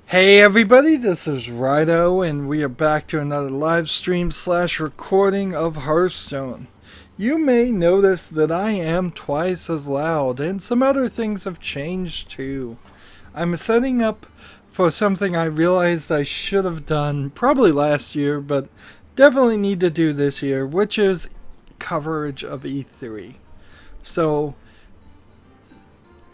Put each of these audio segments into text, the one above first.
Hey everybody, this is Rydo, and we are back to another live stream slash recording of Hearthstone. You may notice that I am twice as loud, and some other things have changed too. I'm setting up for something I realized I should have done probably last year, but definitely need to do this year, which is coverage of E3. So,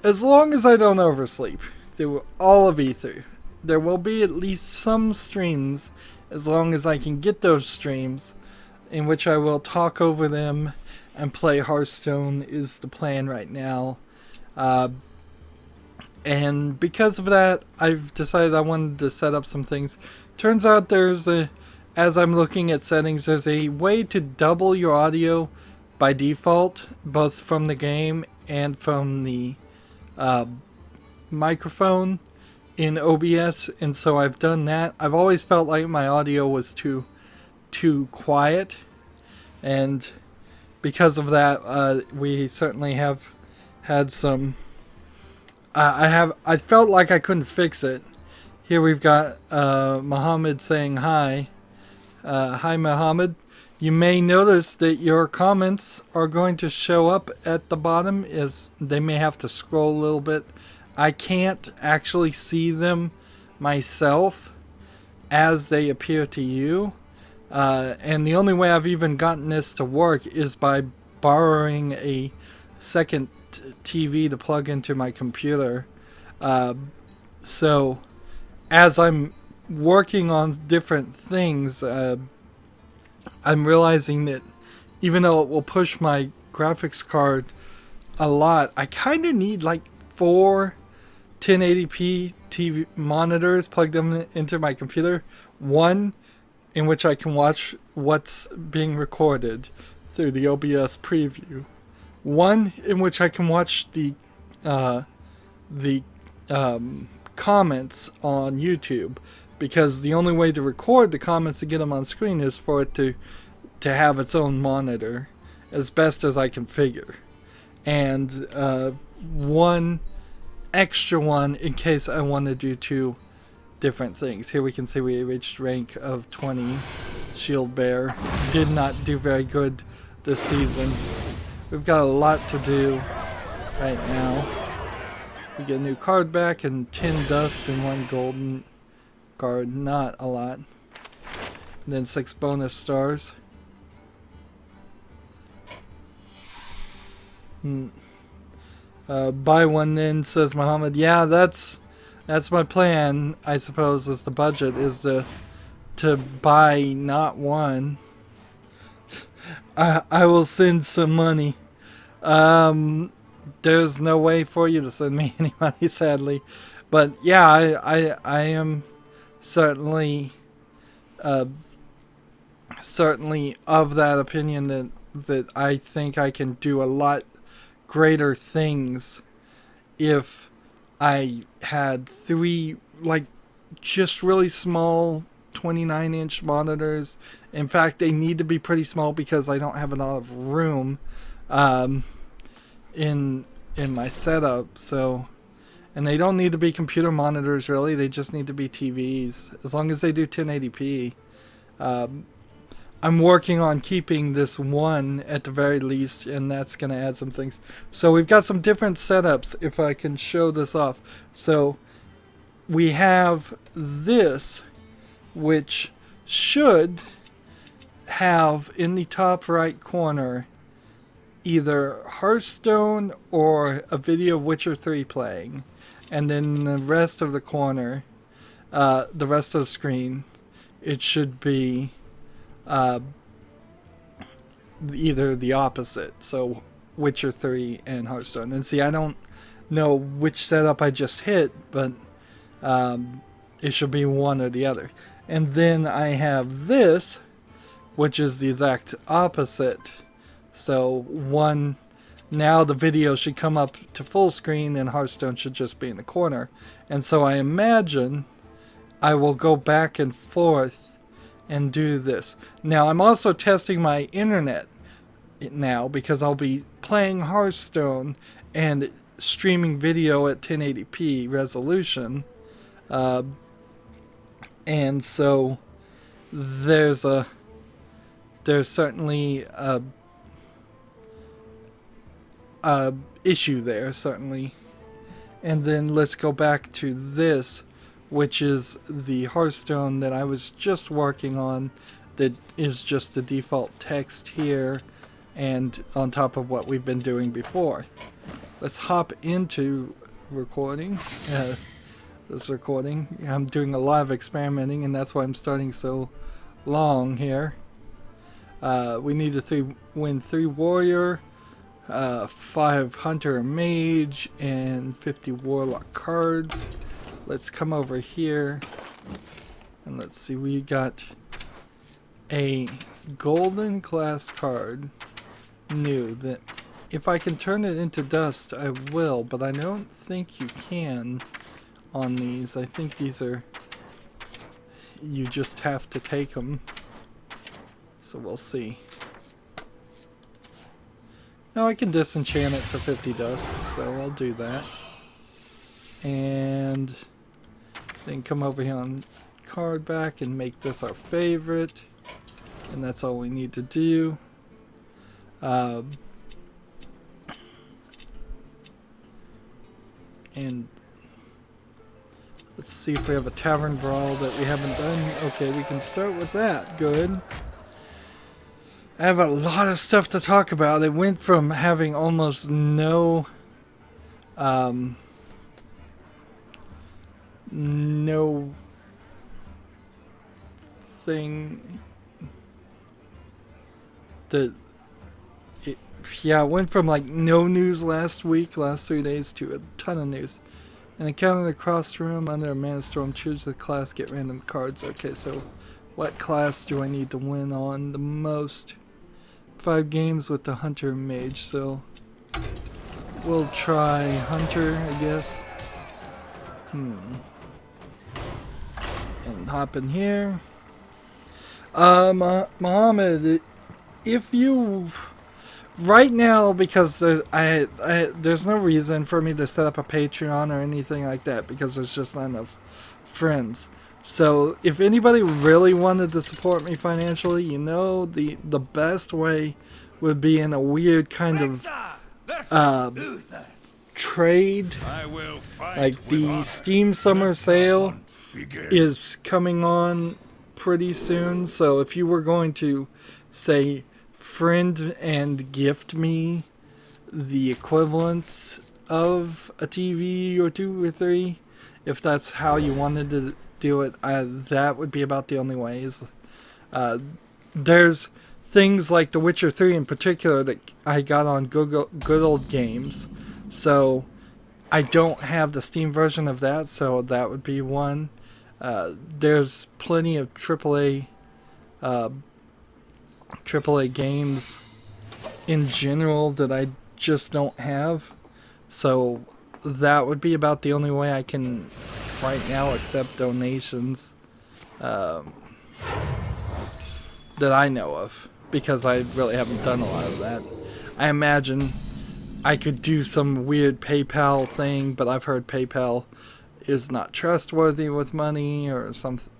as long as I don't oversleep through all of E3, there will be at least some streams, as long as I can get those streams, in which I will talk over them and play Hearthstone is the plan right now. And because of that, I've decided I wanted to set up some things. Turns out as I'm looking at settings, there's a way to double your audio by default, both from the game and from the microphone in OBS, and so I've done that. I've always felt like my audio was too quiet, and because of that, we certainly have had some. I felt like I couldn't fix it. Here we've got Muhammad saying hi. Hi, Muhammad. You may notice that your comments are going to show up at the bottom, as they may have to scroll a little bit. I can't actually see them myself as they appear to you. And the only way I've even gotten this to work is by borrowing a second TV to plug into my computer. So as I'm working on different things, I'm realizing that even though it will push my graphics card a lot, I kind of need like 4 1080p TV monitors plugged them into my computer. One in which I can watch what's being recorded through the OBS preview. One in which I can watch the comments on YouTube, because the only way to record the comments to get them on screen is for it to have its own monitor, as best as I can figure. And one extra one in case I want to do 2 different things. Here we can see we reached rank of 20. Shield Bear did not do very good this season. We've got a lot to do right now. We get a new card back and 10 dust and 1 golden card. Not a lot. And then 6 bonus stars. Buy one then, says Muhammad. Yeah, that's my plan, I suppose, is the budget is to buy not one. I will send some money. There's no way for you to send me any money, sadly. But yeah, I am certainly of that opinion that I think I can do a lot greater things if I had 3 like just really small 29-inch monitors. In fact, they need to be pretty small because I don't have a lot of room in my setup. So, and they don't need to be computer monitors really, they just need to be TVs, as long as they do 1080p. I'm working on keeping this one at the very least, and that's going to add some things. So we've got some different setups, if I can show this off. So we have this, which should have in the top right corner either Hearthstone or a video of Witcher 3 playing. And then the rest of the corner, the rest of the screen, it should be either the opposite, so Witcher 3 and Hearthstone. And see, I don't know which setup I just hit, but it should be one or the other. And then I have this, which is the exact opposite. So now the video should come up to full screen and Hearthstone should just be in the corner. And so I imagine I will go back and forth and do this. Now I'm also testing my internet now, because I'll be playing Hearthstone and streaming video at 1080p resolution And so there's certainly a issue there, certainly. And then let's go back to this, which is the Hearthstone that I was just working on, that is just the default text here and on top of what we've been doing before. Let's hop into recording. This recording. I'm doing a lot of experimenting, and that's why I'm starting so long here. We need to win 3 warrior, 5 hunter and mage, and 50 warlock cards. Let's come over here and let's see, we got a golden class card new that if I can turn it into dust I will, but I don't think you can on these. I think these are, you just have to take them, so we'll see. Now I can disenchant it for 50 dust, so I'll do that. And then come over here on card back and make this our favorite. And that's all we need to do. And let's see if we have a tavern brawl that we haven't done. Okay, we can start with that. Good. I have a lot of stuff to talk about. It went from having almost no thing that it went from like no news last 3 days to a ton of news. An encounter across the room under a mana storm, choose the class, get random cards. Okay, so what class do I need to win on the most? 5 games with the hunter and mage, so we'll try hunter, I guess. And hop in here. Mohammed, if you right now, because there's no reason for me to set up a Patreon or anything like that because there's just not enough friends. So if anybody really wanted to support me financially, you know, the best way would be in a weird kind of trade. Like the Steam Summer Sale is coming on pretty soon, so if you were going to say friend and gift me the equivalent of a TV or 2 or 3, if that's how you wanted to do it, that would be about the only ways. There's things like The Witcher 3 in particular that I got on Good Old Games, so I don't have the Steam version of that, so that would be one. There's plenty of AAA games in general that I just don't have, so that would be about the only way I can right now accept donations that I know of, because I really haven't done a lot of that. I imagine I could do some weird PayPal thing, but I've heard PayPal is not trustworthy with money or something.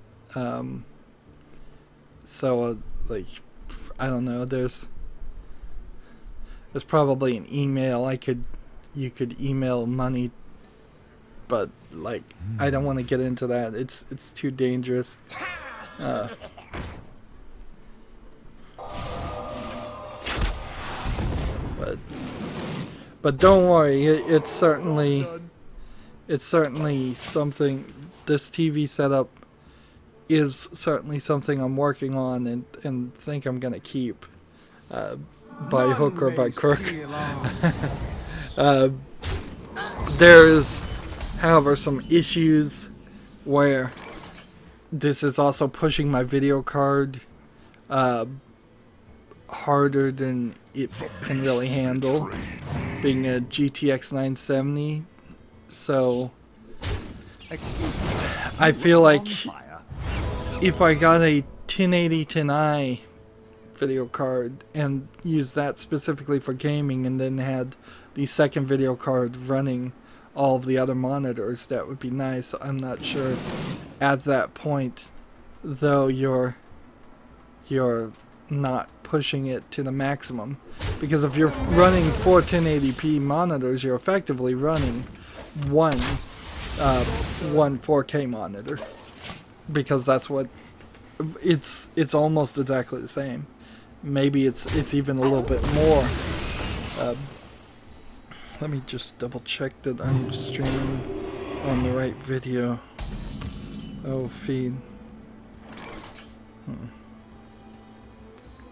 Like, I don't know. There's probably an email you could email money, but like I don't want to get into that. It's too dangerous. But don't worry. It's certainly something. This TV setup is certainly something I'm working on and think I'm gonna keep by hook or by crook. There's, however, some issues where this is also pushing my video card harder than it can really handle, being a GTX 970. So I feel like if I got a 1080 Ti video card and used that specifically for gaming and then had the second video card running all of the other monitors, that would be nice. I'm not sure if at that point, though, you're not pushing it to the maximum, because if you're running 4 1080p monitors, you're effectively running one 4K monitor, because that's what it's almost exactly the same. Maybe it's even a little bit more. Let me just double check that I'm streaming on the right video. Oh, feed.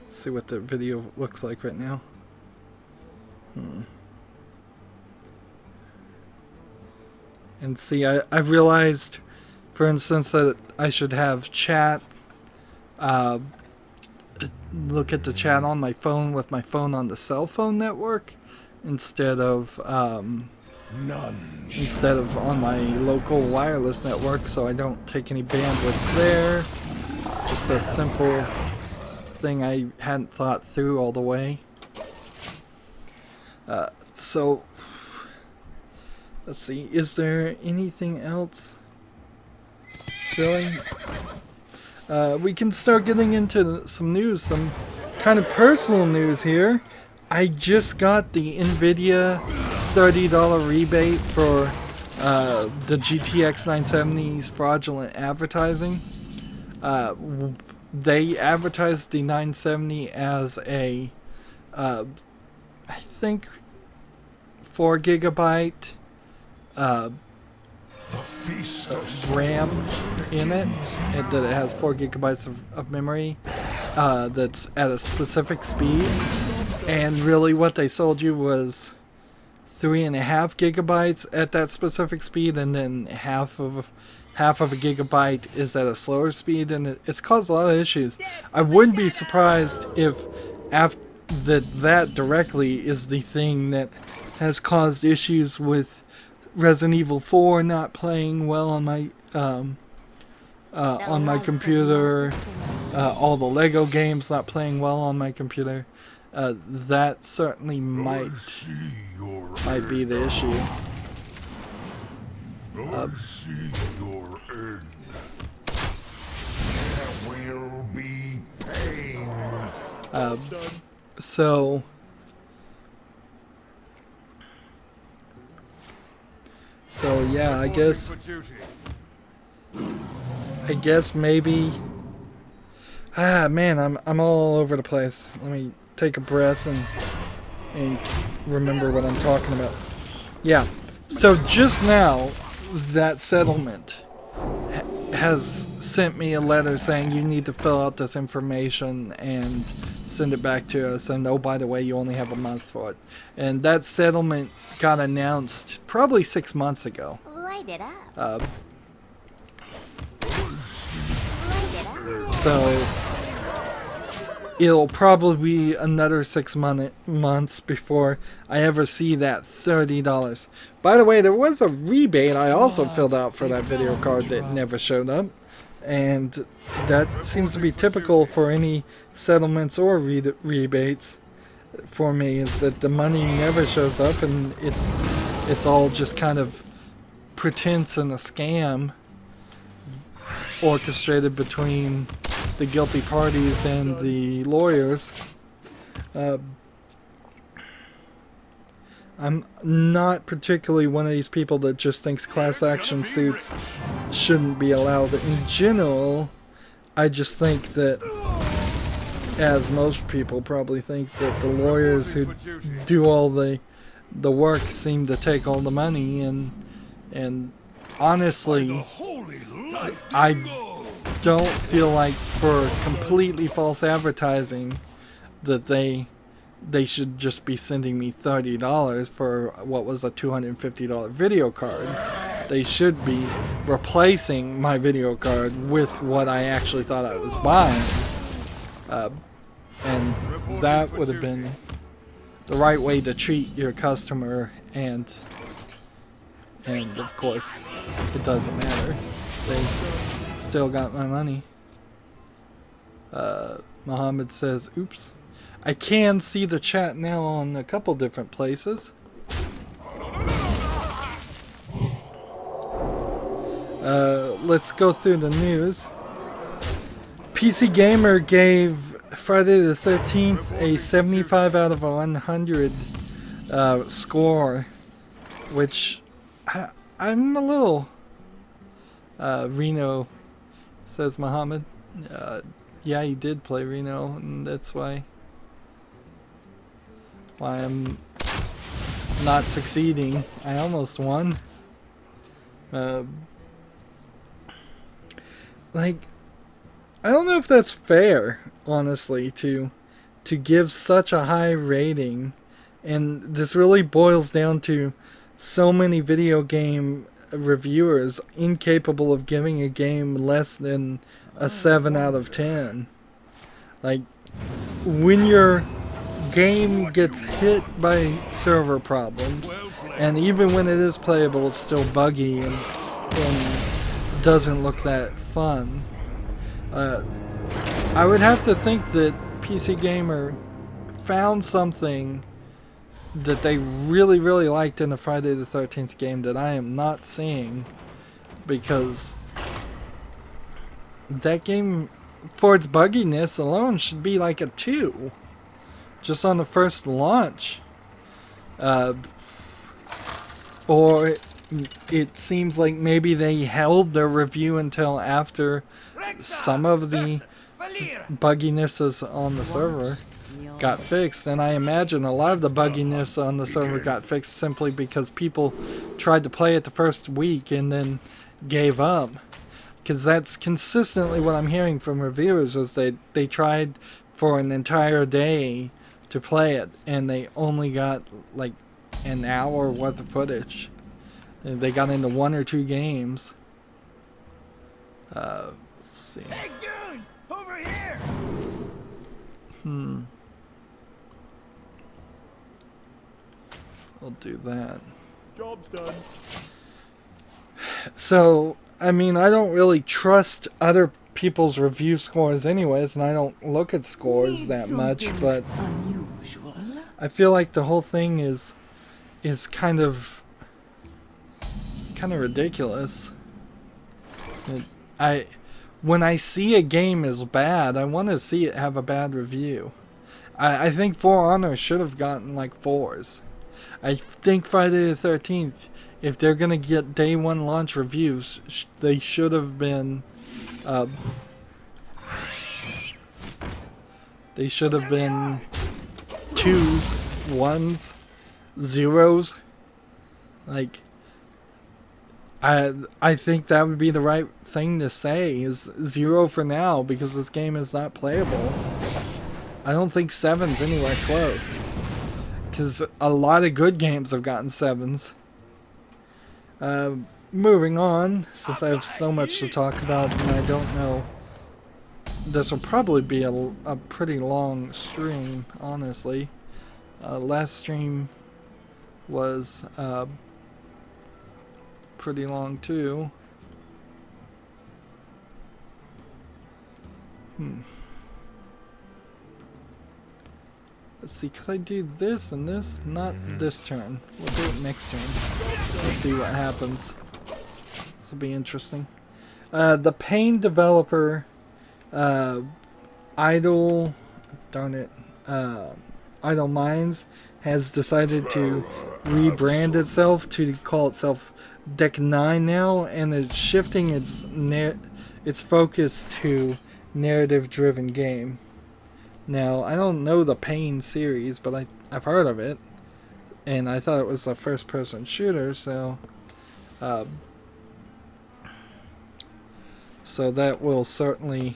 See what the video looks like right now. And see, I've realized, for instance, that I should have chat, look at the chat on my phone with my phone on the cell phone network instead of on my local wireless network, so I don't take any bandwidth there. Just a simple thing I hadn't thought through all the way. So let's see, is there anything else? Really? We can start getting into some news, some kind of personal news here. I just got the NVIDIA $30 rebate for the GTX 970's fraudulent advertising. They advertised the 970 as a, I think, 4 gigabyte RAM in it, and that it has 4 gigabytes of memory that's at a specific speed. And really what they sold you was 3.5 gigabytes at that specific speed, and then half of a gigabyte is at a slower speed, and it's caused a lot of issues. I wouldn't be surprised if that directly is the thing that has caused issues with Resident Evil 4 not playing well on my computer, all the Lego games not playing well on my computer. That certainly might be the issue. See your end. There will be pain. So yeah, I guess maybe. Man, I'm all over the place. Let me take a breath and remember what I'm talking about. Yeah. So just now, that settlement has sent me a letter saying you need to fill out this information and send it back to us, and oh, by the way, you only have a month for it. And that settlement got announced probably 6 months ago. Light it up. So it'll probably be another 6 months before I ever see that $30. By the way, there was a rebate I also filled out for that video card that never showed up. And that seems to be typical for any settlements or rebates for me, is that the money never shows up, and it's all just kind of pretense and a scam orchestrated between the guilty parties and the lawyers. I'm not particularly one of these people that just thinks class action suits shouldn't be allowed. In general, I just think that, as most people probably think, that the lawyers who do all the work seem to take all the money, and honestly, I don't feel like for completely false advertising that they should just be sending me $30 for what was a $250 video card. They should be replacing my video card with what I actually thought I was buying. And that would have been the right way to treat your customer, and of course, it doesn't matter. They still got my money. Mohammed says, oops. I can see the chat now on a couple different places. Let's go through the news. PC Gamer gave Friday the 13th a 75 out of 100 score, which I'm a little... Reno, says Muhammad. Yeah, he did play Reno, and that's why I'm not succeeding. I almost won. Like, I don't know if that's fair, honestly, to give such a high rating, and this really boils down to so many video game reviewers incapable of giving a game less than a 7 out of 10. Like, when your game gets hit by server problems, and even when it is playable, it's still buggy and doesn't look that fun. I would have to think that PC Gamer found something that they really, really liked in the Friday the 13th game that I am not seeing, because that game, for its bugginess alone, should be like a 2 just on the first launch. Or it seems like maybe they held their review until after some of the bugginesses on the server got fixed, and I imagine a lot of the bugginess on the server got fixed simply because people tried to play it the first week and then gave up. Because that's consistently what I'm hearing from reviewers, is they tried for an entire day to play it and they only got like an hour worth of footage. And they got into 1 or 2 games. Let's see. Hey dudes, over here. I'll do that. Job's done. So, I mean, I don't really trust other people's review scores anyways, and I don't look at scores that much, but unusual. I feel like the whole thing is kind of ridiculous. When I see a game is bad, I want to see it have a bad review. I think For Honor should have gotten like 4s. I think Friday the 13th, if they're gonna get day 1 launch reviews, they should have been they should have been 2s, 1s, 0s. Like, I think that would be the right thing to say, is 0 for now, because this game is not playable. I don't think 7's anywhere close, because a lot of good games have gotten 7s. Moving on, since I have so much to talk about, and I don't know, this will probably be a pretty long stream, honestly. Last stream was pretty long too. Let's see, could I do this and this? Not this turn. We'll do it next turn. Let's see what happens. This will be interesting. The Pain developer, Idle Minds, has decided to rebrand itself to call itself Deck 9 now, and it's shifting its focus to narrative-driven game. Now, I don't know the Pain series, but I've heard of it, and I thought it was a first-person shooter, so that will certainly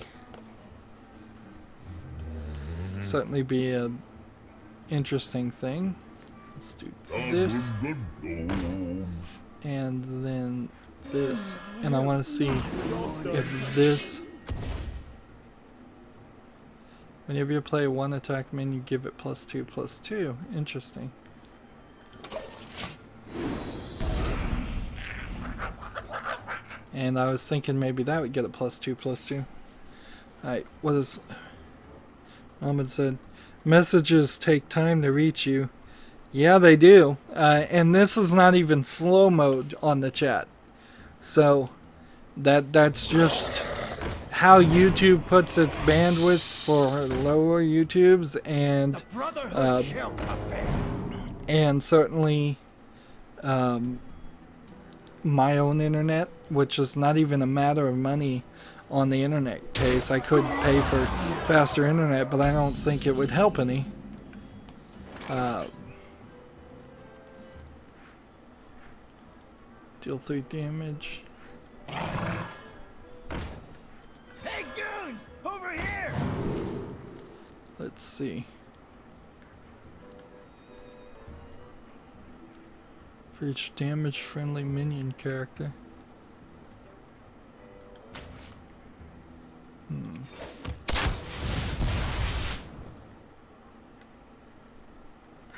be a interesting thing. Let's do this, and then this, and I want to see if this. Whenever you play 1 attack menu, give it +2/+2. Interesting. And I was thinking maybe that would get it +2/+2. Alright, what is... Ahmed said, messages take time to reach you. Yeah, they do. And this is not even slow mode on the chat. So, That's just how YouTube puts its bandwidth for lower YouTubes, and certainly my own internet, which is not even a matter of money on the internet case. I could pay for faster internet, but I don't think it would help any. Deal 3 damage. Hey, goons! Over here! Let's see. For each damage friendly minion character.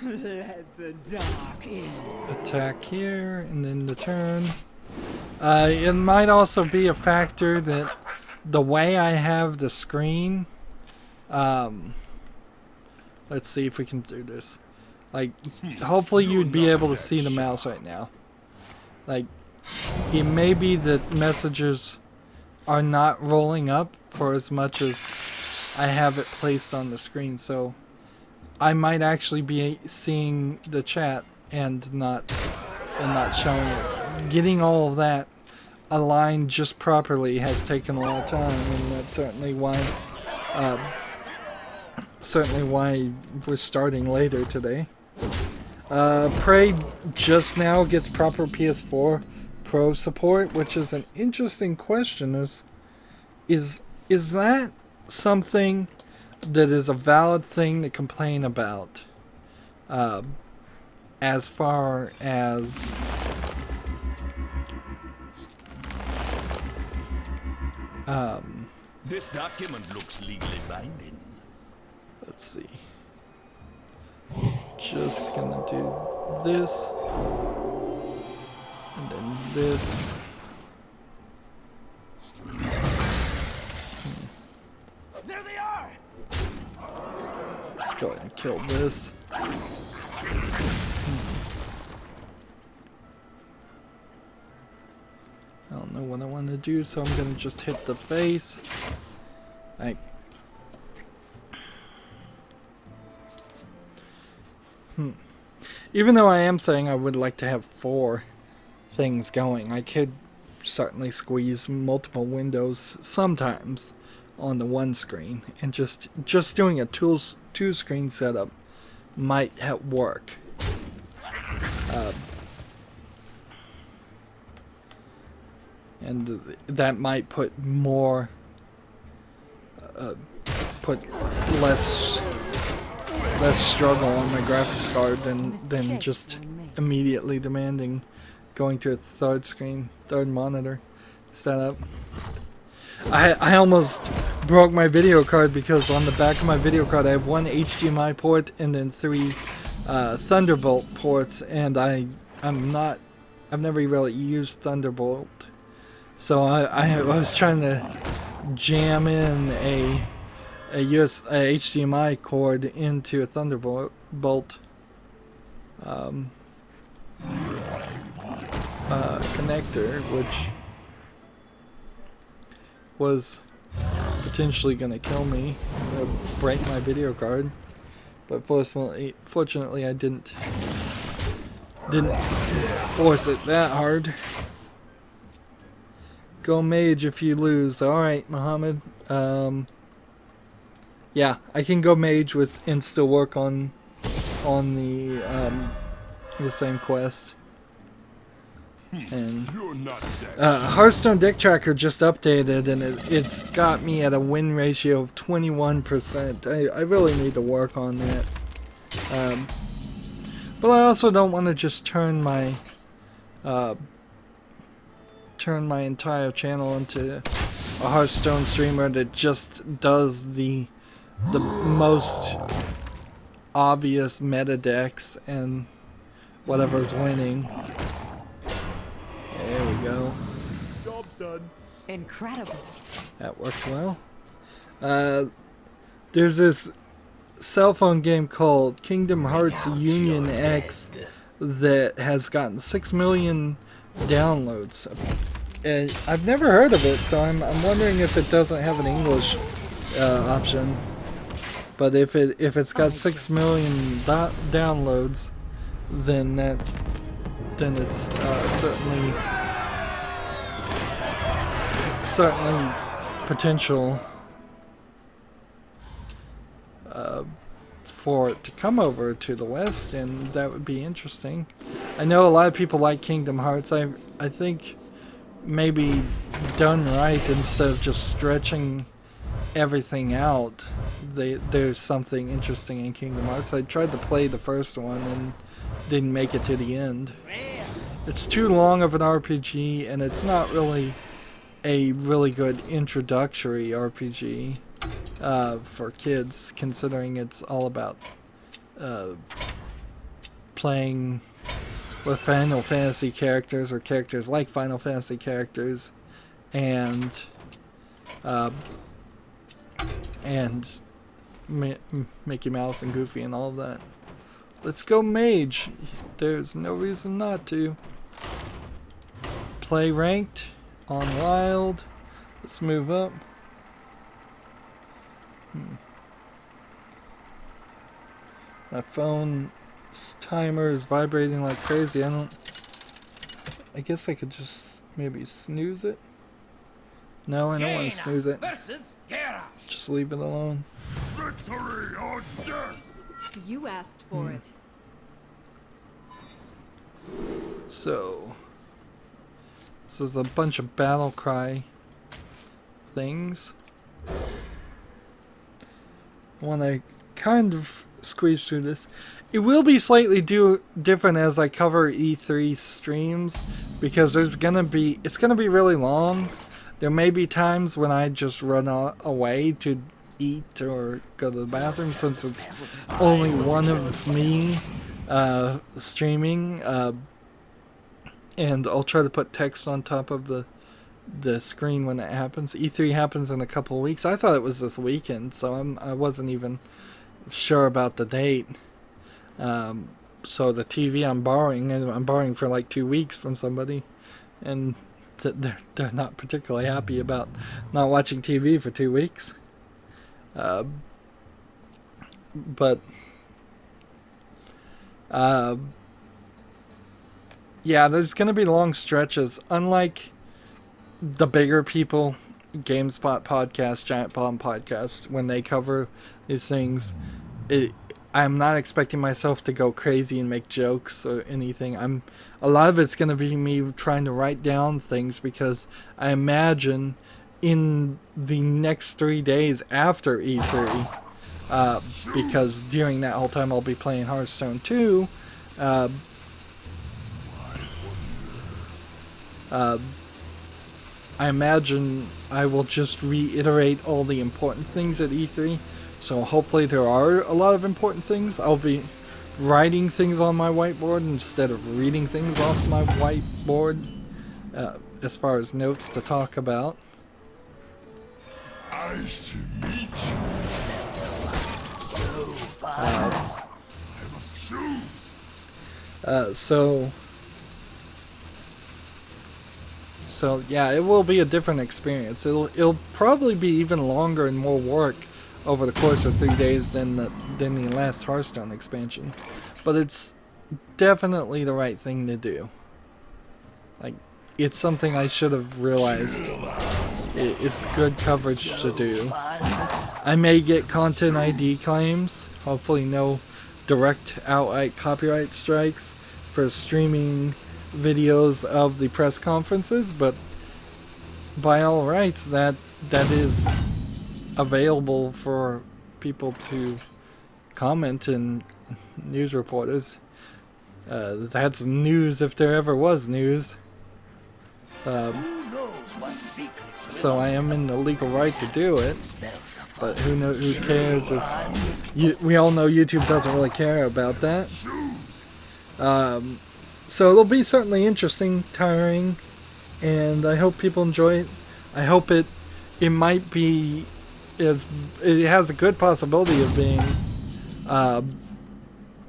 Let the dark in. Attack here, and then the turn. It might also be a factor that the way I have the screen. Let's see if we can do this. Like, hopefully you'd be able to see the mouse right now. Like, it may be that messages are not rolling up for as much as I have it placed on the screen, so I might actually be seeing the chat and not showing it. Getting all of that aligned just properly has taken a lot of time, and that's certainly why we're starting later today. Prey just now gets proper PS4 Pro support, which is an interesting question. Is that something that is a valid thing to complain about, as far as This document looks legally binding. let's see. Just gonna do this, and then this. There they are! Let's go ahead and kill this. I don't know what I want to do, so I'm gonna just hit the face. Like, even though I am saying I would like to have 4 things going, I could certainly squeeze multiple windows sometimes on the one screen, and just doing a 2-screen setup might help work. And that might put less struggle on my graphics card than just immediately demanding going to a third monitor setup. I almost broke my video card because on the back of my video card I have 1 HDMI port and then 3 Thunderbolt ports, and I've never really used Thunderbolt, so I was trying to jam in a HDMI cord into a Thunderbolt connector, which was potentially gonna kill me, break my video card, but fortunately I didn't force it that hard. Go mage if you lose. Alright, Muhammad. Yeah, I can go mage and still work on the same quest. And Hearthstone deck tracker just updated, and it's got me at a win ratio of 21%. I really need to work on that. But I also don't want to just turn my entire channel into a Hearthstone streamer that just does the most obvious meta decks and whatever's winning. There we go. Job's done. Incredible. That worked well. There's this cell phone game called Kingdom Hearts Union X that has gotten 6 million downloads. I've never heard of it, so I'm wondering if it doesn't have an English option. But if it's got 6 million downloads, then it's certainly potential for it to come over to the West, and that would be interesting. I know a lot of people like Kingdom Hearts. I think maybe done right, instead of just stretching everything out, there's something interesting in Kingdom Hearts. I tried to play the first one and didn't make it to the end. It's too long of an RPG, and it's not really a really good introductory RPG for kids, considering it's all about playing with Final Fantasy characters, or characters like Final Fantasy characters, and Mickey Mouse and Goofy and all of that. Let's go Mage. There's no reason not to. Play ranked on Wild. Let's move up. My phone's timer is vibrating like crazy. I guess I could just maybe snooze it. No, I don't want to snooze it. Just leave it alone. Victory or death! You asked for it. So, this is a bunch of battle cry things. When I kind of squeeze through this, it will be slightly different as I cover E3 streams, because it's gonna be really long. There may be times when I just run away to eat or go to the bathroom, since it's only one of me streaming, and I'll try to put text on top of the screen when that happens. E3 happens in a couple of weeks. I thought it was this weekend, so I wasn't even sure about the date. So the TV I'm borrowing for like 2 weeks from somebody, and they're not particularly happy about not watching TV for 2 weeks. But yeah, there's going to be long stretches. Unlike the bigger people, GameSpot podcast, Giant Bomb podcast, when they cover these things, I'm not expecting myself to go crazy and make jokes or anything. A lot of it's going to be me trying to write down things, because I imagine in the next 3 days after E3, because during that whole time I'll be playing Hearthstone 2, I imagine I will just reiterate all the important things at E3. So hopefully there are a lot of important things. I'll be writing things on my whiteboard instead of reading things off my whiteboard, as far as notes to talk about. Nice to meet you. So fun. I must choose. So yeah, it will be a different experience. It'll probably be even longer and more work over the course of 3 days than the last Hearthstone expansion, but it's definitely the right thing to do. Like, it's something I should have realized. It's good coverage to do. I may get content ID claims, hopefully no direct outright copyright strikes for streaming videos of the press conferences, but by all rights that is available for people to comment, and news reporters. That's news if there ever was news. So I am in the legal right to do it, but who cares if we all know YouTube doesn't really care about that. So it'll be certainly interesting, tiring, and I hope people enjoy it. I hope it might be, it has a good possibility of being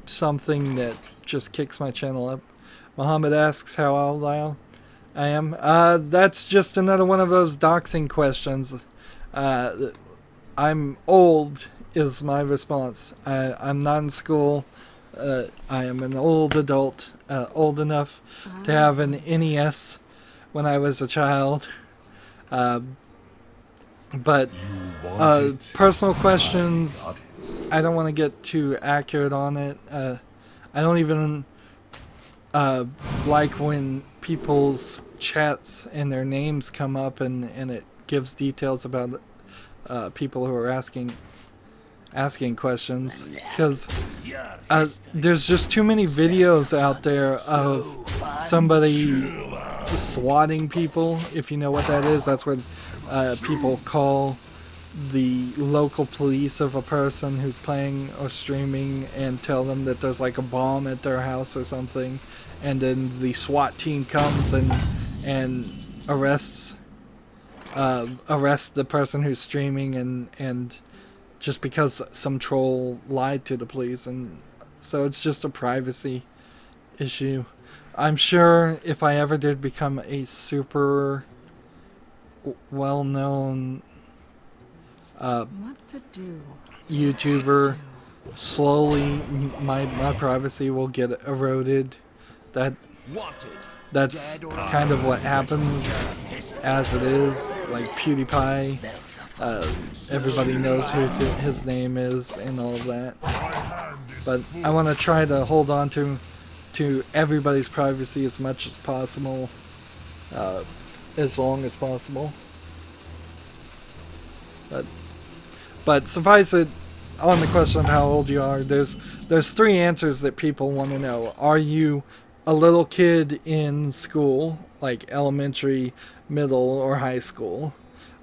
something that just kicks my channel up. Muhammad asks how old I am. I am. That's just another one of those doxing questions. I'm old is my response. I'm not in school. I am an old adult, old enough to have an NES when I was a child. But personal questions, I don't want to get too accurate on it. I don't even like when people's chats and their names come up and it gives details about people who are asking questions, because there's just too many videos out there of somebody swatting people, if you know what that is. That's where people call the local police of a person who's playing or streaming and tell them that there's like a bomb at their house or something, and then the SWAT team comes and arrests the person who's streaming and just because some troll lied to the police. And so it's just a privacy issue. I'm sure if I ever did become a super well-known What to do? YouTuber, slowly my privacy will get eroded. That's kind of what happens as it is. Like PewDiePie, everybody knows who his name is and all of that. But I want to try to hold on to everybody's privacy as much as possible, as long as possible. But suffice it, on the question of how old you are, there's 3 answers that people want to know. Are you a little kid in school, like elementary, middle, or high school?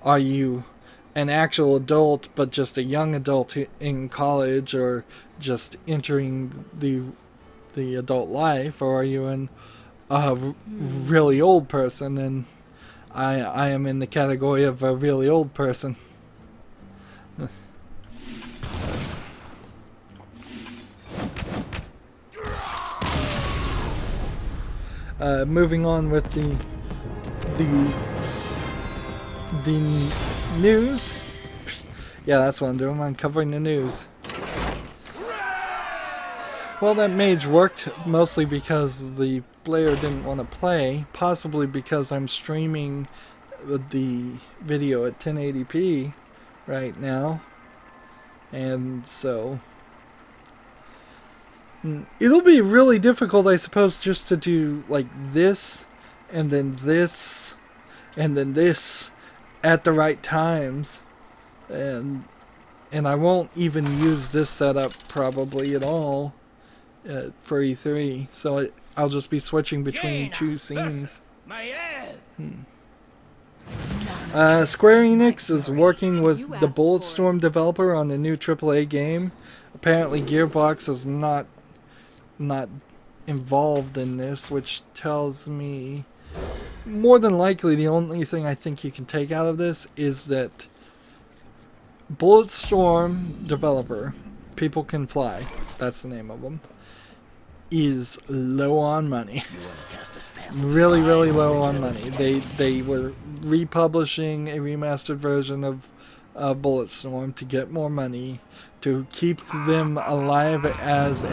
Are you an actual adult, but just a young adult in college, or just entering the adult life? Or are you a really old person? And I am in the category of a really old person. Moving on with the news. Yeah, that's what I'm doing. I'm covering the news. Well, that mage worked mostly because the player didn't want to play, possibly because I'm streaming the video at 1080p right now, and so it'll be really difficult, I suppose, just to do like this and then this and then this at the right times, and I won't even use this setup probably at all for E3, so I'll just be switching between 2 scenes. Square Enix is working with the Bulletstorm developer on the new AAA game. Apparently Gearbox is not involved in this, which tells me more than likely the only thing I think you can take out of this is that Bulletstorm developer, People Can Fly, that's the name of them, is low on money. Really, really low on money. They were republishing a remastered version of Bulletstorm to get more money, to keep them alive as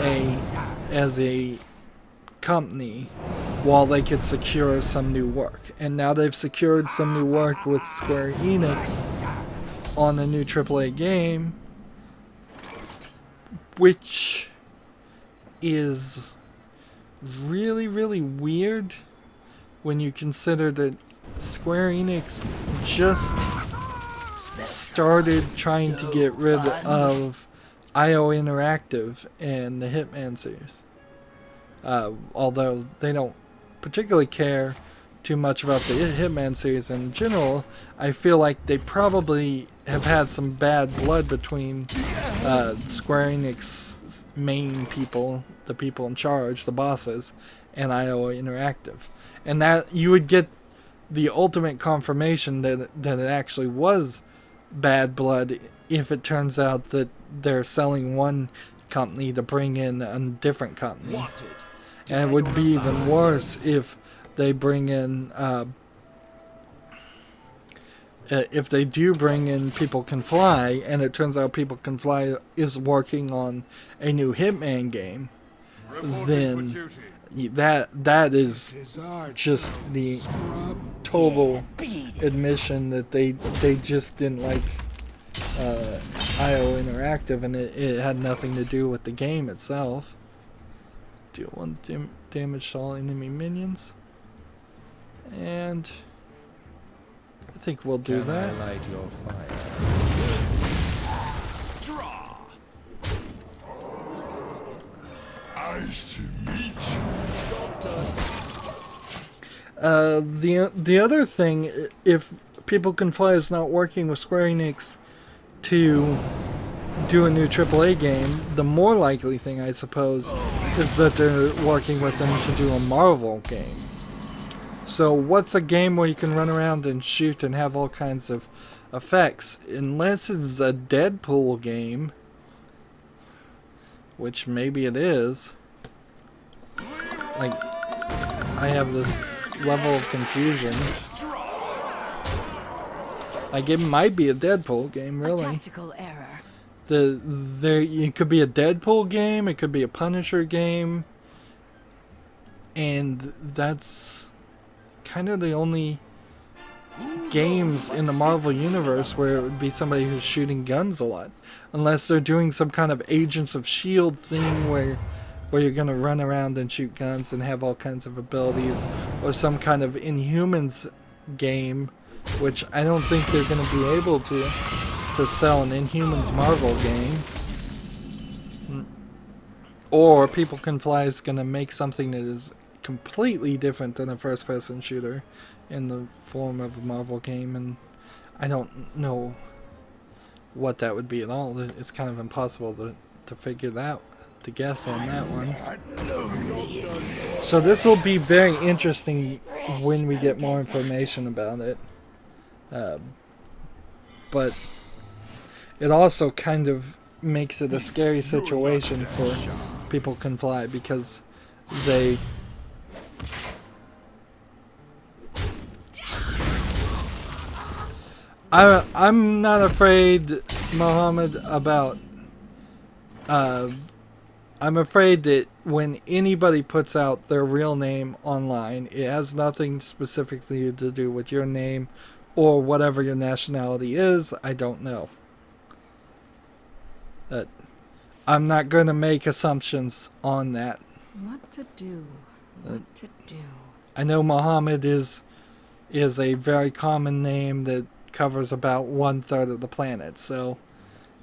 a company while they could secure some new work. And now they've secured some new work with Square Enix on a new AAA game, which is really, really weird when you consider that Square Enix just started trying to get rid of IO Interactive and the Hitman series. Although they don't particularly care too much about the Hitman series in general, I feel like they probably have had some bad blood between Square Enix main people, the people in charge, the bosses, and IO Interactive. And that you would get the ultimate confirmation that it actually was bad blood if it turns out that they're selling one company to bring in a different company. And it would be even worse if they bring in if they do bring in People Can Fly, and it turns out People Can Fly is working on a new Hitman game, then that is just the total admission that they just didn't like IO Interactive, and it had nothing to do with the game itself. Deal 1 damage to all enemy minions, and I think we'll do that. Light your fire. Draw. Nice to meet you. The other thing, if People Can Fly is not working with Square Enix to do a new AAA game, the more likely thing, I suppose, is that they're working with them to do a Marvel game. So what's a game where you can run around and shoot and have all kinds of effects? Unless it's a Deadpool game, which maybe it is. Like, I have this level of confusion. Like, it might be a Deadpool game, really. Tactical error. It could be a Deadpool game, it could be a Punisher game, and that's kind of the only games in the Marvel universe where it would be somebody who's shooting guns a lot, unless they're doing some kind of Agents of S.H.I.E.L.D. thing where you're gonna run around and shoot guns and have all kinds of abilities, or some kind of Inhumans game, which I don't think they're gonna be able to sell an Inhumans Marvel game. Or People Can Fly is gonna make something that is completely different than a first-person shooter in the form of a Marvel game, and I don't know what that would be at all. It's kind of impossible to figure that, to guess on that one. So this will be very interesting when we get more information about it. But it also kind of makes it a scary situation for People Can Fly, because they I'm not afraid, Mohammed, about I'm afraid that when anybody puts out their real name online, it has nothing specifically to do with your name or whatever your nationality is. I don't know. I'm not going to make assumptions on that. What to do? What to do? I know Mohammed is a very common name that covers about 1/3 of the planet, so,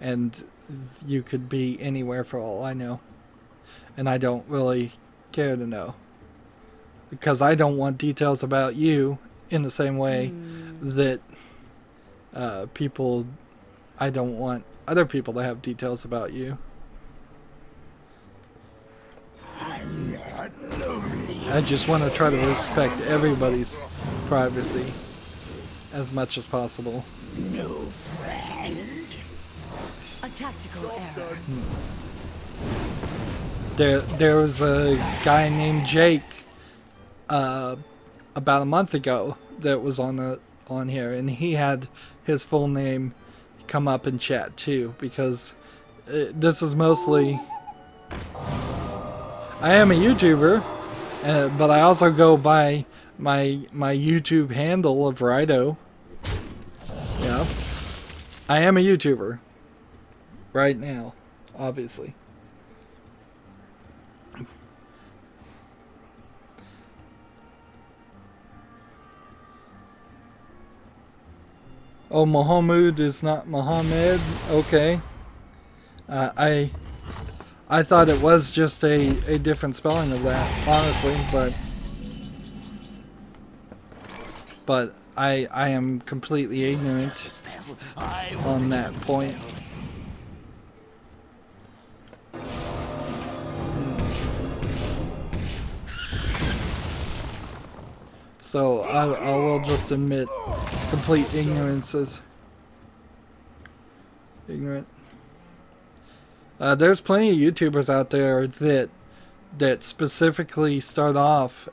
and you could be anywhere for all I know. And I don't really care to know, because I don't want details about you in the same way that I don't want other people to have details about you. I just want to try to respect everybody's privacy as much as possible. No friend. A tactical error. There was a guy named Jake about a month ago that was on here, and he had his full name come up in chat too, because this is mostly, I am a YouTuber, but I also go by my YouTube handle of Rydo. Yeah, I am a YouTuber right now, obviously. Oh, Mohammed is not Mohammed. Okay. I thought it was just a different spelling of that, honestly, but I am completely ignorant on that point. So I will just admit complete ignorance is ignorant. There's plenty of YouTubers out there that specifically start off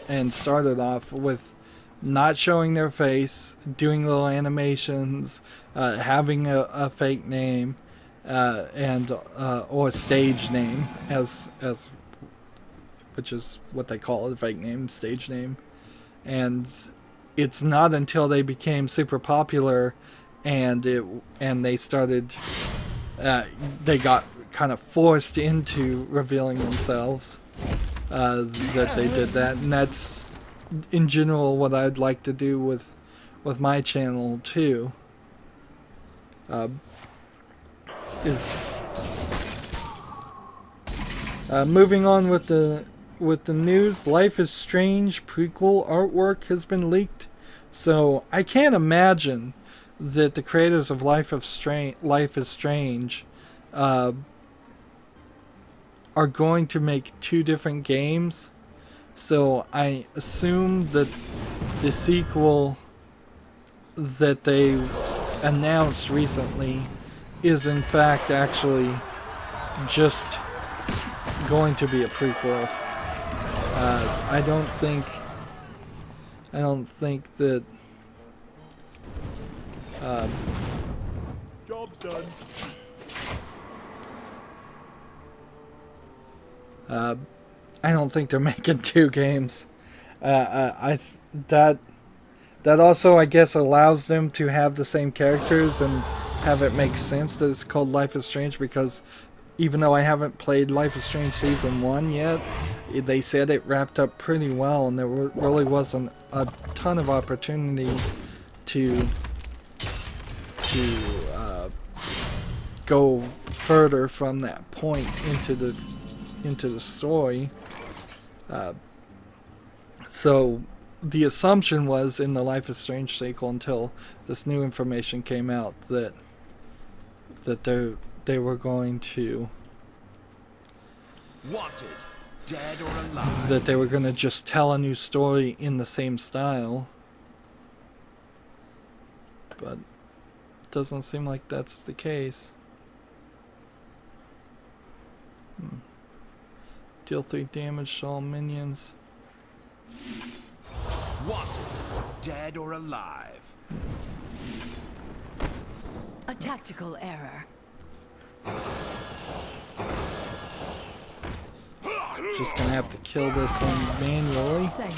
and started off with not showing their face, doing little animations, having a fake name, and or a stage name, as which is what they call it, a fake name, stage name. And it's not until they became super popular and they started they got kind of forced into revealing themselves that they did that. And that's in general what I'd like to do with my channel too, is moving on with the news. Life is Strange prequel artwork has been leaked, so I can't imagine that the creators of Life is Strange are going to make two different games. So I assume that the sequel that they announced recently is in fact actually just going to be a prequel. I don't think that Job's done. I don't think they're making two games. That also, I guess, allows them to have the same characters and have it make sense that it's called Life is Strange, because even though I haven't played Life is Strange Season 1 yet, they said it wrapped up pretty well, and there really wasn't a ton of opportunity to go further from that point into the story. So the assumption was in the Life is Strange sequel, until this new information came out, that they were going to Wanted, dead or alive. that they were going to just tell a new story in the same style. But it doesn't seem like that's the case. Deal 3 damage to all minions. Wanted, dead or alive. A tactical error. Just gonna have to kill this one manually. Thank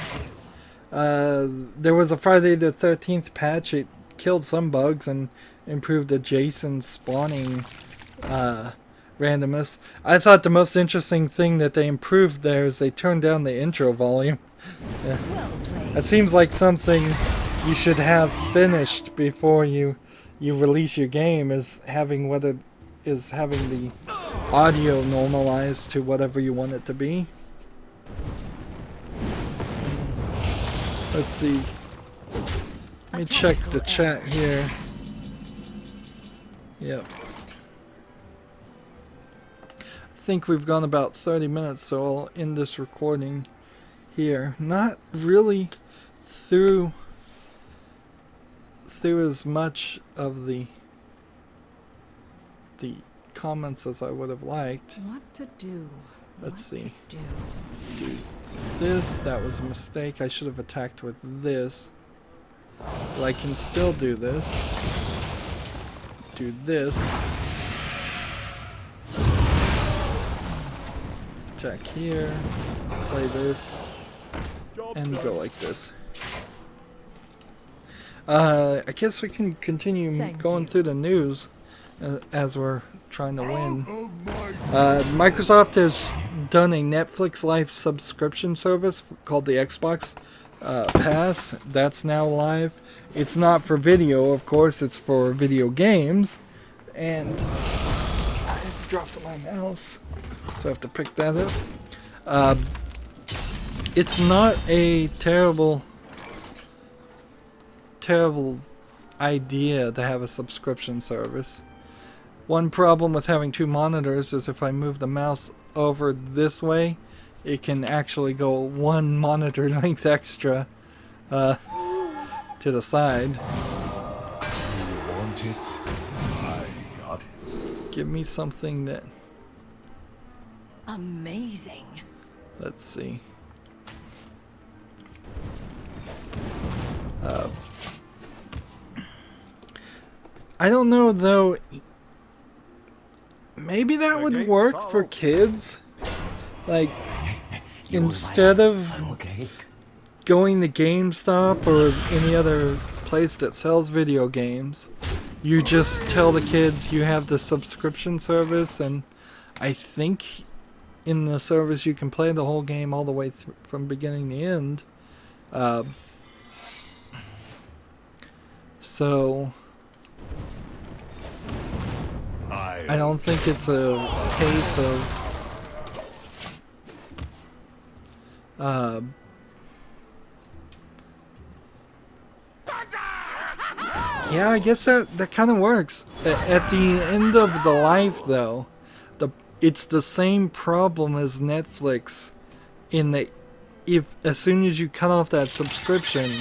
you. There was a Friday the 13th patch. It killed some bugs and improved adjacent spawning randomness. I thought the most interesting thing that they improved there is they turned down the intro volume. Well played. It seems like something you should have finished before you release your game, is having the audio normalized to whatever you want it to be. Let's see. Let me check the chat here. Yep. I think we've gone about 30 minutes, so I'll end this recording here. Not really through as much of the comments as I would have liked. What to do? Let's see. Do. Do this. That was a mistake. I should have attacked with this. But I can still do this. Do this. Attack here. Play this. And go like this. I guess we can continue going through the news as we're trying to win. Microsoft has done a Netflix Live subscription service called the Xbox Pass. That's now live. It's not for video, of course. It's for video games. And I dropped my mouse, so I have to pick that up. It's not a terrible idea to have a subscription service. One problem with having two monitors is if I move the mouse over this way, it can actually go one monitor length extra to the side. You want it? I got it. Give me something that... Amazing. Let's see. I don't know though. Maybe that would work for kids. Like, instead of going to GameStop or any other place that sells video games, you just tell the kids you have the subscription service, and I think in the service you can play the whole game all the way from beginning to end. So I don't think it's a case of yeah, I guess that kind of works. At the end of the life, though, it's the same problem as Netflix, in that if as soon as you cut off that subscription,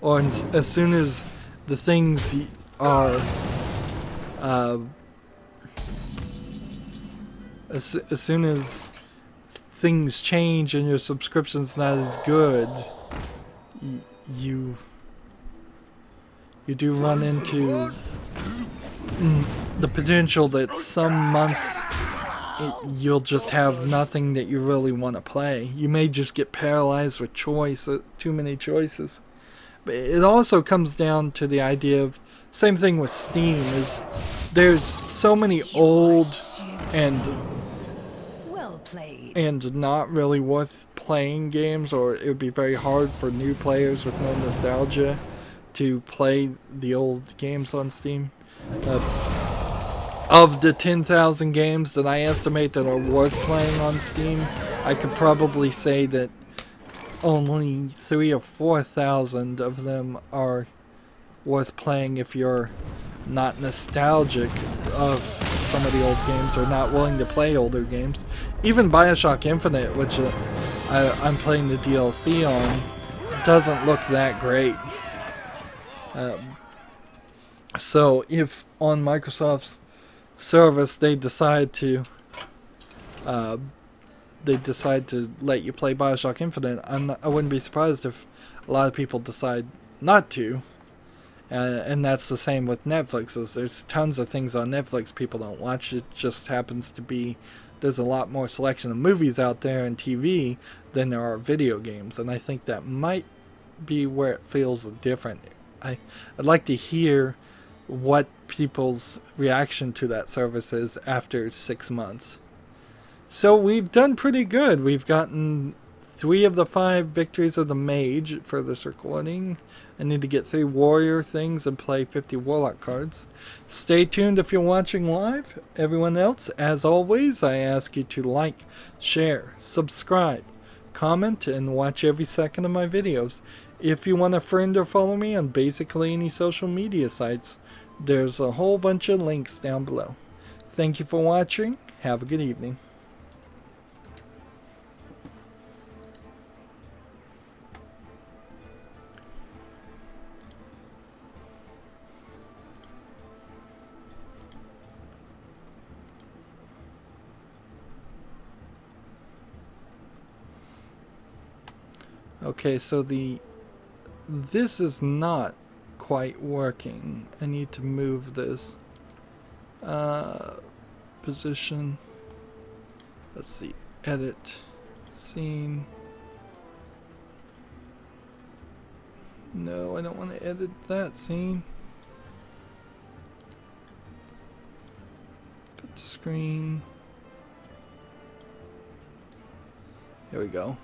or as soon as the things are as soon as things change and your subscription's not as good, you do run into the potential that some months you'll just have nothing that you really want to play. You may just get paralyzed with too many choices. But it also comes down to the idea of, same thing with Steam, is there's so many old and not really worth playing games, or it would be very hard for new players with no nostalgia to play the old games on Steam. Of the 10,000 games that I estimate that are worth playing on Steam, I could probably say that only 3,000 or 4,000 of them are worth playing if you're not nostalgic of some of the old games or not willing to play older games. Even BioShock Infinite, which I'm playing the DLC on, doesn't look that great. So if on Microsoft's service they decide to let you play BioShock Infinite, I wouldn't be surprised if a lot of people decide not to. And that's the same with Netflix. There's tons of things on Netflix people don't watch. It just happens to be there's a lot more selection of movies out there and TV than there are video games, and I think that might be where it feels different. I'd like to hear what people's reaction to that service is after 6 months. So we've done pretty good. We've gotten 3 of the 5 victories of the mage for this recording. I need to get 3 warrior things and play 50 warlock cards. Stay tuned if you're watching live. Everyone else, as always, I ask you to like, share, subscribe, comment, and watch every second of my videos. If you want a friend or follow me on basically any social media sites, there's a whole bunch of links down below. Thank you for watching. Have a good evening. Okay, so this is not quite working. I need to move this position. Let's see, edit scene. No, I don't want to edit that scene. Put the screen. Here we go.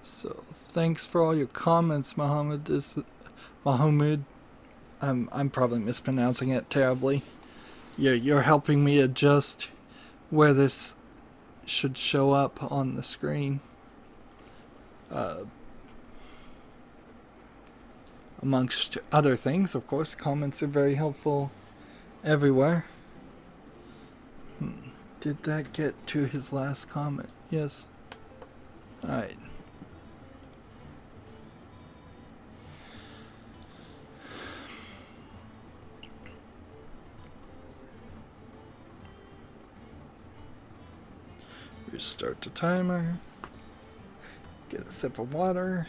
So thanks for all your comments, Mohammed. I'm probably mispronouncing it terribly. You're helping me adjust where this should show up on the screen. Amongst other things, of course, comments are very helpful everywhere. Did that get to his last comment? Yes. Alright. Start the timer. Get a sip of water.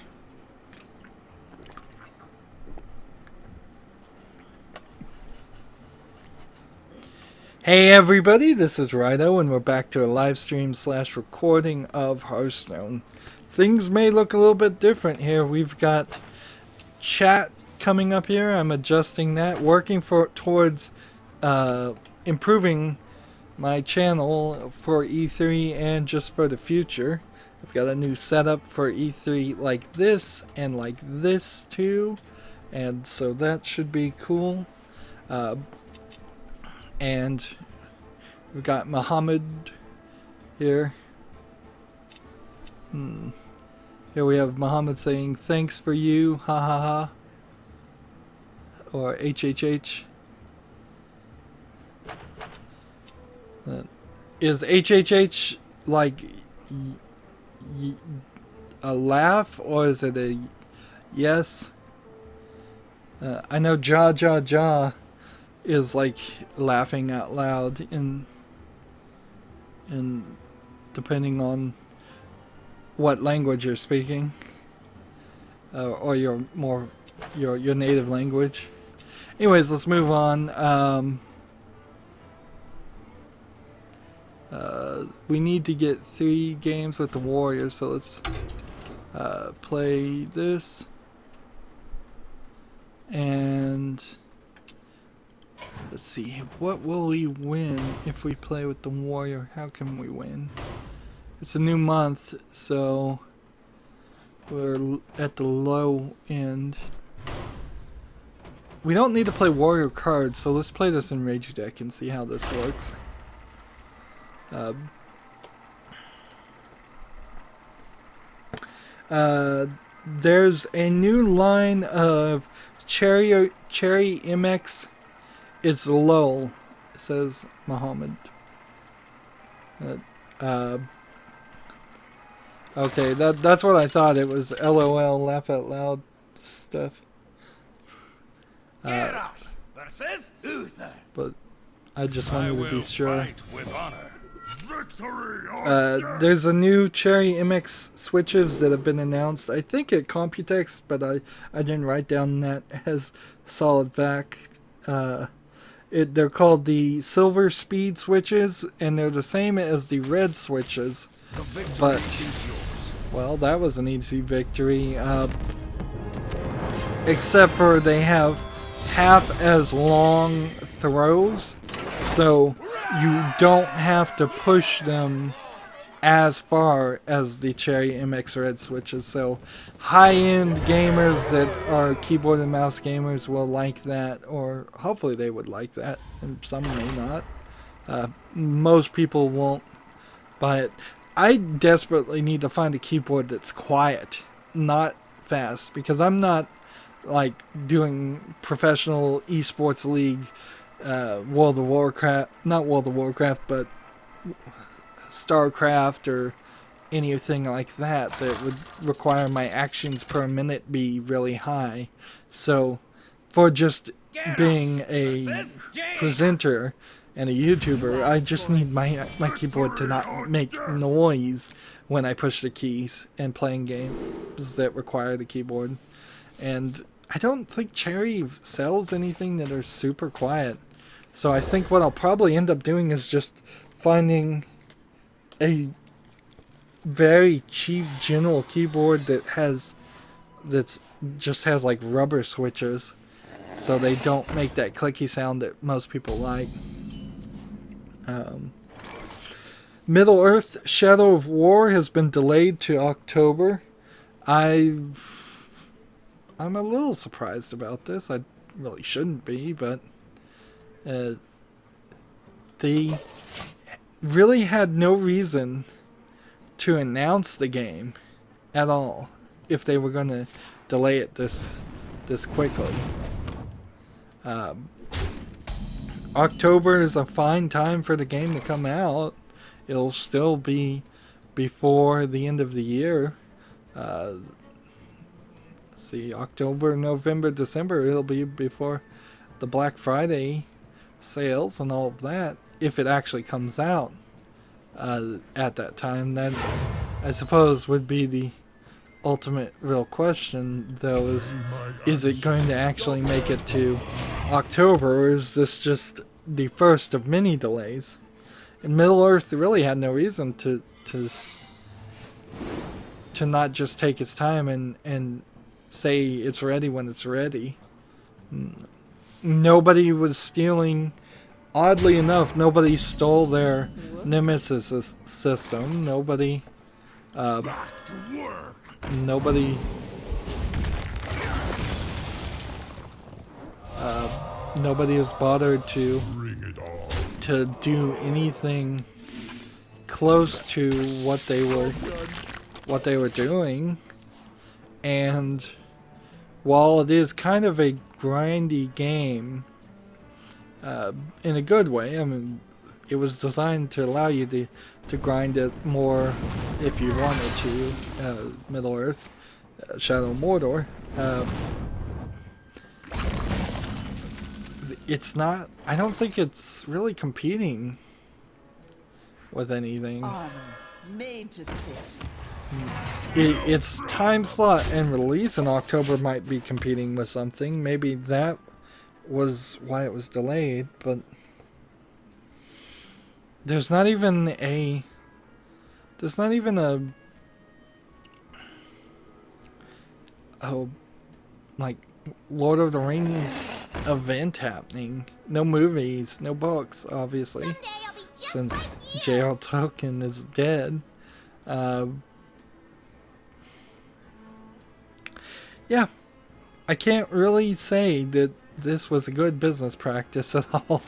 Hey everybody, this is Rydo, and we're back to a live stream / recording of Hearthstone. Things may look a little bit different here. We've got chat coming up here. I'm adjusting that, working towards improving my channel for E3 and just for the future. I've got a new setup for E3 like this and like this too, and so that should be cool. And we've got Muhammad here. Here we have Muhammad saying thanks for you, ha ha ha, or HHH. Is HHH like a laugh, or is it a yes? I know ja ja ja is like laughing out loud in depending on what language you're speaking, or your native language. Anyways, let's move on. We need to get 3 games with the Warriors, so let's play this. And let's see, what will we win if we play with the Warrior? How can we win? It's a new month, so we're at the low end. We don't need to play Warrior cards, so let's play this in Rage Deck and see how this works. There's a new line of Cherry MX. It's LOL, says Muhammad. Okay, that's what I thought. It was LOL, laugh out loud stuff. Versus Uther. But I just wanted to be sure. Fight with honor. There's a new Cherry MX switches that have been announced. I think at Computex, but I didn't write down that as solid fact. They're called the Silver Speed switches, and they're the same as the red switches. But, well, that was an easy victory. Except for they have half as long throws, so you don't have to push them as far as the Cherry MX Red switches. So high-end gamers that are keyboard and mouse gamers will like that, or hopefully they would like that, and some may not. Most people won't buy it. I desperately need to find a keyboard that's quiet, not fast, because I'm not like doing professional esports league, World of Warcraft, not World of Warcraft, but StarCraft or anything like that would require my actions per minute be really high. So for just being a presenter and a YouTuber, I just need my keyboard to not make noise when I push the keys and playing games that require the keyboard. And I don't think Cherry sells anything that are super quiet. So I think what I'll probably end up doing is just finding a very cheap general keyboard that just has like rubber switches, so they don't make that clicky sound that most people like. Middle Earth Shadow of War has been delayed to October. I'm a little surprised about this. I really shouldn't be, but they really had no reason to announce the game at all if they were going to delay it this quickly. October is a fine time for the game to come out. It'll still be before the end of the year. Let's see, October, November, December, it'll be before the Black Friday sales and all of that, if it actually comes out. at that time. That, I suppose, would be the ultimate real question, though, is it going to actually make it to October, or is this just the first of many delays? And Middle-earth really had no reason to not just take its time and say it's ready when it's ready. Nobody was stealing. Oddly enough, nobody stole their Nemesis system. Nobody nobody has bothered to do anything close to what they were doing. And while it is kind of a grindy game, in a good way, I mean, it was designed to allow you to grind it more if you wanted to. Middle-earth, Shadow of Mordor. It's not. I don't think it's really competing with anything. Made to fit. Its time slot and release in October might be competing with something. Maybe that was why it was delayed, but there's not even a like Lord of the Rings event happening. No movies, no books, obviously, since J.R. Tolkien is dead. Yeah, I can't really say that this was a good business practice at all,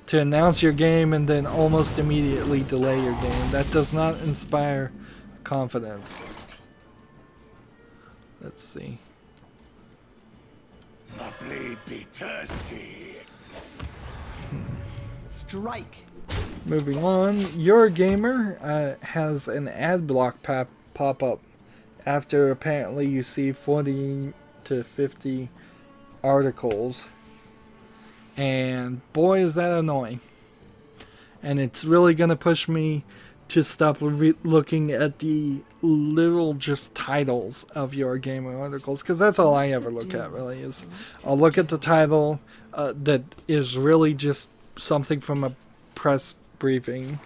to announce your game and then almost immediately delay your game. That does not inspire confidence. Let's see. The blade be thirsty. Strike. Moving on, Eurogamer has an ad block pop up after apparently you see 40 to 50 articles, and boy is that annoying. And it's really gonna push me to stop looking at the literal just titles of Eurogamer articles, because that's all I ever look at, really. Is I'll look at the title that is really just something from a press briefing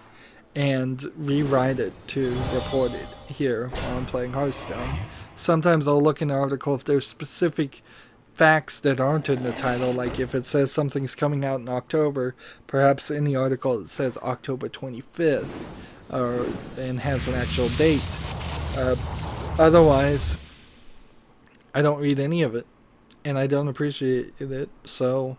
and rewrite it to report it here while I'm playing Hearthstone. Sometimes I'll look in the article if there's specific facts that aren't in the title, like if it says something's coming out in October, perhaps in the article it says October 25th and has an actual date. Otherwise, I don't read any of it, and I don't appreciate it, so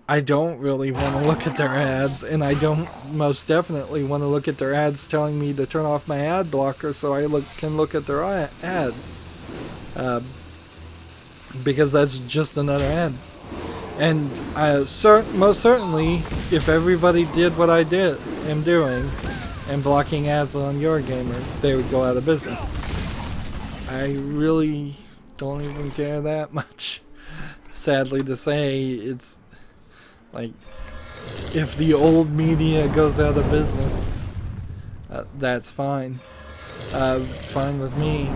I don't really want to look at their ads, and I don't most definitely want to look at their ads telling me to turn off my ad blocker so I can look at their ads. Because that's just another ad. And most certainly, if everybody did what I am doing, and blocking ads on Eurogamer, they would go out of business. I really don't even care that much. Sadly to say, it's like, if the old media goes out of business, that's fine. Fine with me.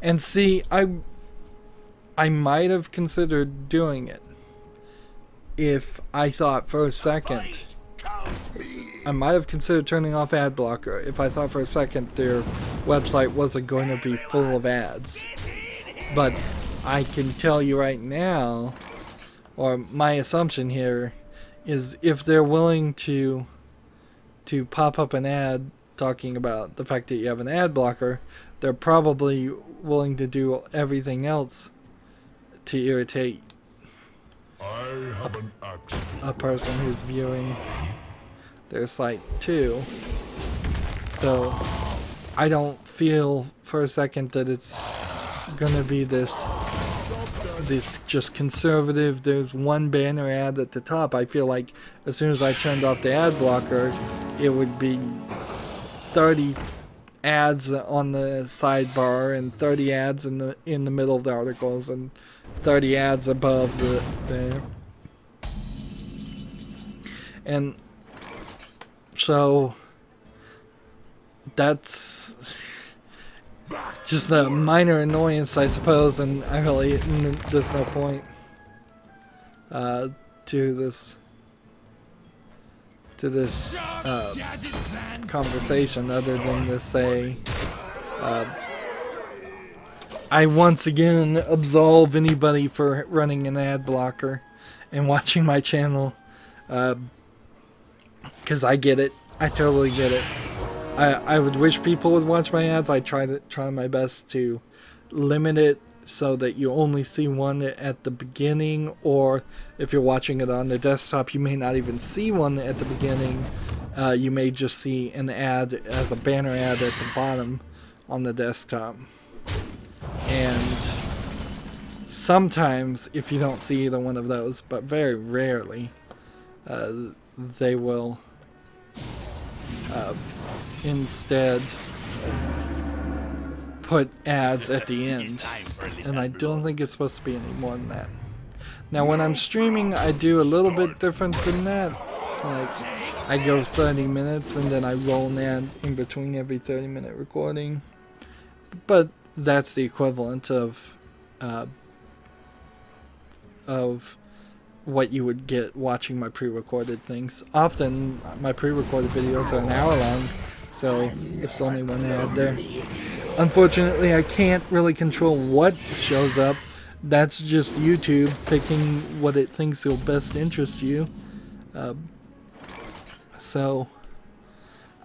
And see, I might have considered doing it if I thought for a second. I might have considered turning off ad blocker if I thought for a second their website wasn't going to be full of ads. But I can tell you right now, or my assumption here, is if they're willing to pop up an ad talking about the fact that you have an ad blocker, they're probably willing to do everything else to irritate a person who's viewing their site too. So I don't feel for a second that it's gonna be this just conservative, there's one banner ad at the top. I feel like as soon as I turned off the ad blocker, it would be 30 ads on the sidebar and 30 ads in the middle of the articles and 30 ads above the and so that's just a minor annoyance, I suppose, and I really there's no point to this conversation other than to say I once again absolve anybody for running an ad blocker and watching my channel, because I get it. I totally get it. I would wish people would watch my ads. I try my best to limit it so that you only see one at the beginning, or if you're watching it on the desktop, you may not even see one at the beginning. You may just see an ad as a banner ad at the bottom on the desktop. And sometimes, if you don't see either one of those, but very rarely, they will instead put ads at the end, and I don't think it's supposed to be any more than that. Now when I'm streaming, I do a little bit different than that. Like, I go 30 minutes and then I roll an ad in between every 30-minute recording, but that's the equivalent of what you would get watching my pre-recorded things. Often my pre-recorded videos are an hour long, so there's only one ad there. Unfortunately, I can't really control what shows up. That's just YouTube picking what it thinks will best interest you. So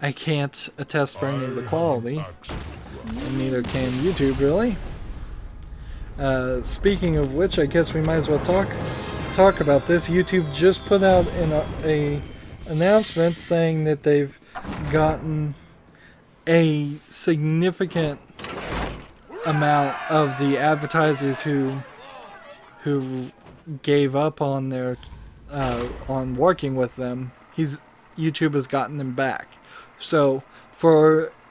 I can't attest for any of the quality, and neither can YouTube, really. Speaking of which, I guess we might as well talk about this. YouTube just put out a announcement saying that they've gotten a significant amount of the advertisers who gave up on their on working with them. YouTube has gotten them back. So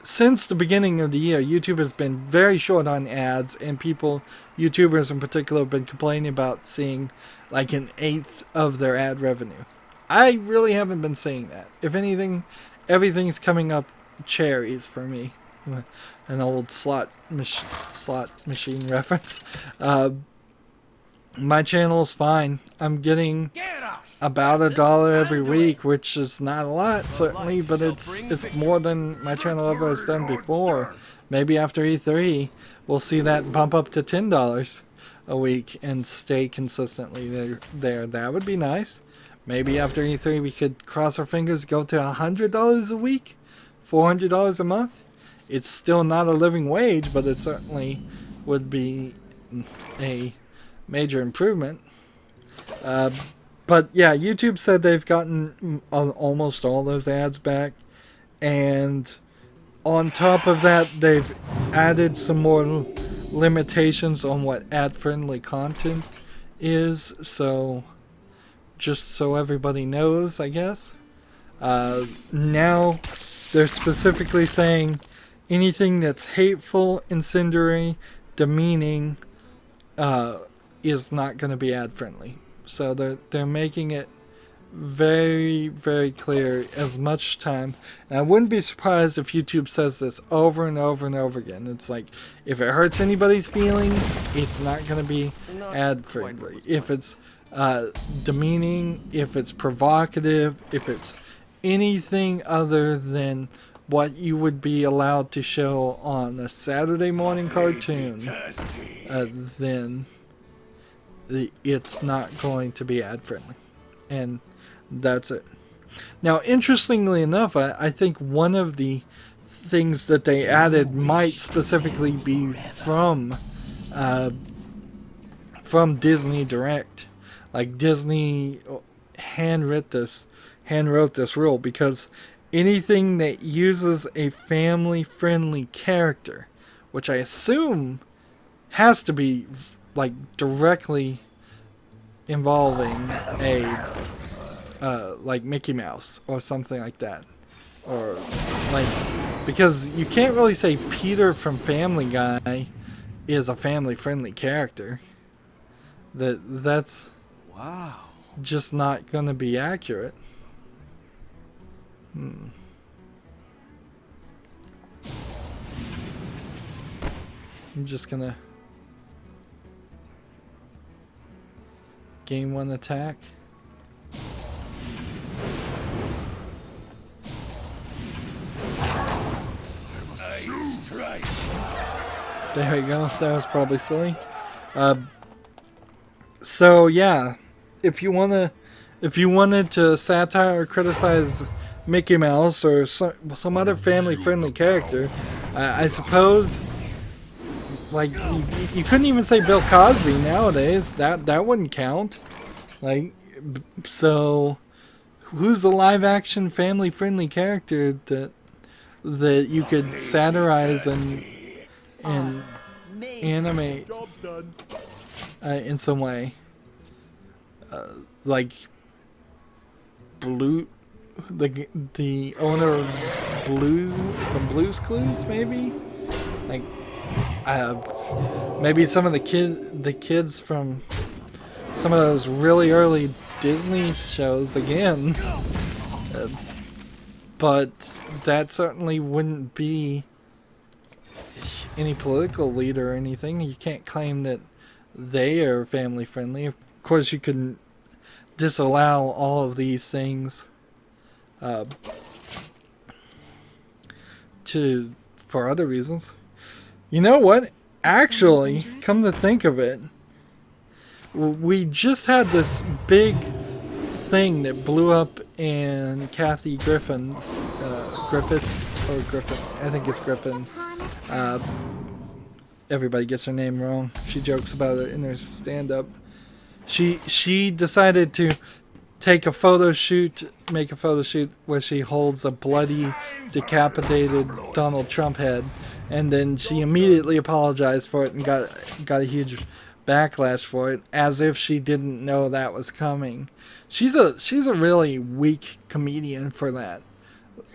since the beginning of the year, YouTube has been very short on ads, and YouTubers in particular, have been complaining about seeing like an eighth of their ad revenue. I really haven't been seeing that. If anything, everything's coming up cherries for me. An old slot machine reference. My channel's fine. I'm getting about $1 every week, which is not a lot, certainly, but it's more than my channel ever has done before. Maybe after E3, we'll see that bump up to $10 a week and stay consistently there. That would be nice. Maybe after E3 we could cross our fingers, go to $100 a week, $400 a month. It's still not a living wage, but it certainly would be a major improvement. But yeah, YouTube said they've gotten almost all those ads back, and on top of that, they've added some more limitations on what ad-friendly content is. So just so everybody knows, I guess, now they're specifically saying anything that's hateful, incendiary, demeaning is not going to be ad-friendly. So they're making it very, very clear as much time. And I wouldn't be surprised if YouTube says this over and over and over again. It's like, if it hurts anybody's feelings, it's not going to be ad-friendly. If it's demeaning, if it's provocative, if it's anything other than what you would be allowed to show on a Saturday morning cartoon, then it's not going to be ad-friendly. And that's it. Now, interestingly enough, I think one of the things that they added might specifically be from Disney Direct. Like, Disney handwrote this rule, because anything that uses a family-friendly character, which I assume has to be like directly involving a like Mickey Mouse or something like that, or like because you can't really say Peter from Family Guy is a family-friendly character. That's Wow. just not gonna be accurate. I'm just gonna gain 1 attack. There we go. That was probably silly. So yeah, if you wanted to satire or criticize Mickey Mouse or some other family-friendly character, I suppose, like you couldn't even say Bill Cosby nowadays. That wouldn't count. Like, so who's a live-action family-friendly character that you could satirize and animate in some way, like Blue, the owner of Blue from Blue's Clues, maybe, like maybe some of the kids from some of those really early Disney shows again, but that certainly wouldn't be any political leader or anything. You can't claim that they are family friendly. Of course, you can disallow all of these things for other reasons. You know what? Actually, come to think of it, we just had this big thing that blew up in Kathy Griffin's Griffin. I think it's Griffin. Everybody gets her name wrong. She jokes about it in her stand-up. She decided to make a photo shoot where she holds a bloody, decapitated Donald Trump head, and then she immediately apologized for it and got a huge backlash for it, as if she didn't know that was coming. She's a really weak comedian for that.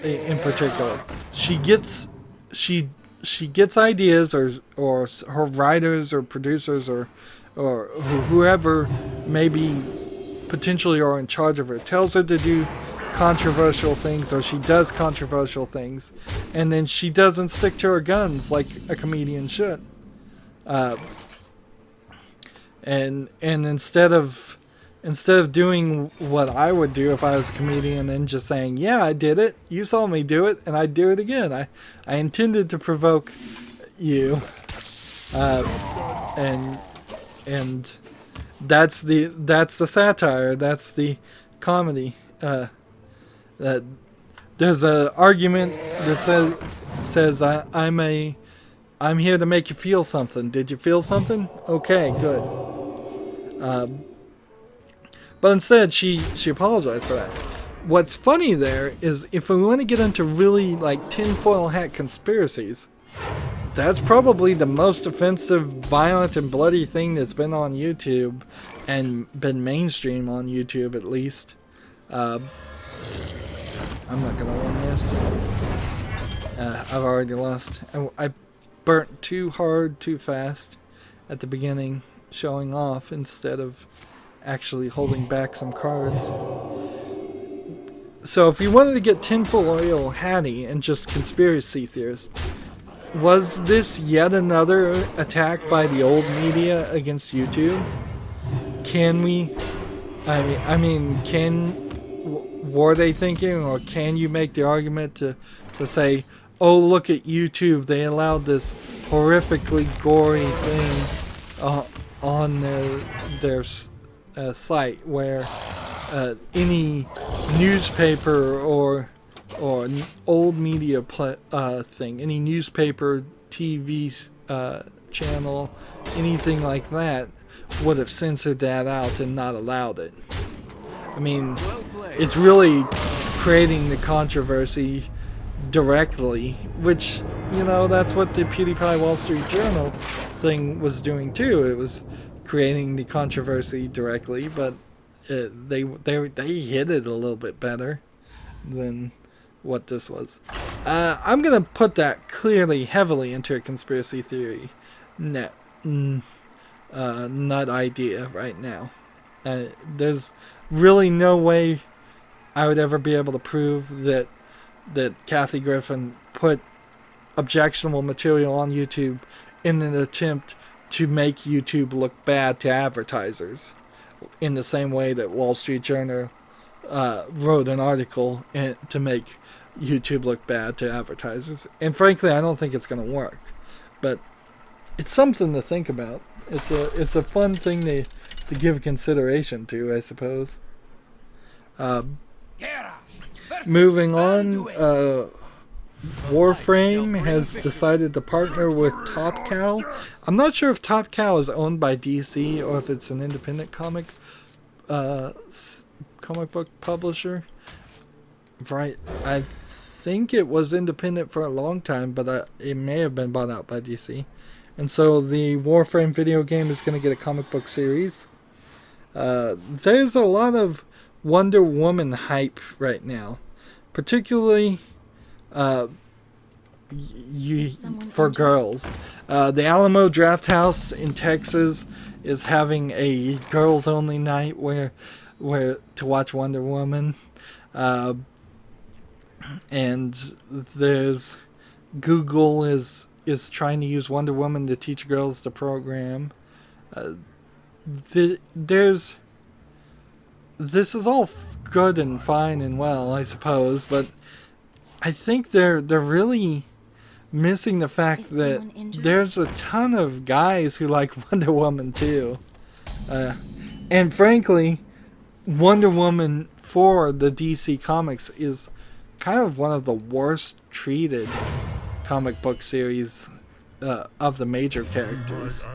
In particular, she gets ideas, or her writers or producers or whoever maybe potentially are in charge of her tells her to do controversial things, or she does controversial things, and then she doesn't stick to her guns like a comedian should. And instead of doing what I would do if I was a comedian and just saying, yeah, I did it, you saw me do it, and I'd do it again. I intended to provoke you, and that's the satire, that's the comedy. That there's an argument that says I'm here to make you feel something. Did you feel something? Okay, good. But instead, she apologized for that. What's funny there is, if we want to get into really like tinfoil hat conspiracies, that's probably the most offensive, violent, and bloody thing that's been on YouTube, and been mainstream on YouTube at least. I'm not gonna win this. I've already lost. I burnt too hard, too fast at the beginning, showing off instead of actually holding back some cards. So if you wanted to get tinfoil hatty and just conspiracy theorist, was this yet another attack by the old media against YouTube? Were they thinking, or can you make the argument to say, oh, look at YouTube, they allowed this horrifically gory thing on their site, where any newspaper or old media thing, any newspaper, TV channel, anything like that, would have censored that out and not allowed it. I mean, it's really creating the controversy directly, which, that's what the PewDiePie Wall Street Journal thing was doing too. It was creating the controversy directly, but they hit it a little bit better than what this was. I'm gonna put that clearly, heavily into a conspiracy theory nut idea right now. There's really no way I would ever be able to prove that Kathy Griffin put objectionable material on YouTube in an attempt to make YouTube look bad to advertisers, in the same way that Wall Street Journal wrote an article to make YouTube look bad to advertisers. And frankly, I don't think it's going to work. But it's something to think about. It's a fun thing to give consideration to, I suppose. Moving on, Warframe has decided to partner with Top Cow. I'm not sure if Top Cow is owned by DC or if it's an independent comic book publisher. Right, I think it was independent for a long time, but it may have been bought out by DC. And so the Warframe video game is going to get a comic book series. There's a lot of Wonder Woman hype right now, particularly for girls. The Alamo Draft House in Texas is having a girls only night where to watch Wonder Woman, and there's Google is trying to use Wonder Woman to teach girls to program. This is all good and fine and well, I suppose, but I think they're really missing the fact that there's a ton of guys who like Wonder Woman too. And frankly, Wonder Woman for the DC Comics is kind of one of the worst treated comic book series of the major characters.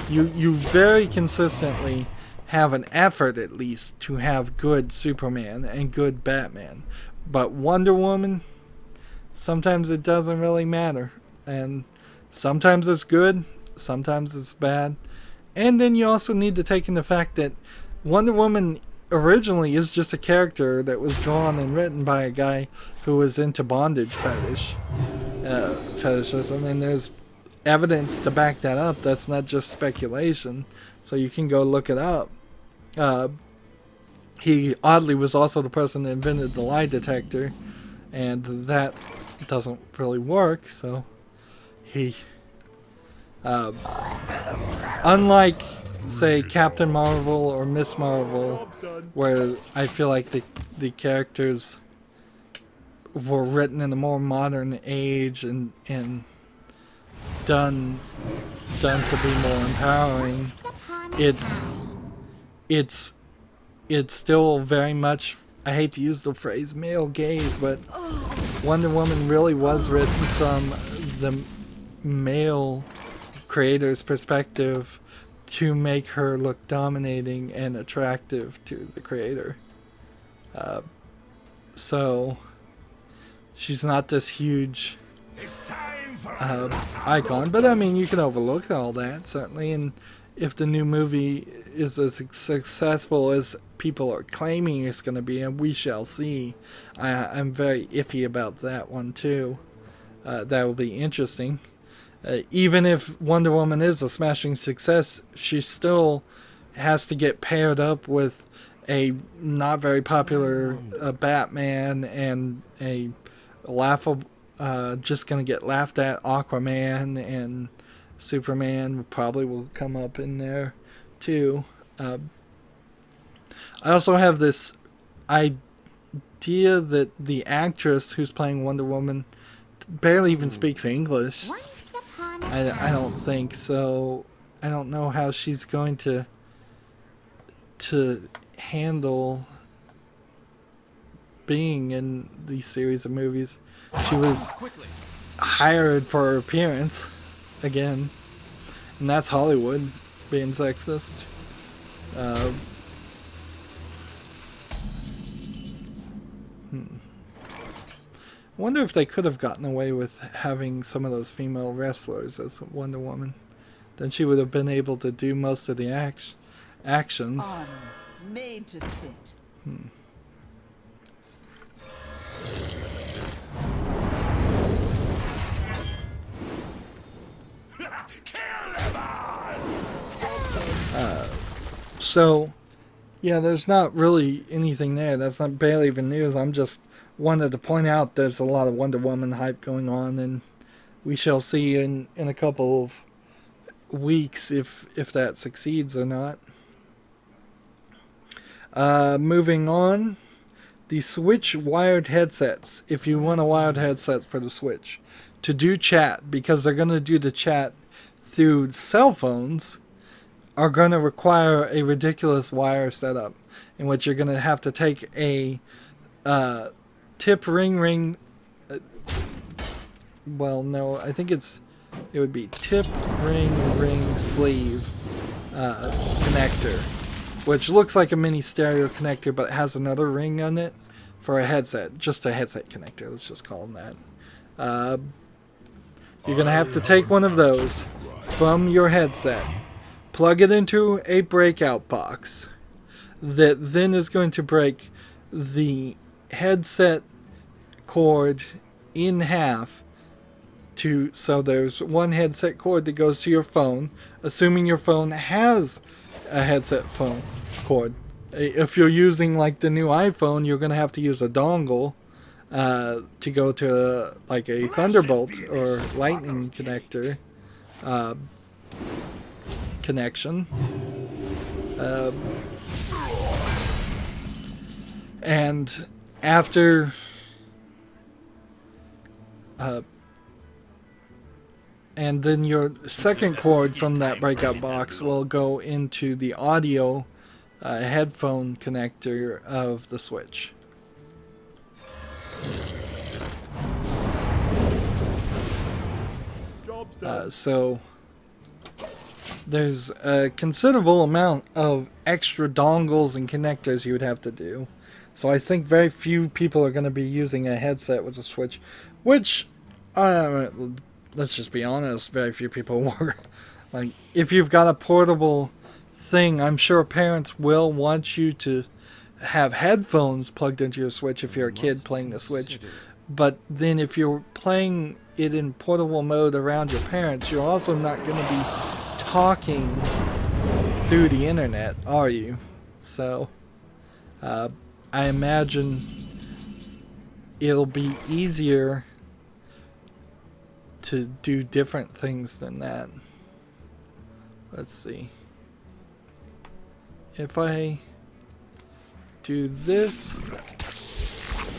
You very consistently have an effort, at least, to have good Superman and good Batman. But Wonder Woman, sometimes it doesn't really matter. And sometimes it's good, sometimes it's bad. And then you also need to take in the fact that Wonder Woman originally is just a character that was drawn and written by a guy who was into bondage fetishism, and there's evidence to back that up. That's not just speculation, so you can go look it up. He oddly was also the person that invented the lie detector, and that doesn't really work, so he unlike say Captain Marvel or Miss Marvel, where I feel like the characters were written in a more modern age and done to be more empowering, it's still very much, I hate to use the phrase male gaze, but Wonder Woman really was written from the male creator's perspective to make her look dominating and attractive to the creator. So she's not this huge icon, but I mean, you can overlook all that, certainly, and if the new movie is as successful as people are claiming it's going to be, and we shall see, I'm very iffy about that one too. That will be interesting. Even if Wonder Woman is a smashing success, she still has to get paired up with a not very popular Batman and a laughable, just going to get laughed at Aquaman, and Superman probably will come up in there too. I also have this idea that the actress who's playing Wonder Woman barely even speaks English. I don't think so. I don't know how she's going to handle being in these series of movies. She was hired for her appearance again, and that's Hollywood being sexist. I wonder if they could have gotten away with having some of those female wrestlers as Wonder Woman. Then she would have been able to do most of the actions. Honor, made to fit. So, yeah, there's not really anything there. That's not barely even news. I'm just wanted to point out there's a lot of Wonder Woman hype going on, and we shall see in a couple of weeks if that succeeds or not. Moving on, the Switch wired headsets. If you want a wired headset for the Switch to do chat, because they're going to do the chat through cell phones, are going to require a ridiculous wire setup in which you're going to have to take a tip ring. Well, no, I think it would be tip ring sleeve connector, which looks like a mini stereo connector, but has another ring on it for a headset. Just a headset connector. Let's just call them that. You're going to have to take one of those from your headset, plug it into a breakout box that then is going to break the headset cord in half. So there's one headset cord that goes to your phone, assuming your phone has a headset phone cord. If you're using like the new iPhone, you're going to have to use a dongle to go to like a Thunderbolt or Lightning connector connection. And after and then your second cord from that breakout box will go into the audio headphone connector of the Switch. So there's a considerable amount of extra dongles and connectors you would have to do. So I think very few people are going to be using a headset with a Switch, which, let's just be honest, very few people were. Like, if you've got a portable thing, I'm sure parents will want you to have headphones plugged into your Switch if you're a kid playing the Switch. But then if you're playing it in portable mode around your parents, you're also not going to be talking through the internet, are you? So, I imagine it'll be easier to do different things than that. Let's see. If I do this,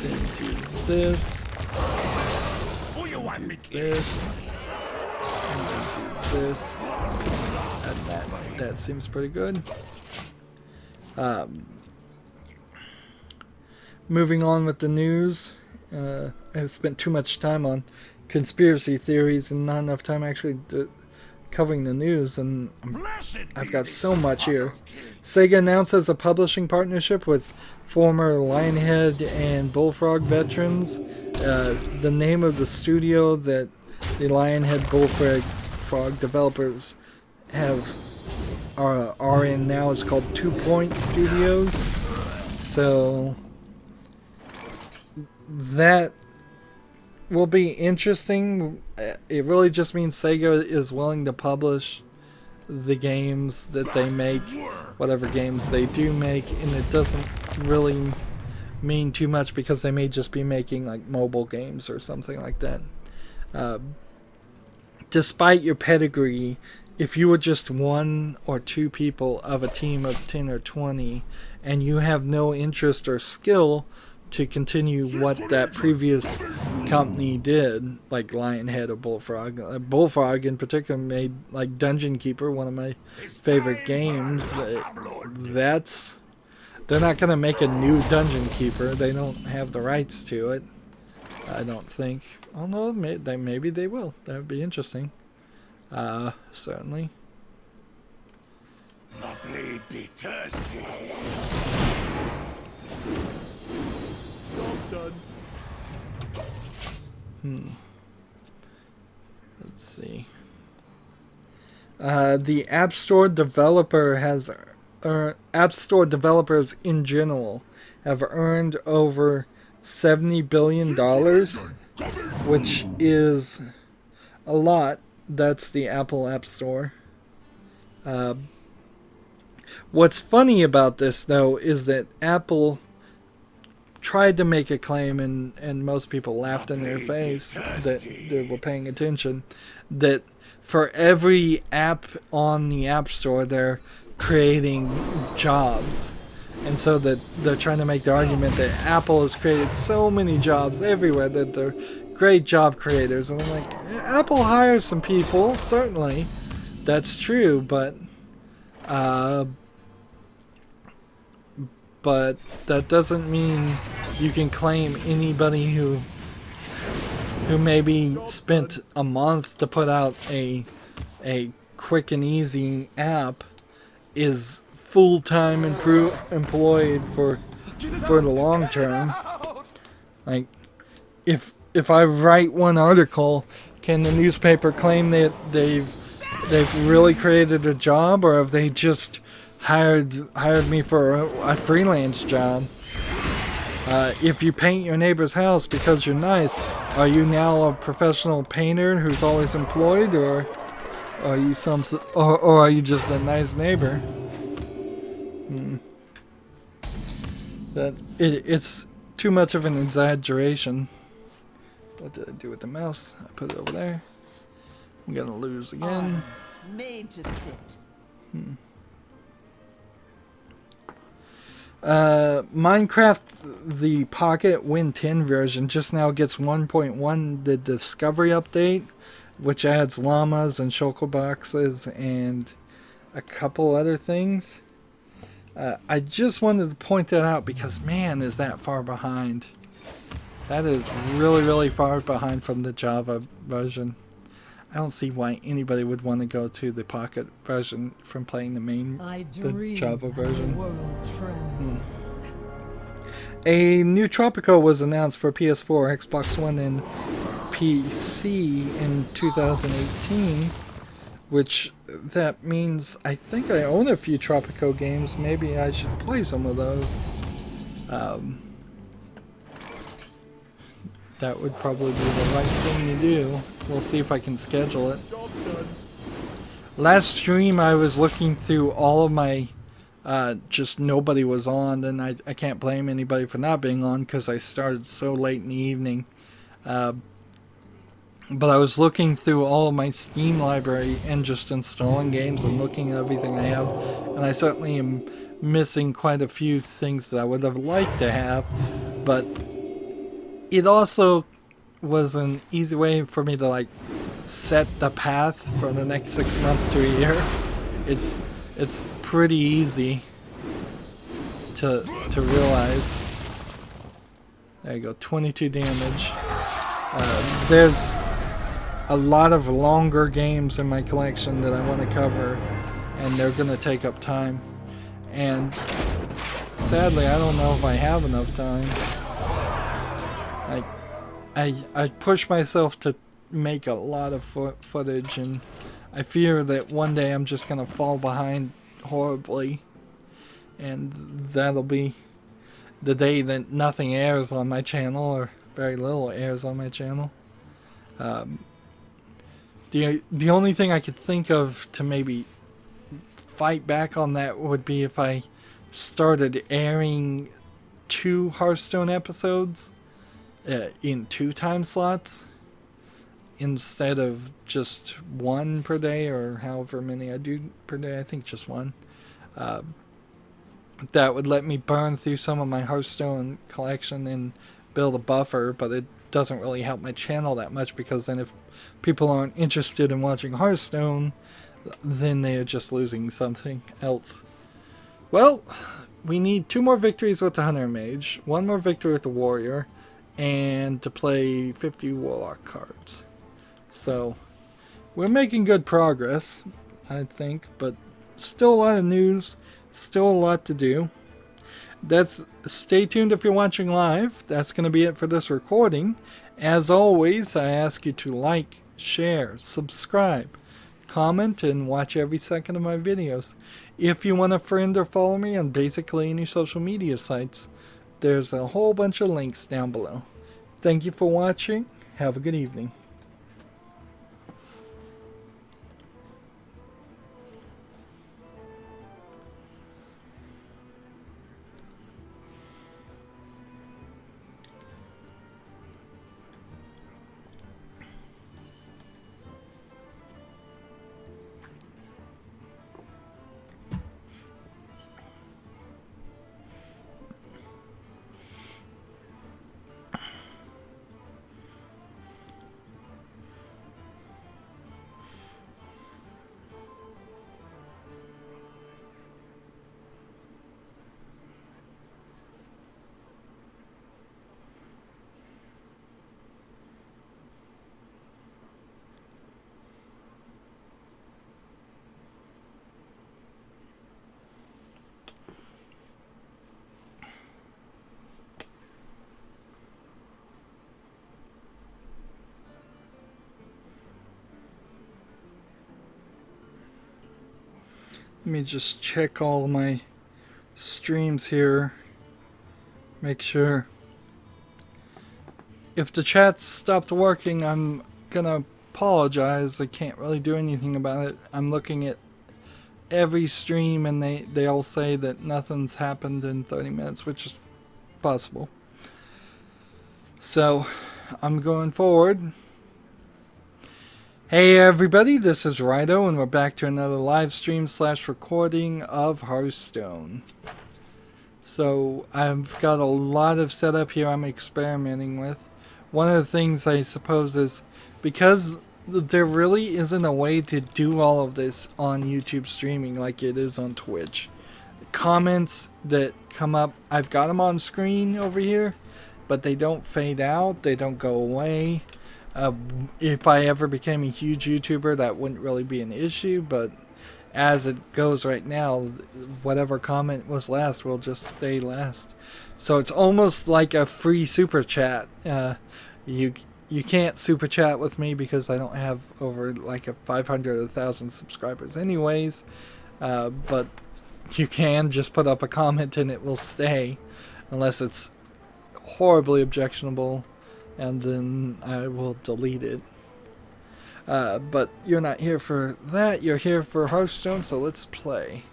then do this, do this, and then do this, and that seems pretty good. Moving on with the news, I've spent too much time on conspiracy theories and not enough time actually covering the news, and I've got so much here. Sega announces a publishing partnership with former Lionhead and Bullfrog veterans. The name of the studio that the Lionhead Bullfrog developers are in now is called 2 Point Studios. So that will be interesting. It really just means Sega is willing to publish the games that they make, whatever games they do make, and it doesn't really mean too much because they may just be making like mobile games or something like that. Despite your pedigree, if you were just one or two people of a team of 10 or 20 and you have no interest or skill to continue what that previous company did, like Lionhead or Bullfrog. Bullfrog in particular made like Dungeon Keeper, one of my favorite games. They're not going to make a new Dungeon Keeper. They don't have the rights to it, I don't think. Oh no, maybe they will. That would be interesting. Certainly. The blade be thirsty. Let's see. The App Store developers in general have earned over $70 billion, which is a lot. That's the Apple App Store. What's funny about this, though, is that Apple tried to make a claim, and most people laughed in their face that they were paying attention, that for every app on the App Store, they're creating jobs. And so that they're trying to make the argument that Apple has created so many jobs everywhere that they're great job creators. And I'm like, Apple hires some people, certainly. That's true, but that doesn't mean you can claim anybody who maybe spent a month to put out a quick and easy app is full-time employed for the long term. Like, if I write one article, can the newspaper claim that they've really created a job, or have they just hired me for a freelance job? If you paint your neighbor's house because you're nice, are you now a professional painter who's always employed, or are you something, or are you just a nice neighbor? It's too much of an exaggeration. What did I do with the mouse? I put it over there. I'm gonna lose again. Made to fit. Minecraft, the Pocket Win 10 version, just now gets 1.1, the Discovery update, which adds llamas and shulker boxes and a couple other things. I just wanted to point that out because, man, is that far behind. That is really, really far behind from the Java version. I don't see why anybody would want to go to the Pocket version from playing the Java version. A new Tropico was announced for PS4, Xbox One, and PC in 2018, which that means I think I own a few Tropico games. Maybe I should play some of those. That would probably be the right thing to do. We'll see if I can schedule it. Last stream I was looking through all of my, just nobody was on, and I can't blame anybody for not being on because I started so late in the evening. But I was looking through all of my Steam library and just installing games and looking at everything I have, and I certainly am missing quite a few things that I would have liked to have, but it also was an easy way for me to like set the path for the next 6 months to a year. It's pretty easy to realize. There you go, 22 damage. There's a lot of longer games in my collection that I want to cover, and they're going to take up time. And sadly, I don't know if I have enough time. I push myself to make a lot of footage, and I fear that one day I'm just going to fall behind horribly, and that'll be the day that nothing airs on my channel, or very little airs on my channel. The only thing I could think of to maybe fight back on that would be if I started airing 2 Hearthstone episodes in 2 time slots instead of just 1 per day, or however many I do per day. I think just 1. That would let me burn through some of my Hearthstone collection and build a buffer, but it doesn't really help my channel that much, because then if people aren't interested in watching Hearthstone, then they are just losing something else. Well, we need 2 more victories with the Hunter Mage, 1 more victory with the Warrior, and to play 50 Warlock cards. So we're making good progress, I think, but still a lot of news, still a lot to do. Stay tuned if you're watching live. That's going to be it for this recording. As always, I ask you to like, share, subscribe, comment, and watch every second of my videos. If you want to friend or follow me on basically any social media sites, there's a whole bunch of links down below. Thank you for watching. Have a good evening. Let me just check all my streams here. Make sure. If the chat stopped working, I'm gonna apologize. I can't really do anything about it. I'm looking at every stream and they all say that nothing's happened in 30 minutes, which is possible. So, I'm going forward. Hey everybody, this is Rydo and we're back to another live stream / recording of Hearthstone. So I've got a lot of setup here I'm experimenting with. One of the things I suppose is because there really isn't a way to do all of this on YouTube streaming like it is on Twitch. Comments that come up, I've got them on screen over here, but they don't fade out, they don't go away. If I ever became a huge YouTuber, that wouldn't really be an issue, but as it goes right now, whatever comment was last will just stay last. So it's almost like a free super chat. You can't super chat with me because I don't have over like a 500 or 1,000 subscribers anyways, but you can just put up a comment and it will stay unless it's horribly objectionable, and then I will delete it. But you're not here for that, you're here for Hearthstone, so let's play.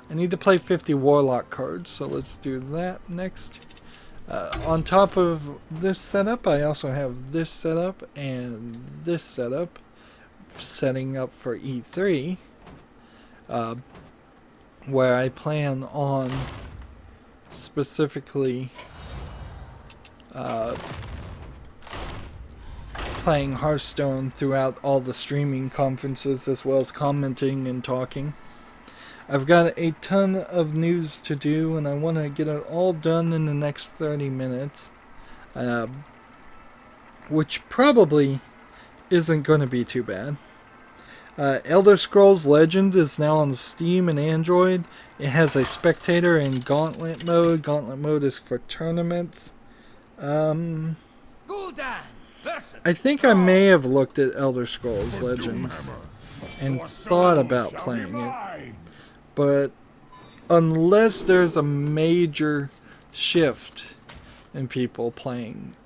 I need to play 50 Warlock cards, so let's do that next. On top of this setup, I also have this setup and this setup, setting up for E3, where I plan on specifically playing Hearthstone throughout all the streaming conferences, as well as commenting and talking. I've got a ton of news to do and I want to get it all done in the next 30 minutes, which probably isn't going to be too bad. Elder Scrolls Legends is now on Steam and Android. It has a spectator and gauntlet mode. Gauntlet mode is for tournaments. I think I may have looked at Elder Scrolls Legends and thought about playing it, but unless there's a major shift in people playing,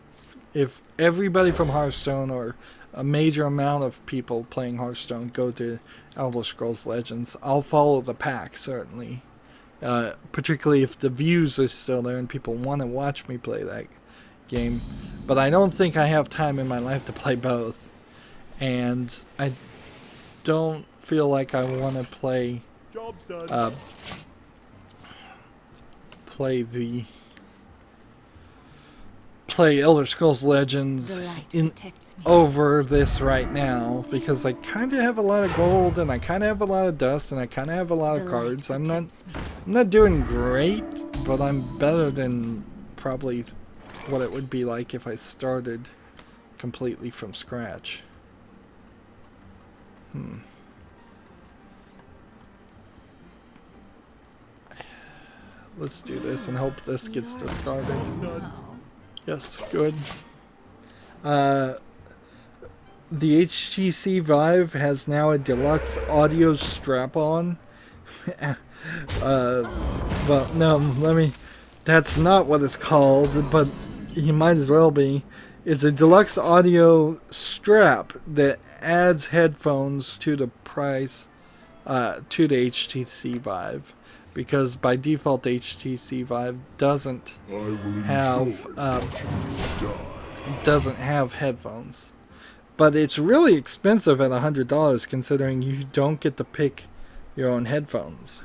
if everybody from Hearthstone or a major amount of people playing Hearthstone go to Elder Scrolls Legends, I'll follow the pack, certainly. Particularly if the views are still there and people want to watch me play that game. But I don't think I have time in my life to play both. And I don't feel like I want to play play Elder Scrolls Legends over this right now, because I kind of have a lot of gold and I kind of have a lot of dust and I kind of have a lot of cards. I'm not doing great, but I'm better than probably what it would be like if I started completely from scratch. Let's do this and hope this gets discarded. Yes, good. The HTC Vive has now a deluxe audio strap-on. Well, no, that's not what it's called, but you might as well be. It's a deluxe audio strap that adds headphones to the price, to the HTC Vive. Because by default, HTC Vive doesn't have headphones. But it's really expensive at $100, considering you don't get to pick your own headphones.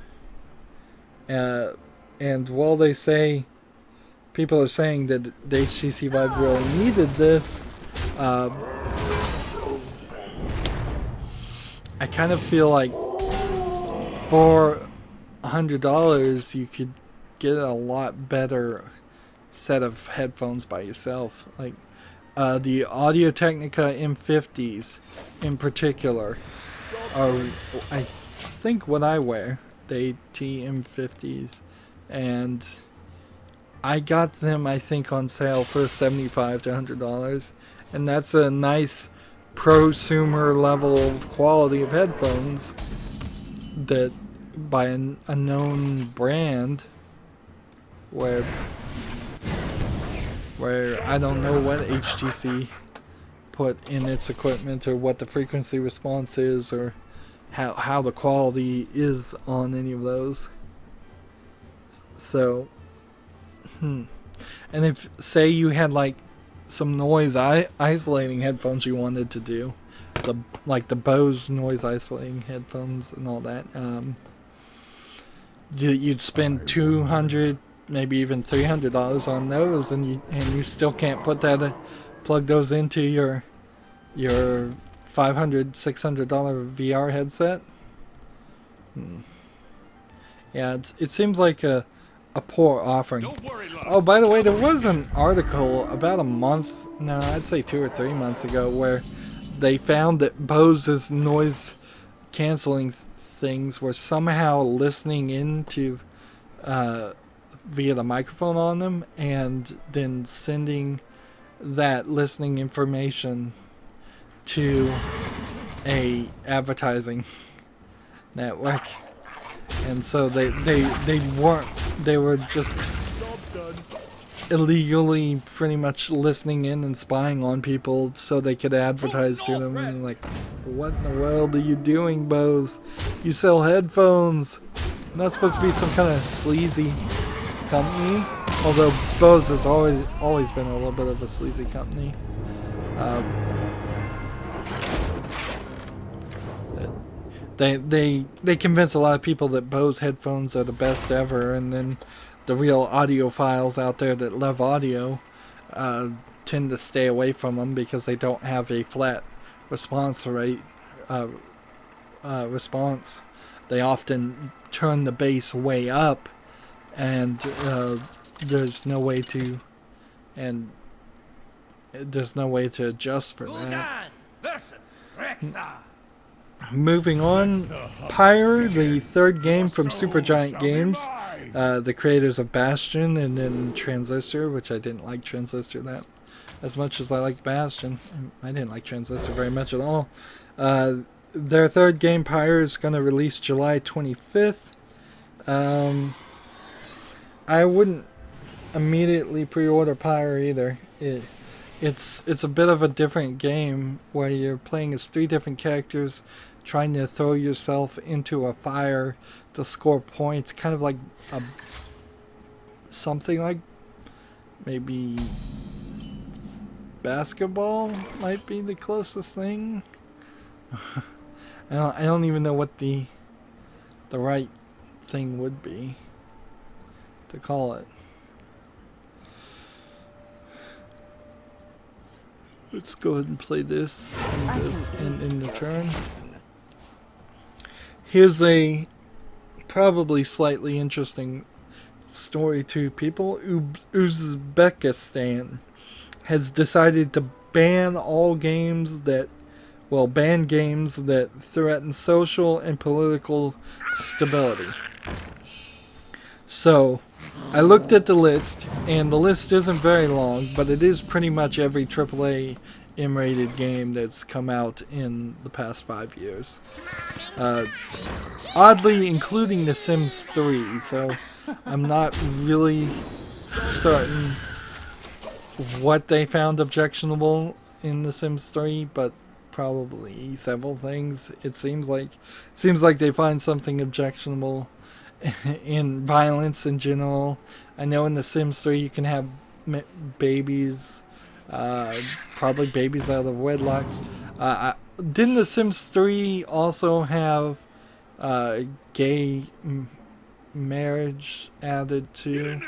And while they say, people are saying that the HTC Vive really needed this, I kind of feel like for $100 you could get a lot better set of headphones by yourself. Like the Audio-Technica M50s in particular are, I think, what I wear, the AT M50s, and I got them, I think, on sale for $75 to $100, and that's a nice prosumer level of quality of headphones that by a known brand where I don't know what HTC put in its equipment or what the frequency response is or how the quality is on any of those. So, and if say you had like some noise isolating headphones you wanted to do, like the Bose noise isolating headphones and all that, you'd spend $200, maybe even $300 on those, and you still can't plug those into your $500, $600 VR headset. Yeah, it seems like a poor offering. Oh, by the way, there was an article about I'd say 2 or 3 months ago, where they found that Bose's noise canceling things were somehow listening into via the microphone on them, and then sending that listening information to a advertising network. And so they were just illegally pretty much listening in and spying on people so they could advertise to them. And like, what in the world are you doing, Bose? You sell headphones. You're not supposed to be some kind of sleazy company. Although Bose has always been a little bit of a sleazy company. They convince a lot of people that Bose headphones are the best ever, and then the real audiophiles out there that love audio tend to stay away from them because they don't have a flat response rate. They often turn the bass way up, and there's no way to adjust for that. Moving on, Pyre, the third game from Supergiant Games, the creators of Bastion and then Transistor, which I didn't like Transistor that as much as I liked Bastion. I didn't like Transistor very much at all. Their third game, Pyre, is going to release July 25th. I wouldn't immediately pre-order Pyre either. It's a bit of a different game where you're playing as 3 different characters, trying to throw yourself into a fire to score points, kind of like something like maybe basketball might be the closest thing. I don't even know what the right thing would be to call it. Let's go ahead and play this in the turn. Here's a probably slightly interesting story to people. Uzbekistan has decided to ban games that threaten social and political stability. So, I looked at the list, and the list isn't very long, but it is pretty much every AAA M-rated game that's come out in the past 5 years. Oddly, including The Sims 3, so I'm not really certain what they found objectionable in The Sims 3, but probably several things. It seems like they find something objectionable in violence in general. I know in The Sims 3 you can have babies, probably babies out of wedlock. Didn't The Sims 3 also have gay marriage added to?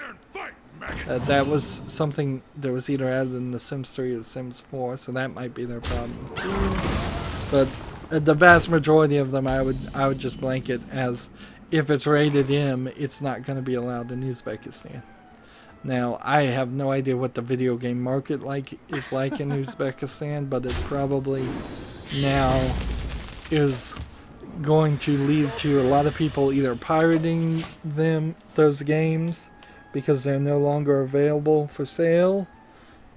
That was something that was either added in The Sims 3 or The Sims 4, so that might be their problem too. But the vast majority of them I would just blanket as, if it's rated M, it's not going to be allowed in Uzbekistan. Now, I have no idea what the video game market is like in Uzbekistan, but it probably now is going to lead to a lot of people either pirating those games because they're no longer available for sale,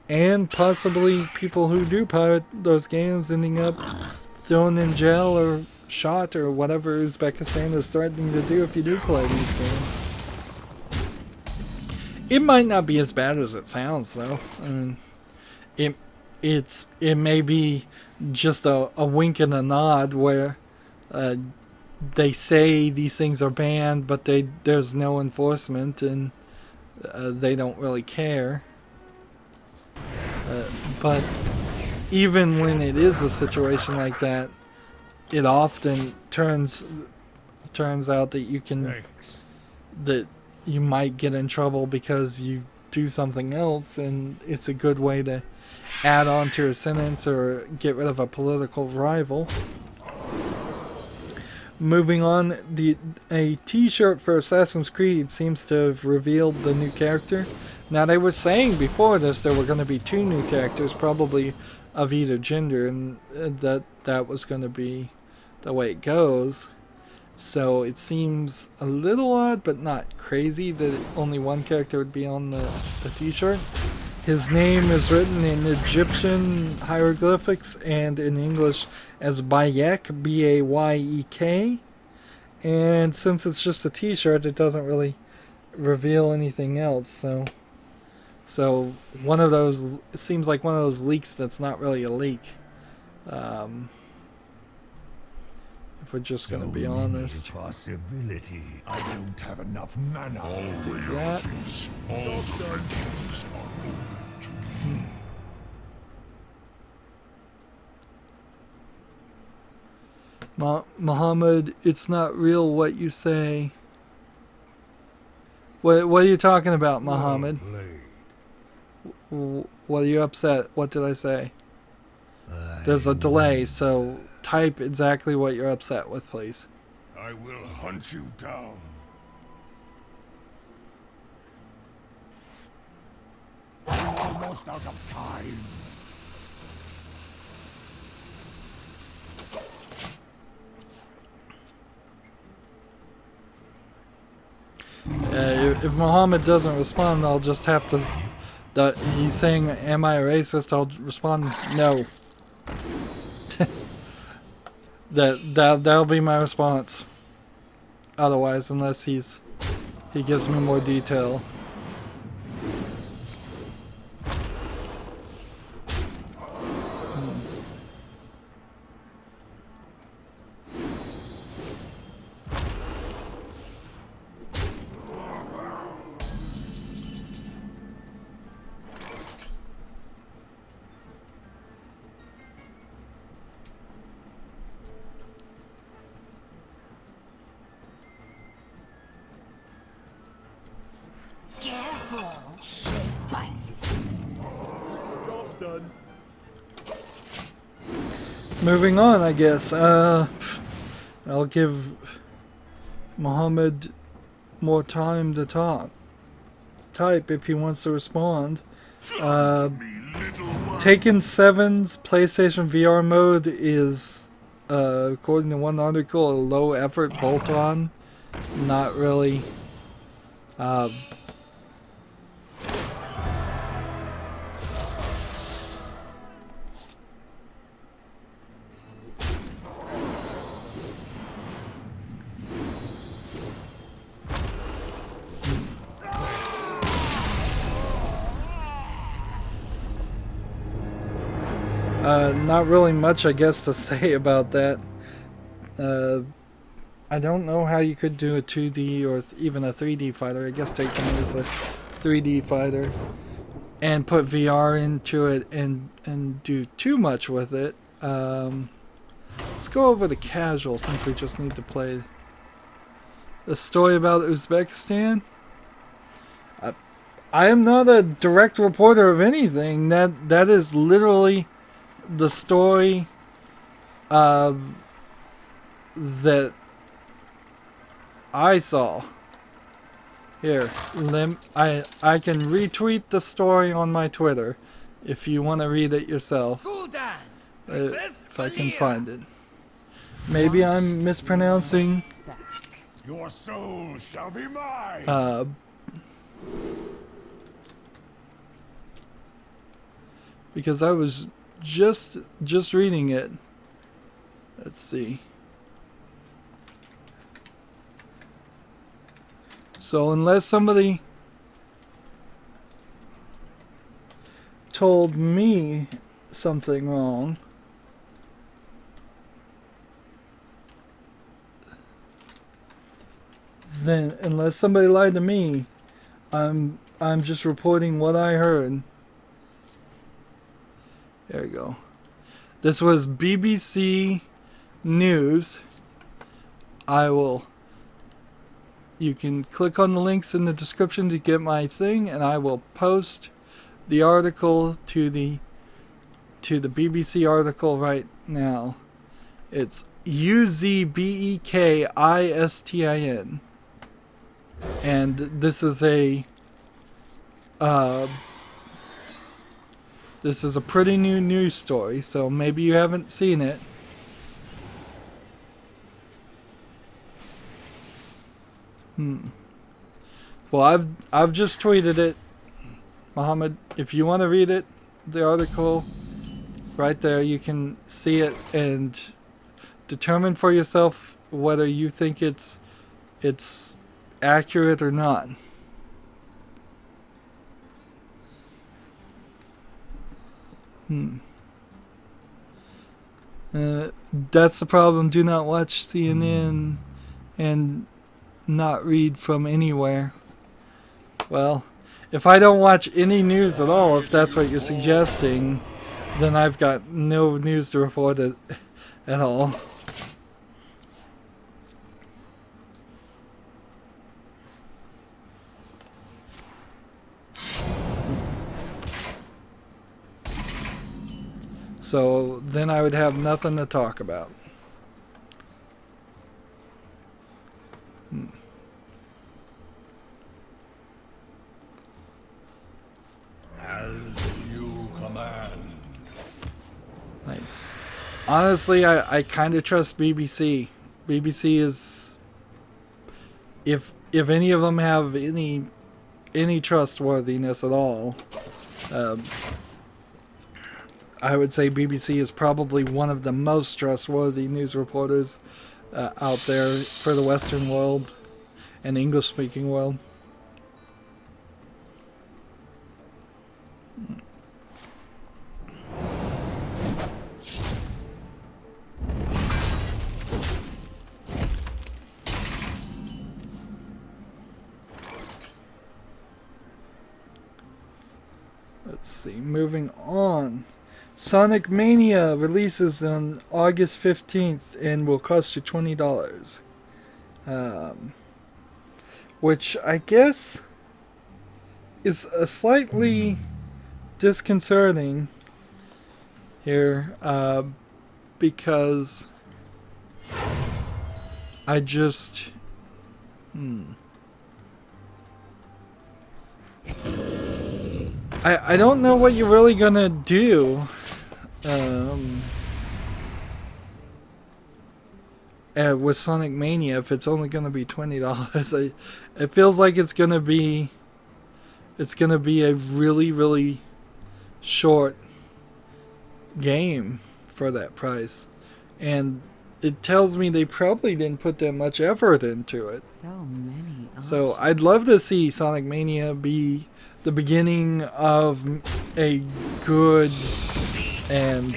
and possibly people who do pirate those games ending up thrown in jail or shot or whatever Uzbekistan is threatening to do if you do play these games. It might not be as bad as it sounds, though. I mean, it may be just a wink and a nod where they say these things are banned, but there's no enforcement and they don't really care. But even when it is a situation like that, it often turns out that you might get in trouble because you do something else, and it's a good way to add on to a sentence or get rid of a political rival. Moving on, a t-shirt for Assassin's Creed seems to have revealed the new character. Now, they were saying before this there were going to be 2 new characters, probably of either gender, and that was going to be the way it goes. So it seems a little odd, but not crazy, that only one character would be on the t-shirt. His name is written in Egyptian hieroglyphics and in English as Bayek, B-A-Y-E-K. And since it's just a t-shirt, it doesn't really reveal anything else. So one of those, it seems like one of those leaks that's not really a leak. If we're just going to be honest. Possibility. I don't have enough mana. Do that. Muhammad, it's not real what you say. What are you talking about, Muhammad? What are you upset? What did I say? There's a delay, so type exactly what you're upset with, please. I will hunt you down. I'm almost out of time. If Muhammad doesn't respond, I'll just have to... he's saying, am I a racist? I'll respond, no. That'll be my response. Otherwise, unless he gives me more detail. Moving on, I guess. I'll give Muhammad more time to type if he wants to respond. Taken 7's PlayStation VR mode is, according to one article, a low effort bolt-on. Not really. Not really much, I guess, to say about that. I don't know how you could do a 2D or even a 3D fighter. I guess Taken is a 3D fighter. And put VR into it and do too much with it. Let's go over to casual since we just need to play the story about Uzbekistan. I am not a direct reporter of anything. That is literally the story that I saw. Here, I can retweet the story on my Twitter if you want to read it yourself. If I can find it. Maybe I'm mispronouncing. Your soul shall be mine. Because I was just reading it. Let's see. So unless somebody told me something wrong, then unless somebody lied to me, I'm just reporting what I heard. There you go. This was BBC News. You can click on the links in the description to get my thing, and I will post the article to the BBC article right now. It's UZBEKISTIN, and this is a pretty new news story, so maybe you haven't seen it. Well, I've just tweeted it, Mohammed. If you want to read it, the article right there, you can see it and determine for yourself whether you think it's accurate or not. That's the problem. Do not watch CNN and not read from anywhere. Well, if I don't watch any news at all, if that's what you're suggesting, then I've got no news to report at all. So then I would have nothing to talk about. As you command. Honestly, I kind of trust BBC. BBC is, if any of them have any trustworthiness at all, I would say BBC is probably one of the most trustworthy news reporters out there for the Western world and English-speaking world. Let's see, moving on. Sonic Mania releases on August 15th and will cost you $20. Which I guess is a slightly disconcerting here, because I just... I don't know what you're really gonna do. With Sonic Mania, if it's only gonna be $20, it feels like it's gonna be a really, really short game for that price, and it tells me they probably didn't put that much effort into it. So many. So I'd love to see Sonic Mania be the beginning of a good and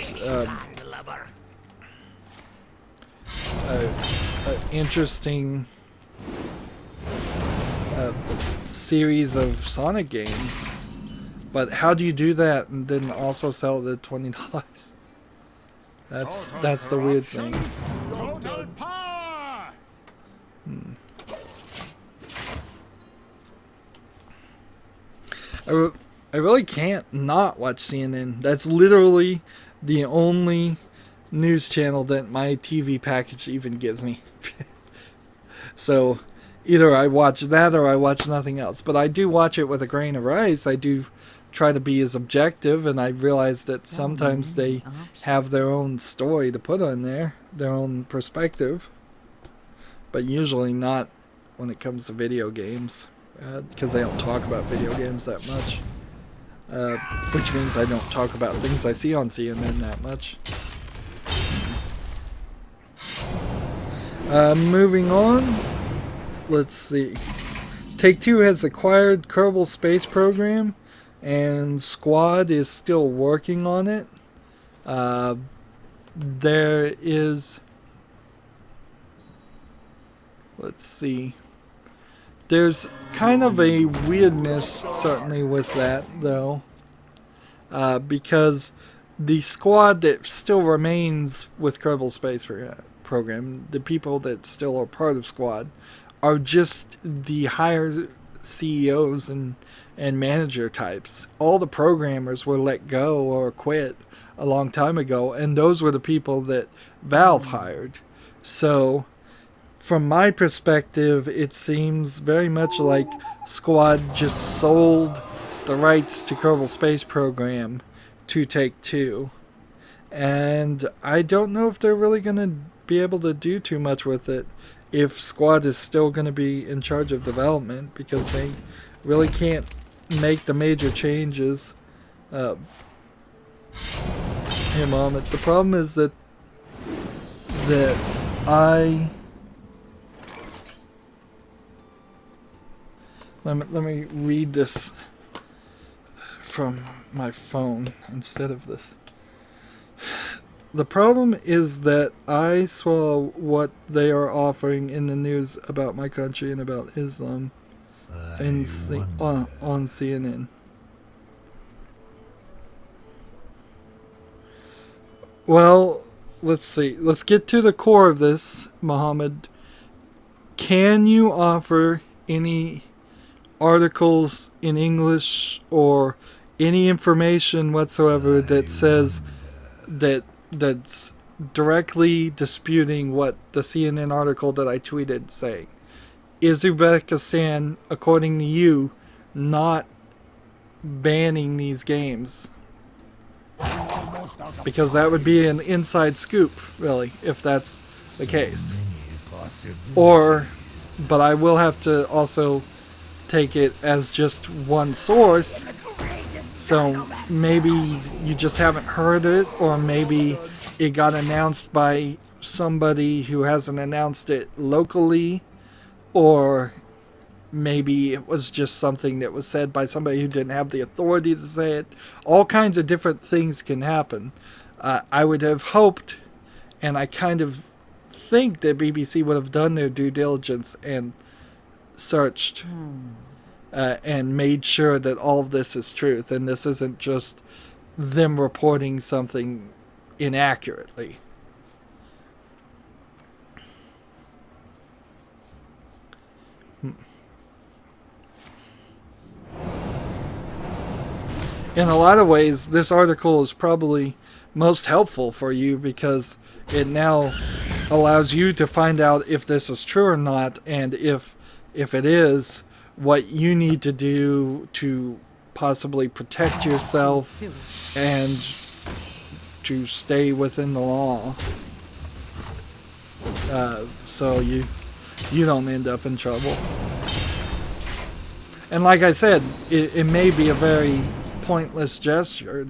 interesting series of Sonic games. But how do you do that and then also sell it at $20? That's the weird thing. Total power! I really can't not watch CNN. That's literally the only news channel that my TV package even gives me. So either I watch that or I watch nothing else. But I do watch it with a grain of rice. I do try to be as objective, and I realize that sometimes they have their own story to put on there, their own perspective. But usually not when it comes to video games, because they don't talk about video games that much. Which means I don't talk about things I see on CNN that much. Moving on. Let's see. Take-Two has acquired Kerbal Space Program, and Squad is still working on it. There is... Let's see. There's kind of a weirdness, certainly, with that, though. Because the squad that still remains with Kerbal Space Program, the people that still are part of Squad, are just the higher CEOs and manager types. All the programmers were let go or quit a long time ago, and those were the people that Valve hired. So, from my perspective, it seems very much like Squad just sold the rights to Kerbal Space Program to Take-Two. And I don't know if they're really going to be able to do too much with it if Squad is still going to be in charge of development, because they really can't make the major changes. Here, moment. The problem is that let me read this from my phone instead of this. The problem is that I saw what they are offering in the news about my country and about Islam on CNN. Well, let's see. Let's get to the core of this, Muhammad. Can you offer any articles in English or any information whatsoever that says that's directly disputing what the CNN article that I tweeted saying? Is Uzbekistan, according to you, not banning these games? Because that would be an inside scoop, really, if that's the case. But I will have to also take it as just one source. So maybe you just haven't heard it, or maybe it got announced by somebody who hasn't announced it locally, or maybe it was just something that was said by somebody who didn't have the authority to say it. All kinds of different things can happen. I would have hoped, and I kind of think that BBC would have done their due diligence and searched and made sure that all of this is truth, and this isn't just them reporting something inaccurately. In a lot of ways, this article is probably most helpful for you, because it now allows you to find out if this is true or not, and if it is, what you need to do to possibly protect yourself and to stay within the law, so you don't end up in trouble. And like I said, it may be a very pointless gesture.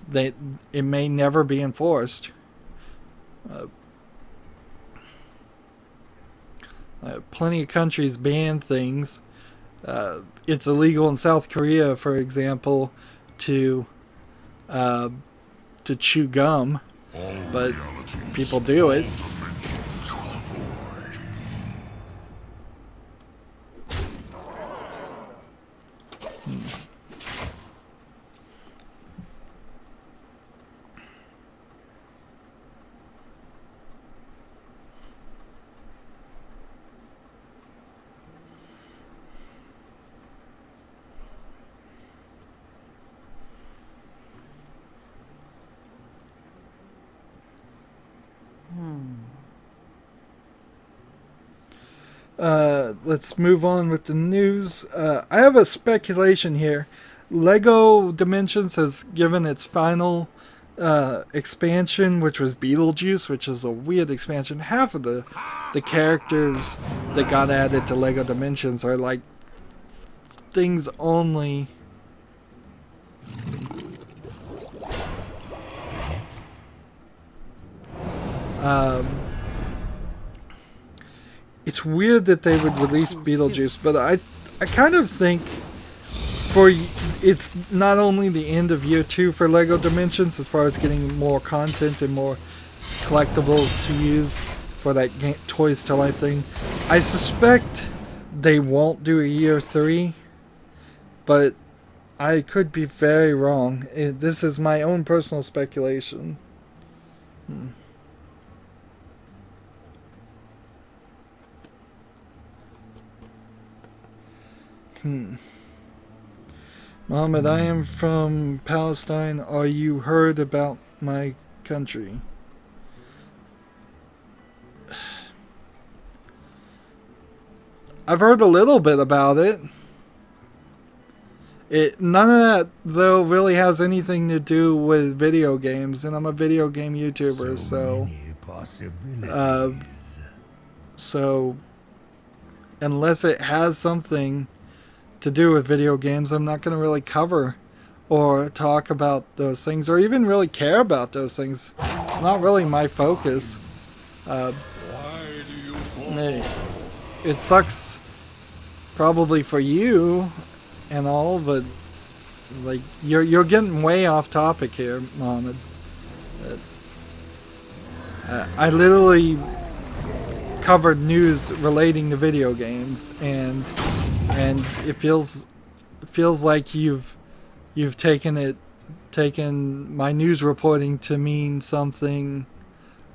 It may never be enforced. Plenty of countries ban things. It's illegal in South Korea, for example, to chew gum, but people do it. Let's move on with the news. I have a speculation here. LEGO Dimensions has given its final expansion, which was Beetlejuice, which is a weird expansion. Half of the characters that got added to LEGO Dimensions are like things only. It's weird that they would release Beetlejuice, but I kind of think it's not only the end of year 2 for LEGO Dimensions as far as getting more content and more collectibles to use for that Toys to Life thing. I suspect they won't do a year 3, but I could be very wrong. This is my own personal speculation. Mohammed, I am from Palestine. Are you heard about my country? I've heard a little bit about it. None of that, though, really has anything to do with video games, and I'm a video game YouTuber, so unless it has something to do with video games, I'm not going to really cover or talk about those things, or even really care about those things. It's not really my focus. It sucks probably for you and all, but like you're getting way off topic here, Mohammed. I literally covered news relating to video games, and it feels like you've taken my news reporting to mean something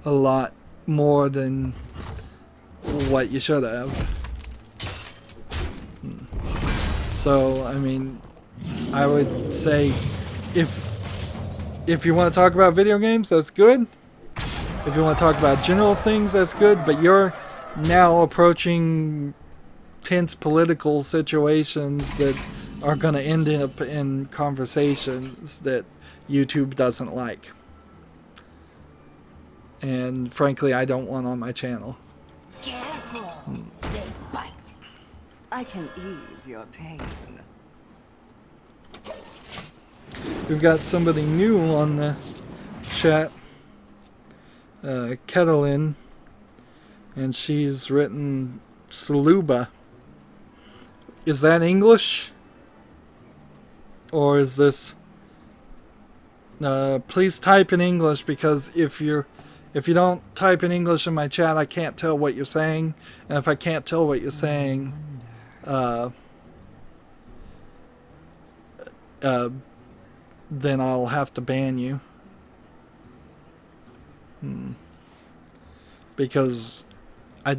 a lot more than what you should have. So, I mean, I would say if you want to talk about video games, that's good. If you want to talk about general things, that's good. But you're now approaching tense political situations that are going to end up in conversations that YouTube doesn't like. And frankly, I don't want on my channel. Careful, they bite. I can ease your pain. We've got somebody new on the chat, Ketelin, and she's written Saluba. Is that English? Or is this... please type in English, because if you don't type in English in my chat, I can't tell what you're saying. And if I can't tell what you're saying, then I'll have to ban you. Because I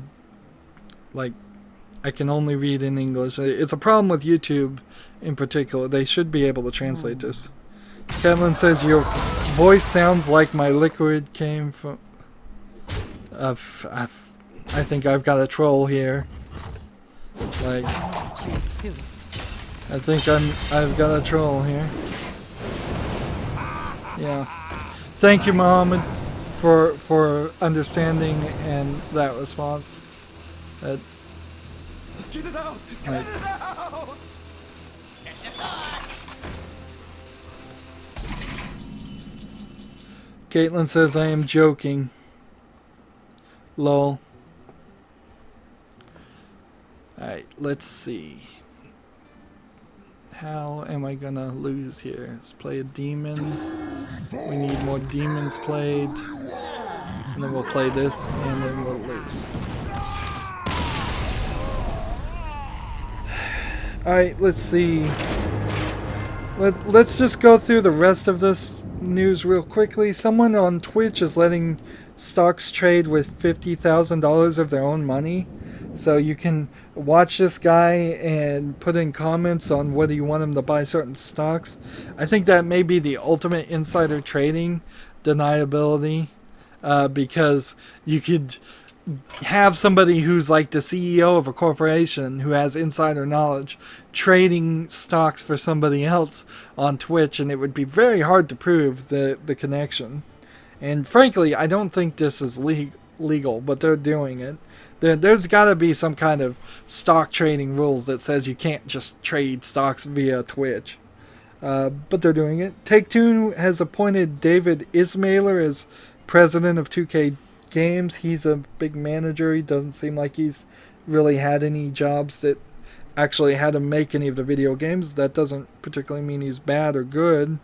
can only read in English. It's a problem with YouTube in particular. They should be able to translate this. Kevin says your voice sounds like my liquid came from... I think I've got a troll here. Like, I think I've got a troll here. Yeah. Thank you, Mohammed, for understanding and that response. Get it out! Get it out! Caitlin says I am joking. Lol. Alright, let's see. How am I gonna lose here? Let's play a demon. We need more demons played. And then we'll play this, and then we'll lose. Alright, let's see. Let's just go through the rest of this news real quickly. Someone on Twitch is letting stocks trade with $50,000 of their own money. So you can watch this guy and put in comments on whether you want him to buy certain stocks. I think that may be the ultimate insider trading deniability, because you could have somebody who's like the CEO of a corporation who has insider knowledge trading stocks for somebody else on Twitch, and it would be very hard to prove the connection. And frankly, I don't think this is legal, but they're doing it. There's got to be some kind of stock trading rules that says you can't just trade stocks via Twitch. But they're doing it. Take-Two has appointed David Ismailer as president of 2K Games. He's a big manager. He doesn't seem like he's really had any jobs that actually had him make any of the video games. That doesn't particularly mean he's bad or good.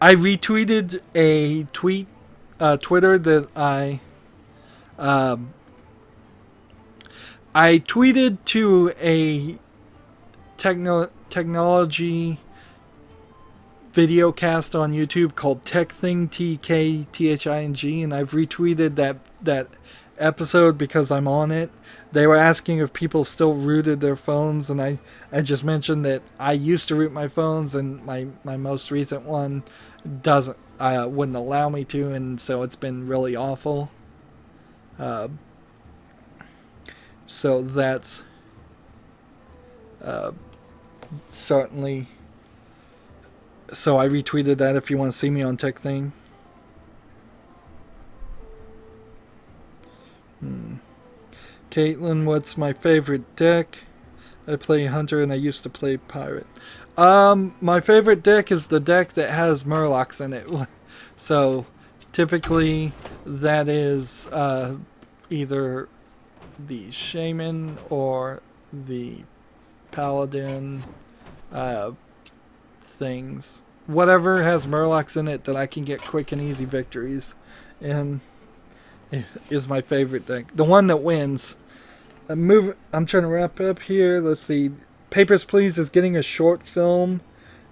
I retweeted a Twitter that I tweeted to a technology video cast on YouTube called Tech Thing, TKTHING, and I've retweeted that episode because I'm on it. They were asking if people still rooted their phones, and I just mentioned that I used to root my phones, and my most recent one wouldn't allow me to, and so it's been really awful. So that's certainly. So I retweeted that if you want to see me on Tech Thing. Caitlin, what's my favorite deck? I play Hunter and I used to play Pirate. My favorite deck is the deck that has Murlocs in it. So typically that is either the Shaman or the Paladin things. Whatever has Murlocs in it that I can get quick and easy victories in is my favorite deck. The one that wins. I'm trying to wrap up here. Let's see. Papers, Please is getting a short film.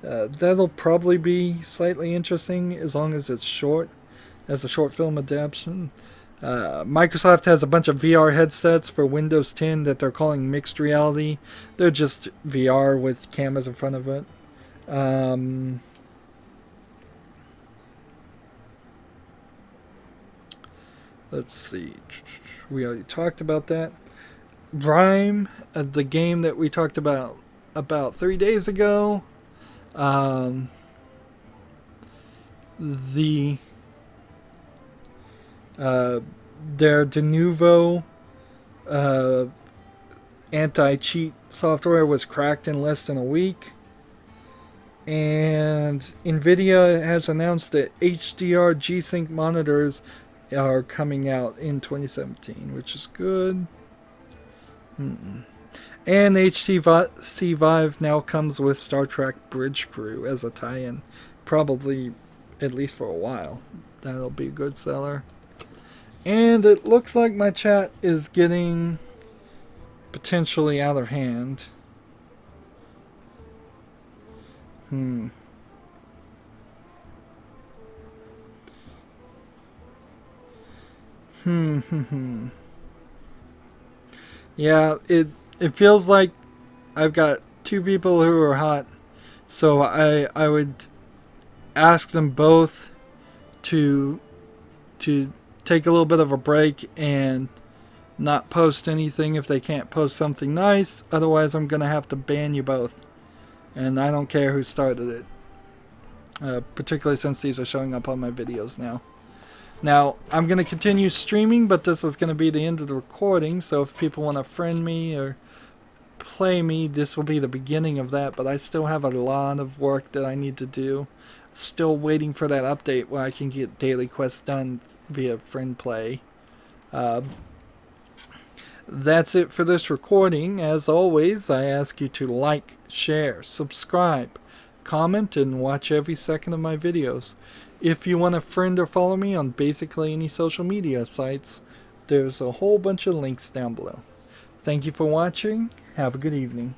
That'll probably be slightly interesting as long as it's short, as a short film adaptation. Microsoft has a bunch of VR headsets for Windows 10 that they're calling mixed reality. They're just VR with cameras in front of it. Let's see. We already talked about that. Rhyme, the game that we talked about 3 days ago. Their de novo anti-cheat software was cracked in less than a week. And NVIDIA has announced that HDR G-Sync monitors are coming out in 2017, which is good. And HTC Vive now comes with Star Trek Bridge Crew as a tie-in. Probably at least for a while. That'll be a good seller. And it looks like my chat is getting potentially out of hand. Yeah, it feels like I've got two people who are hot, so I would ask them both to take a little bit of a break and not post anything if they can't post something nice. Otherwise, I'm gonna have to ban you both, and I don't care who started it. Particularly since these are showing up on my videos now. Now, I'm going to continue streaming, but this is going to be the end of the recording, so if people want to friend me or play me, this will be the beginning of that, but I still have a lot of work that I need to do. Still waiting for that update where I can get daily quests done via friend play. That's it for this recording. As always, I ask you to like, share, subscribe, comment, and watch every second of my videos. If you want to friend or follow me on basically any social media sites, there's a whole bunch of links down below. Thank you for watching. Have a good evening.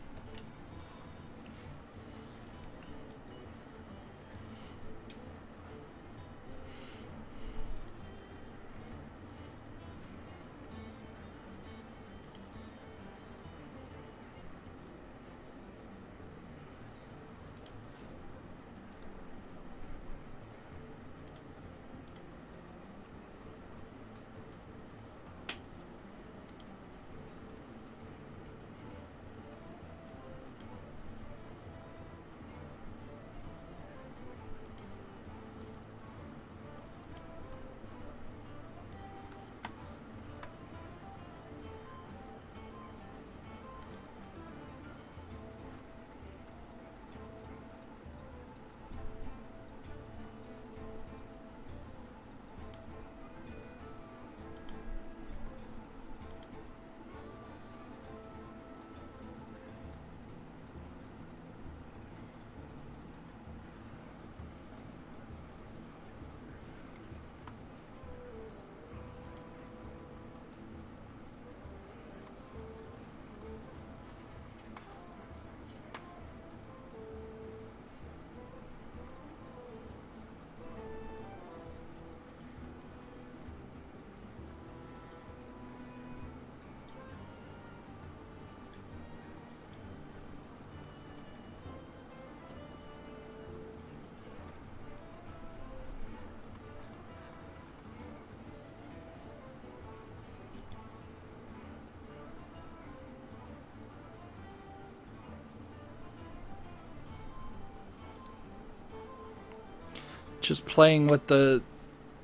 Just playing with the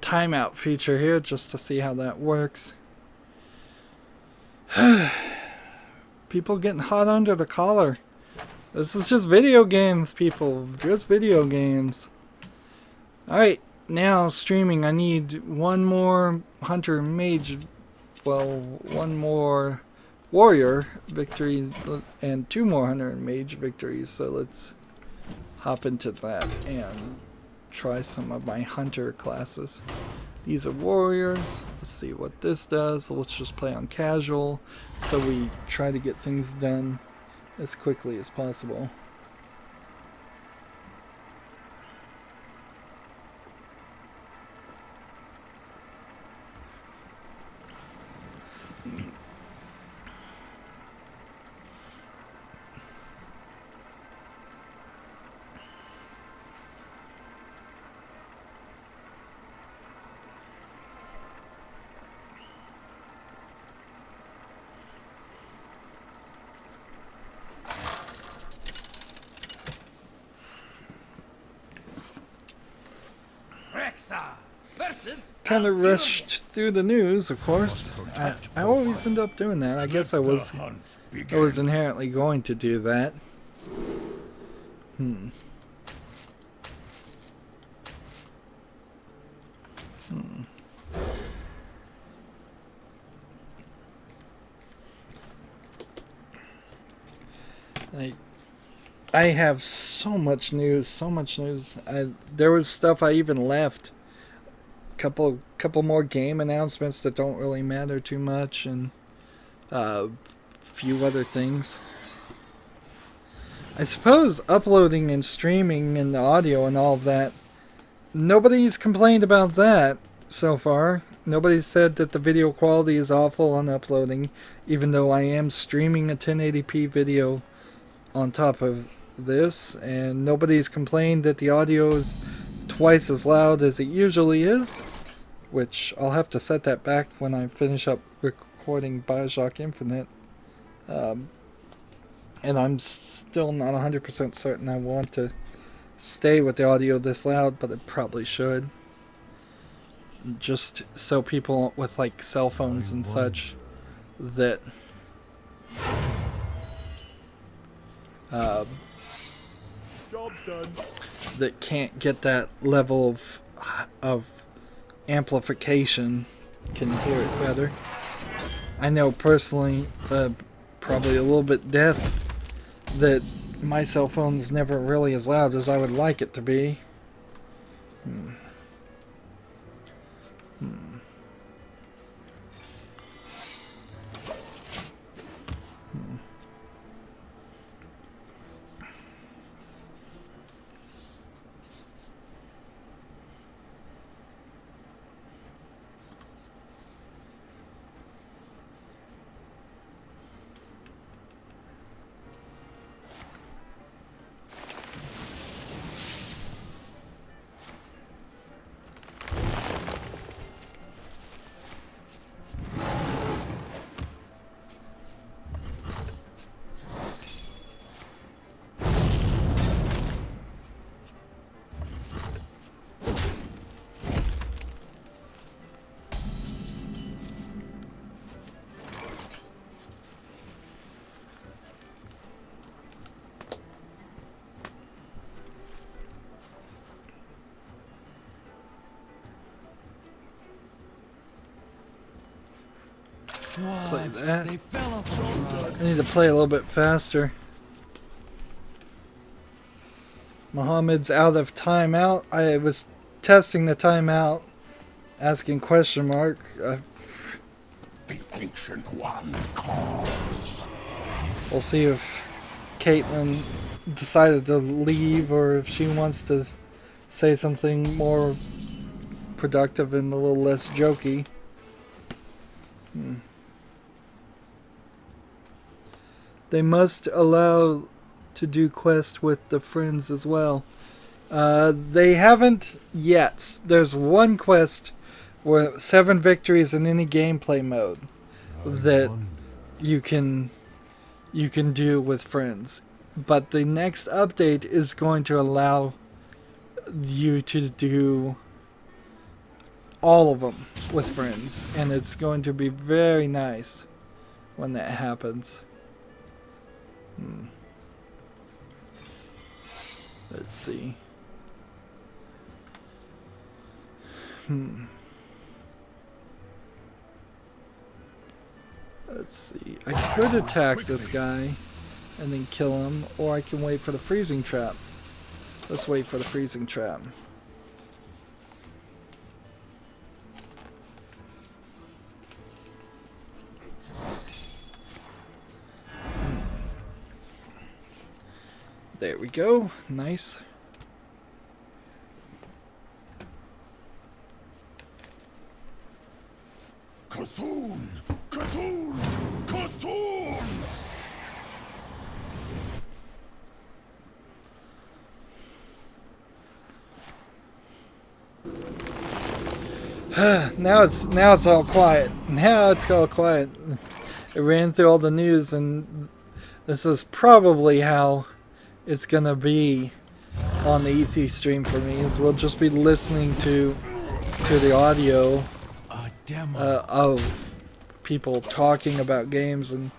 timeout feature here just to see how that works. People getting hot under the collar. This is just video games, people. Just video games. Alright, now streaming. I need one more hunter mage. Well, one more warrior victory and 2 more hunter and mage victories. So let's hop into that and try some of my hunter classes. These are warriors. Let's see what this does. So let's just play on casual so we try to get things done as quickly as possible. Kind of rushed through the news, of course. I always end up doing that. I guess I was inherently going to do that. I have so much news, so much news. There was stuff I even left. Couple more game announcements that don't really matter too much, and a few other things. I suppose uploading and streaming and the audio and all of that, nobody's complained about that so far. Nobody said that the video quality is awful on uploading, even though I am streaming a 1080p video on top of this, and nobody's complained that the audio is twice as loud as it usually is, which I'll have to set that back when I finish up recording BioShock Infinite. And I'm still not 100% certain I want to stay with the audio this loud, but it probably should. Just so people with like cell phones and such that that can't get that level of amplification can hear it better. I know personally, probably a little bit deaf, that my cell phone's never really as loud as I would like it to be. Play that. I need to play a little bit faster. Mohammed's out of timeout. I was testing the timeout, asking question mark. The Ancient One calls. We'll see if Caitlin decided to leave or if she wants to say something more productive and a little less jokey. They must allow to do quest with the friends as well. They haven't yet. There's one quest where 7 victories in any gameplay mode that you can do with friends. But the next update is going to allow you to do all of them with friends, and it's going to be very nice when that happens. Let's see. Let's see. I could attack this guy and then kill him, or I can wait for the freezing trap. Let's wait for the freezing trap. There we go. Nice. Cthulhu! Cthulhu! Cthulhu! Now it's all quiet. Now it's all quiet. It ran through all the news, and this is probably how it's gonna be on the E3 stream for me. Is we'll just be listening to the audio of people talking about games, and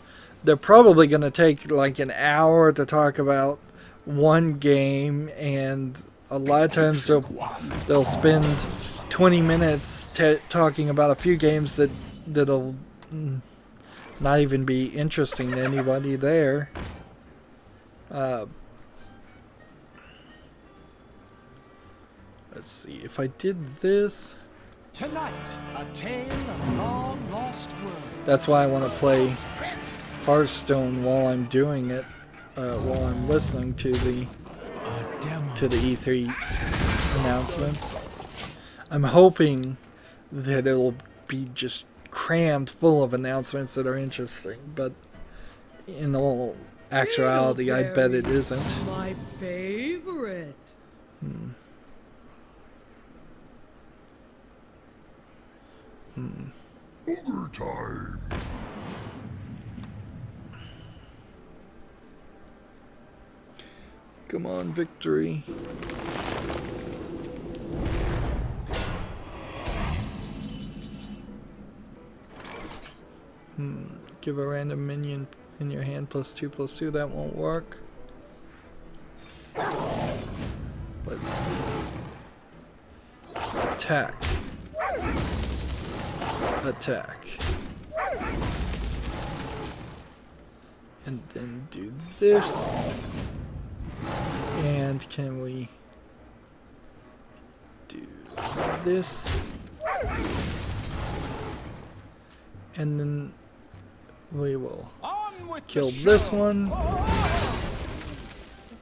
they're probably gonna take like an hour to talk about one game, and a lot of times they'll spend 20 minutes talking about a few games that'll not even be interesting to anybody there. Let's see if I did this. Tonight, a tale of long lost world. That's why I want to play Hearthstone while I'm doing it, while I'm listening to the E3 announcements. I'm hoping that it'll be just crammed full of announcements that are interesting, but in all actuality, I bet it isn't. My favorite. Ogre time! Come on, victory. Give a random minion in your hand +2/+2. That won't work. Let's see. Attack. Attack. And then do this. And can we do this? And then we will kill this one.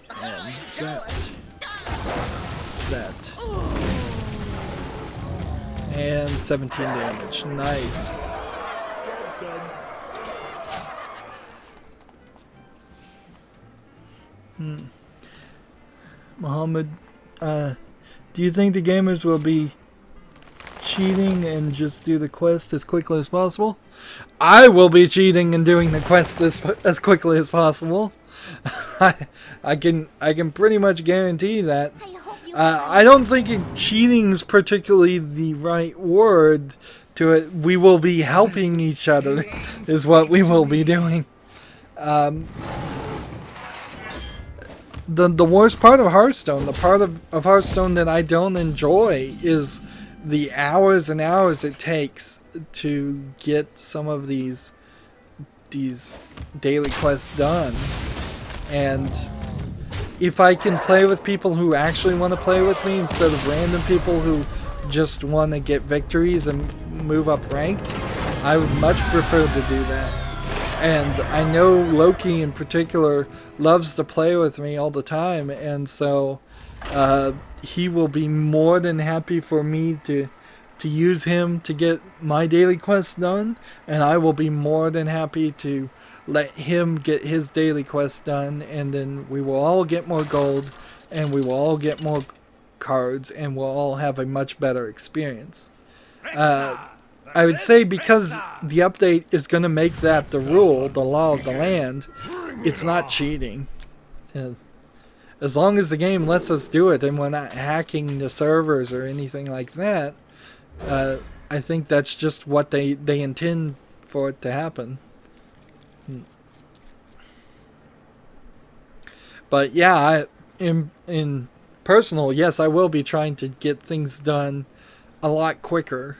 And that. And 17 damage. Nice. Muhammad, do you think the gamers will be cheating and just do the quest as quickly as possible? I will be cheating and doing the quest as quickly as possible. I can pretty much guarantee that. I don't think cheating is particularly the right word to it. We will be helping each other is what we will be doing. The worst part of Hearthstone, the part of Hearthstone that I don't enjoy, is the hours and hours it takes to get some of these daily quests done. And if I can play with people who actually want to play with me instead of random people who just want to get victories and move up ranked, I would much prefer to do that. And I know Loki in particular loves to play with me all the time, and so he will be more than happy for me to use him to get my daily quest done, and I will be more than happy to let him get his daily quest done, and then we will all get more gold, and we will all get more cards, and we'll all have a much better experience. I would say because the update is going to make that the rule, the law of the land, it's not cheating. as long as the game lets us do it and we're not hacking the servers or anything like that, I think that's just what they intend for it to happen. But yeah, in personal, yes, I will be trying to get things done a lot quicker.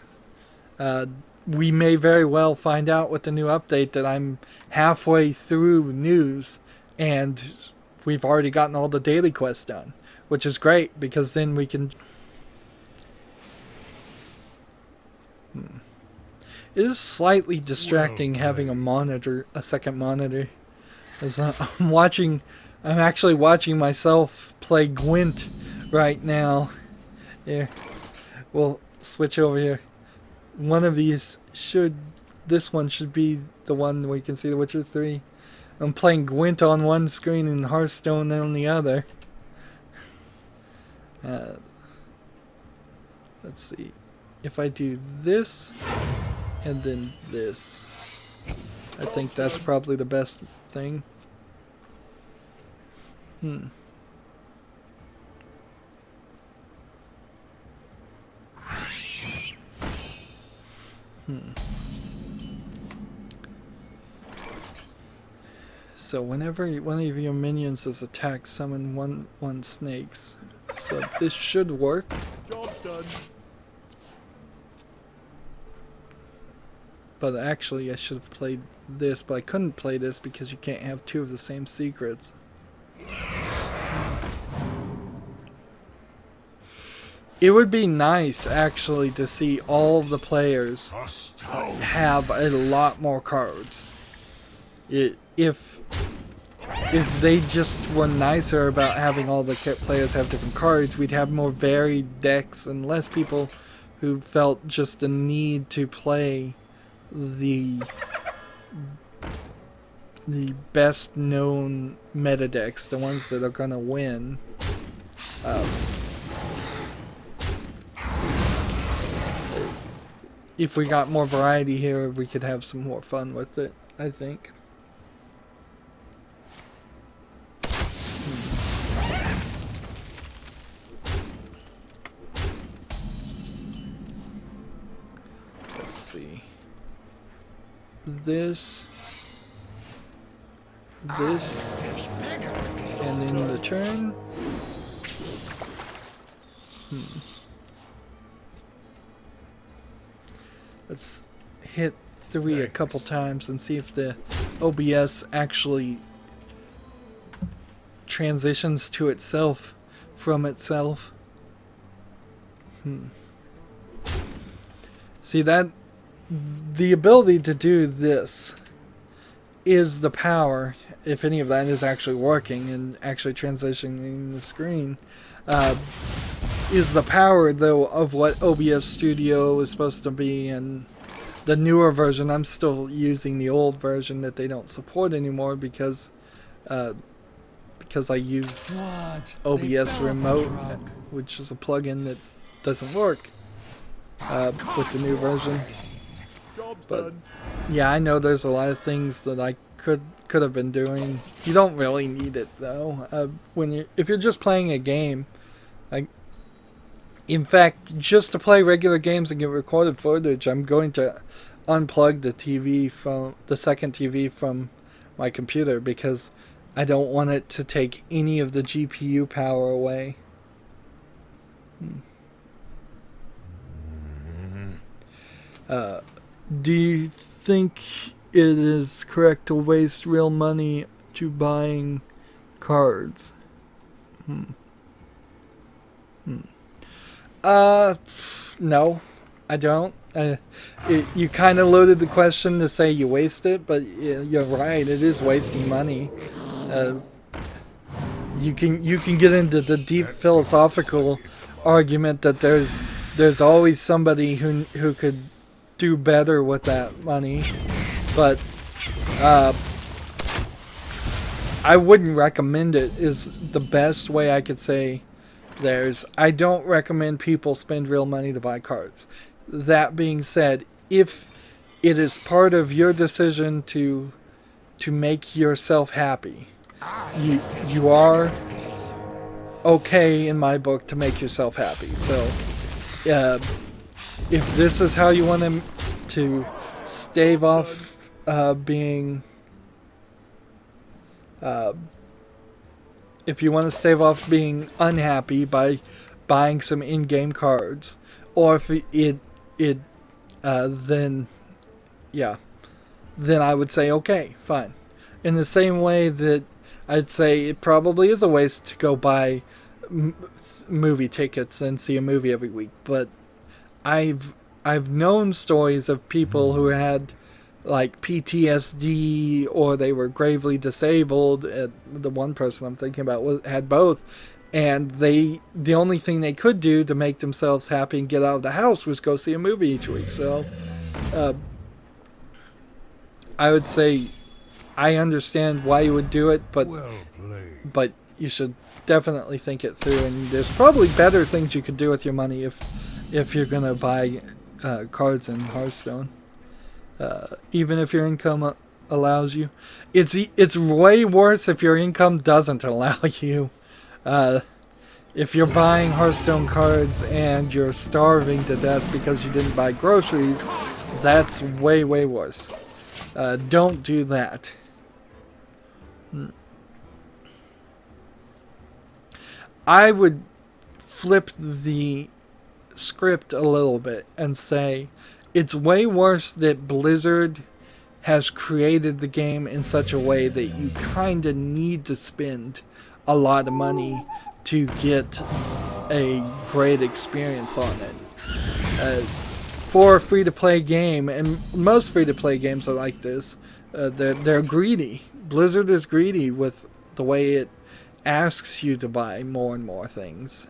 We may very well find out with the new update that I'm halfway through news and we've already gotten all the daily quests done, which is great because then we can... It is slightly distracting having a second monitor. As I'm actually watching myself play Gwent right now. Here, we'll switch over here. This one should be the one where you can see The Witcher 3. I'm playing Gwent on one screen and Hearthstone on the other. Let's see. If I do this, and then this, I think that's probably the best thing. So whenever one of your minions is attacked, summon one snakes. So this should work. Job done. But actually I should have played this, but I couldn't play this because you can't have two of the same secrets. It would be nice actually to see all of the players have a lot more cards. If they just were nicer about having all the players have different cards, we'd have more varied decks and less people who felt just the need to play the best known meta decks, the ones that are gonna win. If we got more variety here, we could have some more fun with it, I think. Let's see. This, and then the turn. Let's hit 3 a couple times and see if the OBS actually transitions to itself from itself. See, that the ability to do this is the power, if any of that is actually working and actually transitioning the screen, is the power though of what OBS Studio is supposed to be. And the newer version, I'm still using the old version that they don't support anymore because I use OBS Remote, which is a plugin that doesn't work with the new version. But yeah, I know there's a lot of things that I could have been doing. You don't really need it though. If you're just playing a game, in fact, just to play regular games and get recorded footage, I'm going to unplug the second TV from my computer because I don't want it to take any of the GPU power away. Do you think it is correct to waste real money to buying cards? No, I don't. You kind of loaded the question to say you waste it, but you're right. It is wasting money. You can get into the deep philosophical argument that there's always somebody who could do better with that money, but I wouldn't recommend it. Is the best way I could say. I don't recommend people spend real money to buy cards. That being said, if it is part of your decision to make yourself happy, you are okay in my book to make yourself happy. So, if this is how you want to stave off being... if you want to stave off being unhappy by buying some in-game cards, or if then I would say okay, fine. In the same way that I'd say it probably is a waste to go buy movie tickets and see a movie every week, but I've known stories of people who had like PTSD, or they were gravely disabled. The one person I'm thinking about had both, and the only thing they could do to make themselves happy and get out of the house was go see a movie each week. So I would say I understand why you would do it, but you should definitely think it through, and there's probably better things you could do with your money if you're gonna buy cards in Hearthstone. Even if your income allows you, it's way worse if your income doesn't allow you. If you're buying Hearthstone cards and you're starving to death because you didn't buy groceries, that's way worse. Don't do that. I would flip the script a little bit and say it's way worse that Blizzard has created the game in such a way that you kind of need to spend a lot of money to get a great experience on it. For a free-to-play game, and most free-to-play games are like this, they're greedy. Blizzard is greedy with the way it asks you to buy more and more things.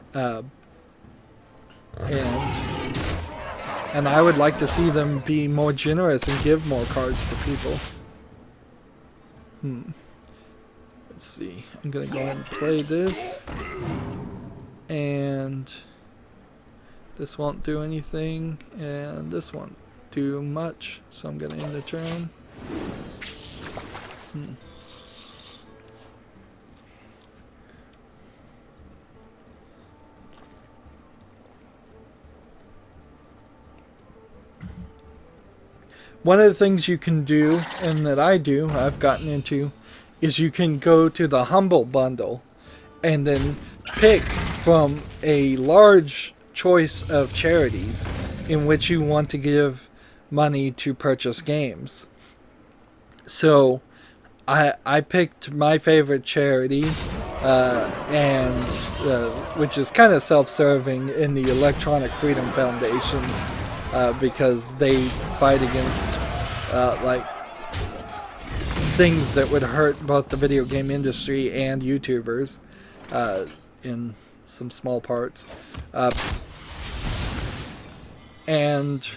And I would like to see them be more generous and give more cards to people. Let's see. I'm going to go ahead and play this. And this won't do anything. And this won't do much. So I'm going to end the turn. One of the things you can do, and that I've gotten into, is you can go to the Humble Bundle and then pick from a large choice of charities in which you want to give money to purchase games. So I picked my favorite charity, which is kind of self-serving, in the Electronic Freedom Foundation. Because they fight against like things that would hurt both the video game industry and YouTubers in some small parts. And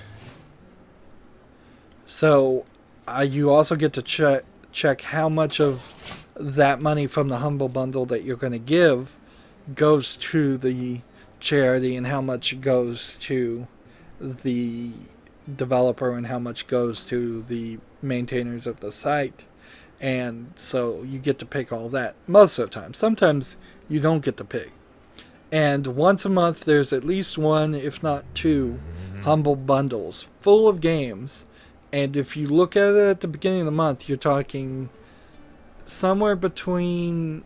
so you also get to check how much of that money from the Humble Bundle that you're going to give goes to the charity, and how much goes to the developer, and how much goes to the maintainers of the site. And so you get to pick all that most of the time. Sometimes you don't get to pick. And once a month there's at least one, if not two, Humble Bundles full of games. And if you look at it at the beginning of the month, you're talking somewhere between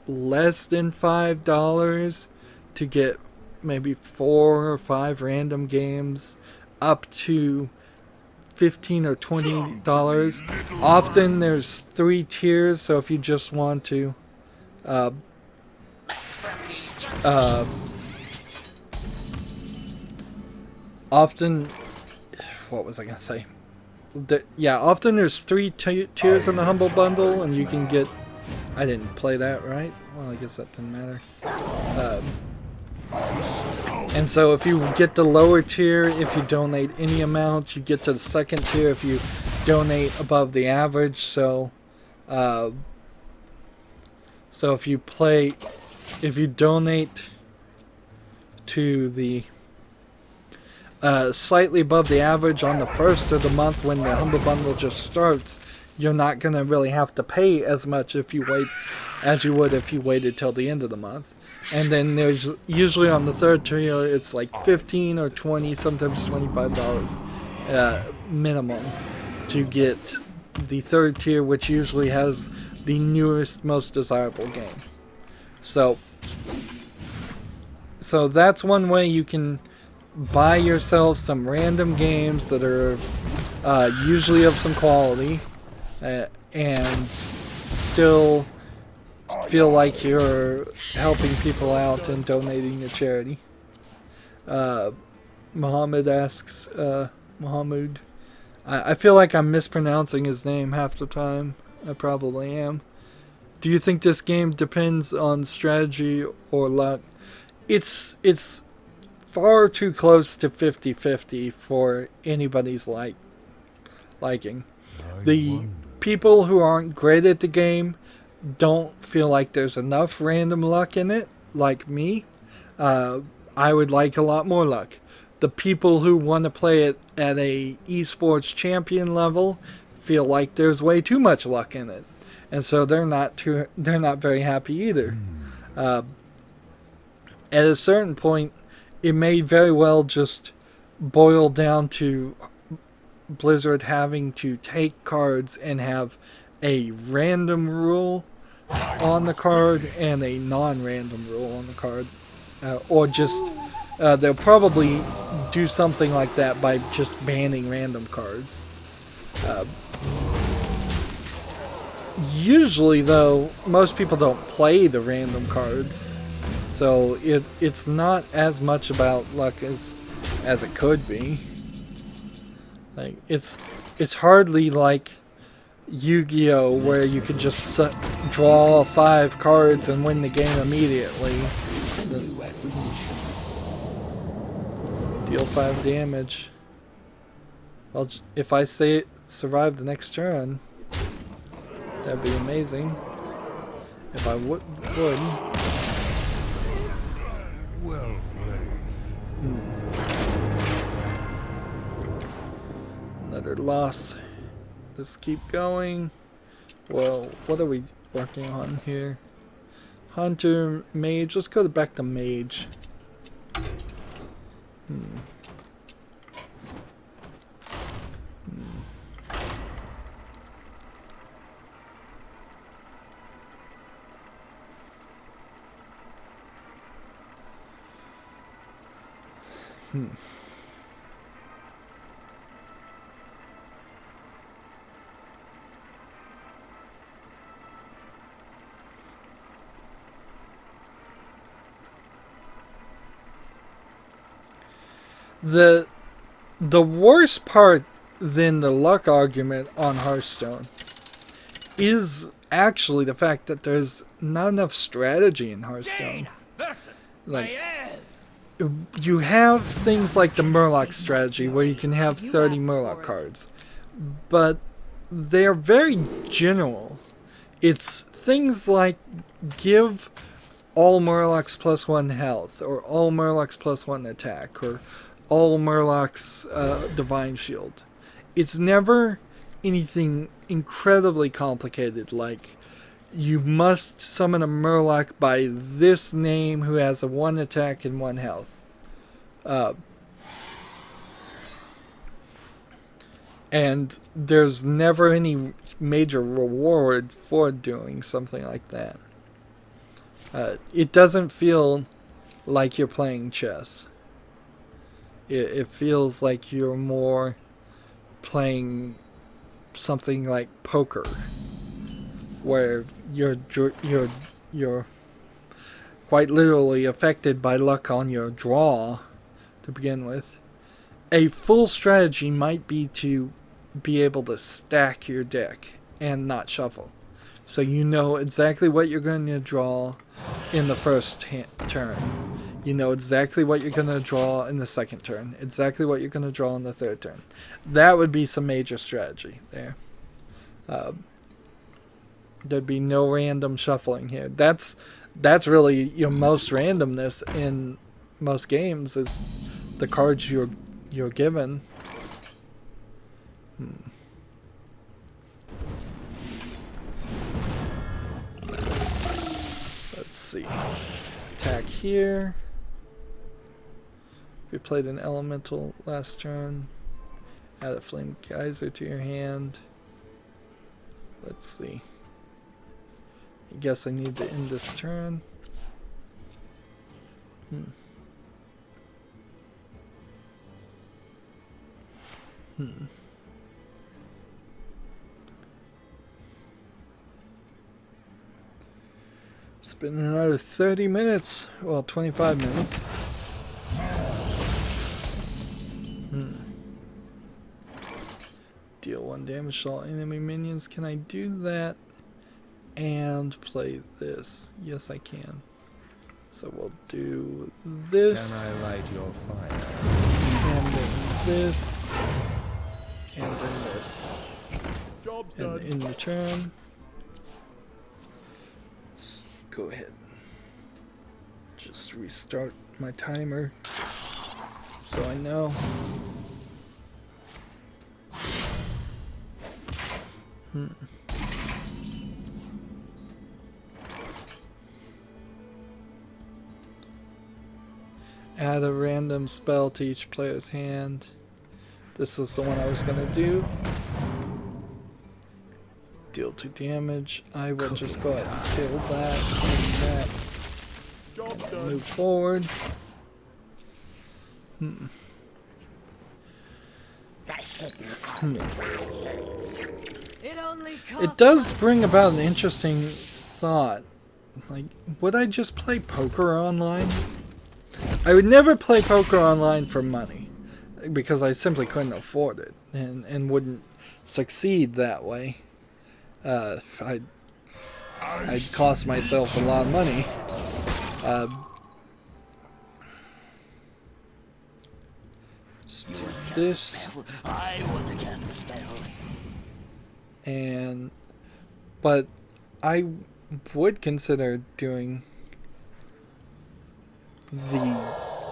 less than $5 to get maybe 4 or 5 random games, up to $15 or $20. Often there's 3 tiers, so if you just want to often, what was I gonna say? Often there's 3 tiers in the Humble Bundle, and you can get... I didn't play that right. Well, I guess that didn't matter. And so if you get the lower tier, if you donate any amount, you get to the second tier if you donate above the average. So if you donate to the slightly above the average on the first of the month when the Humble Bundle just starts, you're not going to really have to pay as much if you wait as you would if you waited till the end of the month. And then there's usually on the third tier it's like 15 or 20, sometimes $25 minimum to get the third tier, which usually has the newest, most desirable game. So that's one way you can buy yourself some random games that are usually of some quality and still feel like you're helping people out and donating to charity. Muhammad asks, Muhammad, I feel like I'm mispronouncing his name half the time. I probably am. Do you think this game depends on strategy or luck? It's far too close to 50-50 for anybody's liking. The people who aren't great at the game don't feel like there's enough random luck in it, like me. I would like a lot more luck. The people who want to play it at a esports champion level feel like there's way too much luck in it, and so they're not very happy either. At a certain point, it may very well just boil down to Blizzard having to take cards and have a random rule on the card and a non-random rule on the card, or just they'll probably do something like that by just banning random cards. Usually, though, most people don't play the random cards, so it's not as much about luck as it could be. Like it's hardly like Yu-Gi-Oh, where you could just draw 5 cards and win the game immediately. Deal 5 damage. Well, if I survive the next turn, that'd be amazing. If I would. Well played. Another loss. Let's keep going. Well, what are we working on here? Hunter, mage. Let's go back to mage. The worst part than the luck argument on Hearthstone is actually the fact that there's not enough strategy in Hearthstone. Like, you have things like the Murloc strategy where you can have 30 Murloc cards, but they're very general. It's things like give all Murlocs +1 health, or all Murlocs +1 attack, or all Murlocs Divine Shield. It's never anything incredibly complicated, like you must summon a Murloc by this name who has a 1 attack and 1 health. And there's never any major reward for doing something like that. It doesn't feel like you're playing chess. It feels like you're more playing something like poker, where you're quite literally affected by luck on your draw to begin with. A full strategy might be to be able to stack your deck and not shuffle, so you know exactly what you're going to draw in the first turn. You know exactly what you're going to draw in the second turn. Exactly what you're going to draw in the third turn. That would be some major strategy there. There'd be no random shuffling here. That's really your most randomness in most games, is the cards you're given. Let's see. attack here. If you played an elemental last turn, add a flame geyser to your hand. Let's see. I guess I need to end this turn. It's been another 30 minutes. Well, 25 minutes. Deal 1 damage to all enemy minions. Can I do that and play this? Yes, I can. So we'll do this. Can I light your fire? And then this. And then this. Job's And done. in return, let's go ahead. Just restart my timer so I know. Add a random spell to each player's hand. This is the one I was going to do. Deal 2 damage. I will just go ahead and kill that and that. Job's And done. move forward. It only It does bring about an interesting thought. Like, would I just play poker online? I would never play poker online for money, because I simply couldn't afford it and wouldn't succeed that way. I'd cost myself a lot of money. Let's do this. I want to cast a spell. But I would consider doing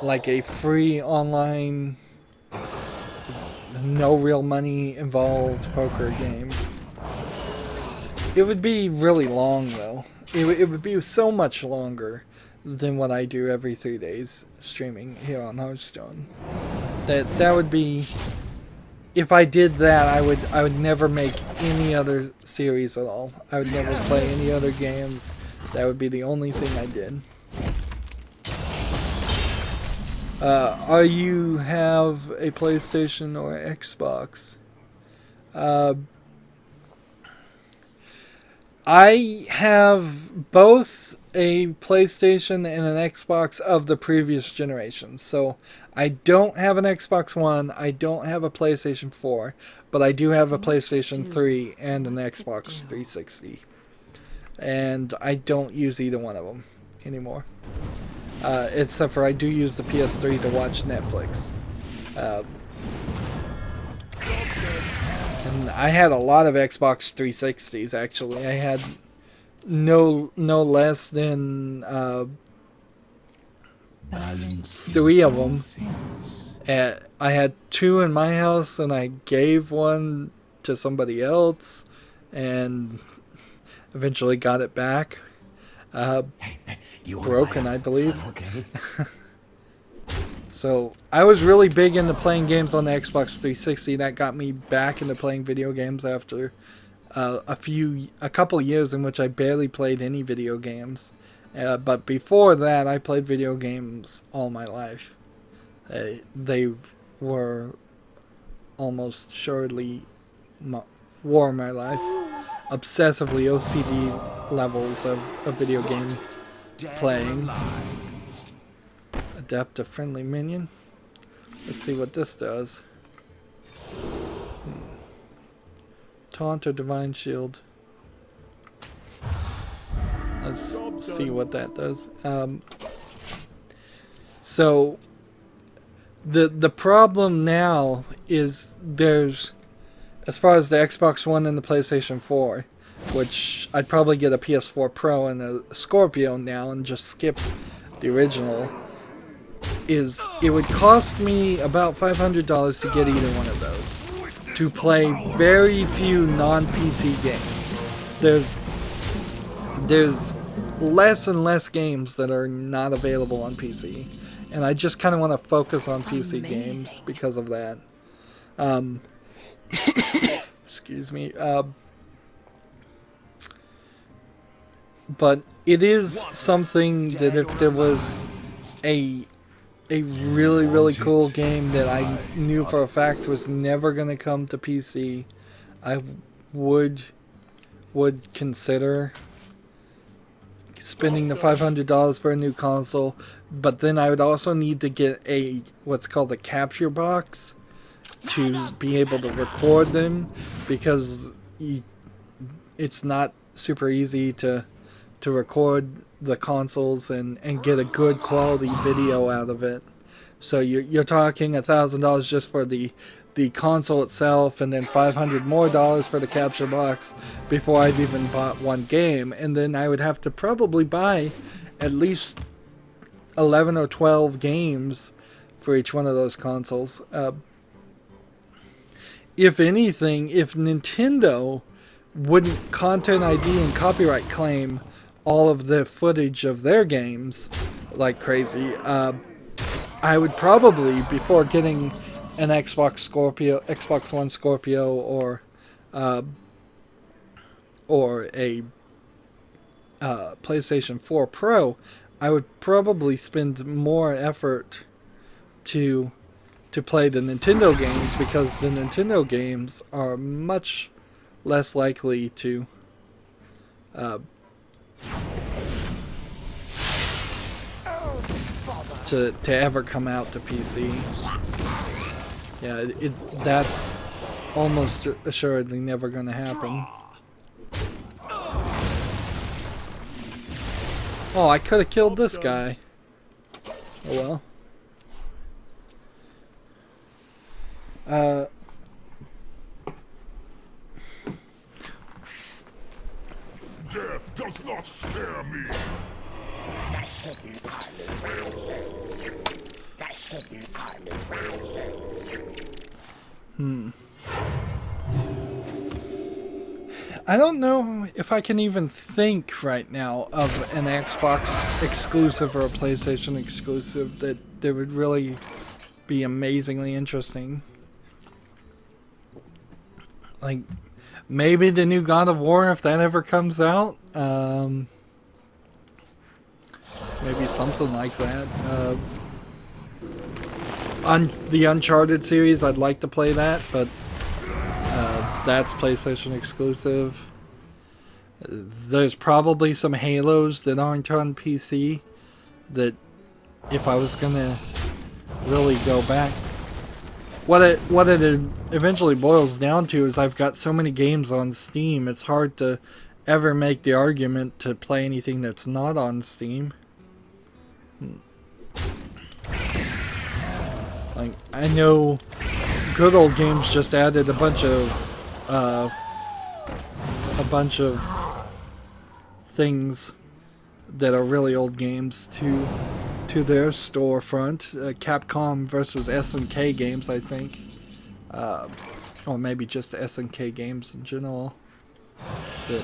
like a free online, no real money involved poker game. It would be really long though. It would be so much longer than what I do every 3 days streaming here on Hearthstone. That would be, if I did that, I would never make any other series at all. I would never play any other games. That would be the only thing I did. Are you have a PlayStation or Xbox? I have both a PlayStation and an Xbox of the previous generation. So I don't have an Xbox One, I don't have a PlayStation 4, but I do have a PlayStation 3 and an Xbox 360. And I don't use either one of them anymore. Except for I do use the PS3 to watch Netflix. And I had a lot of Xbox 360s actually. I had no less than 3 of them. I had 2 in my house, and I gave one to somebody else, and eventually got it back. Broken, I believe. Okay. So I was really big into playing games on the Xbox 360. That got me back into playing video games after a couple years in which I barely played any video games. But before that, I played video games all my life. They were almost assuredly wore my life. Obsessively OCD levels of video game playing. Adapt a friendly minion. Let's see what this does. Taunt or Divine Shield. Let's see what that does. So the problem now is there's, as far as the Xbox One and the PlayStation 4, which I'd probably get a PS4 Pro and a Scorpio now and just skip the original, is it would cost me about $500 to get either one of those, to play very few non-PC games. There's less and less games that are not available on PC. And I just kind of want to focus on PC games because of that. Excuse me. But it is something that if there was a really, really cool game that I knew for a fact was never going to come to PC, I would consider spending the $500 for a new console. But then I would also need to get what's called a capture box to be able to record them, because it's not super easy to record the consoles and get a good quality video out of it. So you're talking $1,000 just for the console itself, and then $500 more for the capture box before I've even bought one game. And then I would have to probably buy at least 11 or 12 games for each one of those consoles. If anything, if Nintendo wouldn't Content ID and copyright claim all of the footage of their games like crazy, I would probably, before getting an Xbox One Scorpio, or a PlayStation 4 Pro, I would probably spend more effort to play the Nintendo games, because the Nintendo games are much less likely to ever come out to PC. Yeah, that's almost assuredly never going to happen. Oh, I could have killed this guy. Oh well. Death does not scare me. The hidden army rises. The hidden army rises. I don't know if I can even think right now of an Xbox exclusive or a PlayStation exclusive that would really be amazingly interesting. Like, maybe the new God of War, if that ever comes out. Maybe something like that. On the Uncharted series, I'd like to play that, but that's PlayStation exclusive. There's probably some Halos that aren't on PC that, if I was gonna really go back, what it eventually boils down to is I've got so many games on Steam, it's hard to ever make the argument to play anything that's not on Steam. Like, I know Good Old Games just added a bunch of things that are really old games to their storefront. Capcom versus SNK Games, I think, or maybe just SNK Games in general. But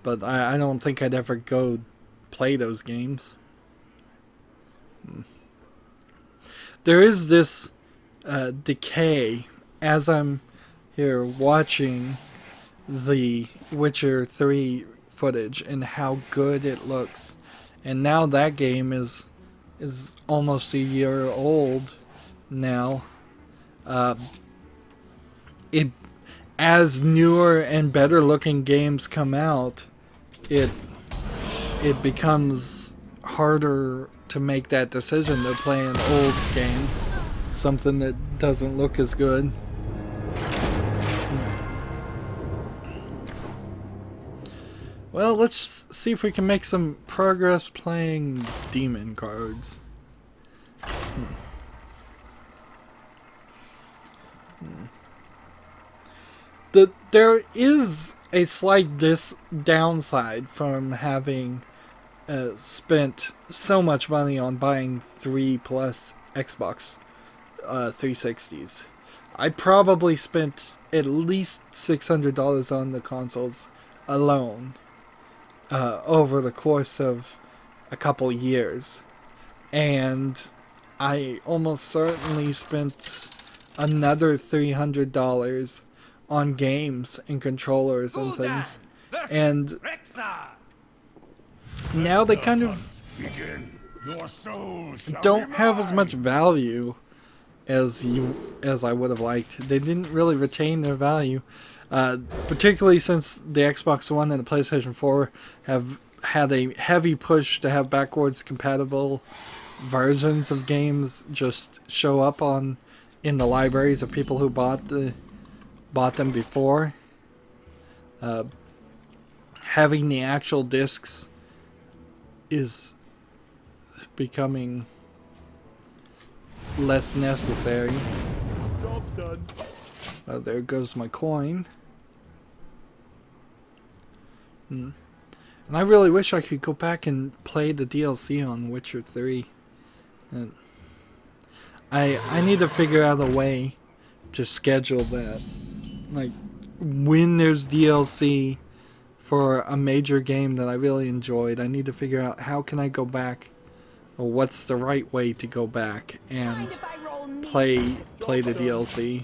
But I don't think I'd ever go play those games. There is this decay as I'm here watching the Witcher 3 footage and how good it looks. And now that game is almost a year old now. As newer and better looking games come out, it becomes harder to make that decision to play an old game, something that doesn't look as good. Well, let's see if we can make some progress playing demon cards. There is a slight downside from having spent so much money on buying 3+ Xbox 360s. I probably spent at least $600 on the consoles alone over the course of a couple years. And I almost certainly spent another $300 on games and controllers and things. And now they kind of Your soul shall don't be have as mine. much value as I would have liked. They didn't really retain their value, particularly since the Xbox One and the PlayStation 4 have had a heavy push to have backwards compatible versions of games just show up in the libraries of people who bought them before. Having the actual discs is becoming less necessary. Job's done. There goes my coin. And I really wish I could go back and play the DLC on Witcher 3. And I need to figure out a way to schedule that. Like, when there's DLC for a major game that I really enjoyed, I need to figure out how can I go back, or what's the right way to go back and play the DLC.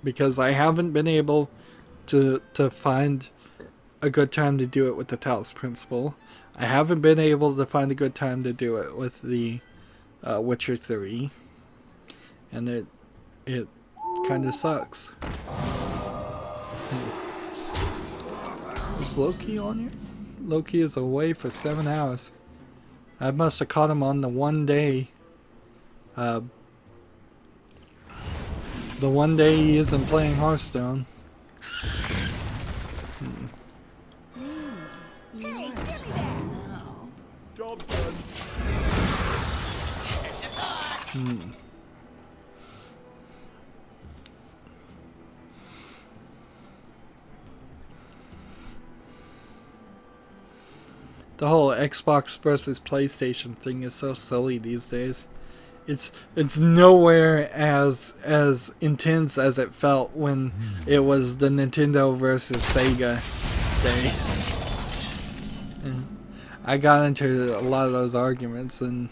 Because I haven't been able to find a good time to do it with the Talos Principle. I haven't been able to find a good time to do it with the Witcher 3. And it kind of sucks. Is Loki on here? Loki is away for 7 hours. I must have caught him on the one day. The one day he isn't playing Hearthstone. Hey, give me that! Now. Job's done. The whole Xbox versus PlayStation thing is so silly these days. It's nowhere as intense as it felt when it was the Nintendo versus Sega days. And I got into a lot of those arguments and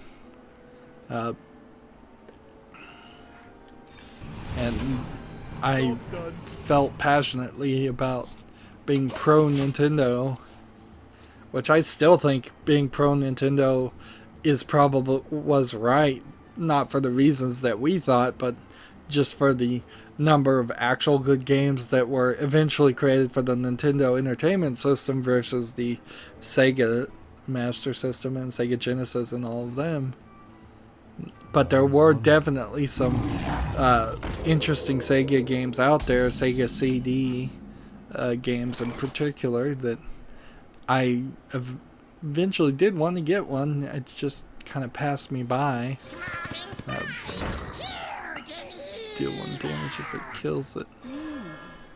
I felt passionately about being pro Nintendo, which I still think being pro Nintendo was right, not for the reasons that we thought, but just for the number of actual good games that were eventually created for the Nintendo Entertainment System versus the Sega Master System and Sega Genesis and all of them. But there were definitely some interesting Sega games out there, Sega CD games in particular, that I eventually did want to get one. It just kind of passed me by. Deal 1 damage if it kills it.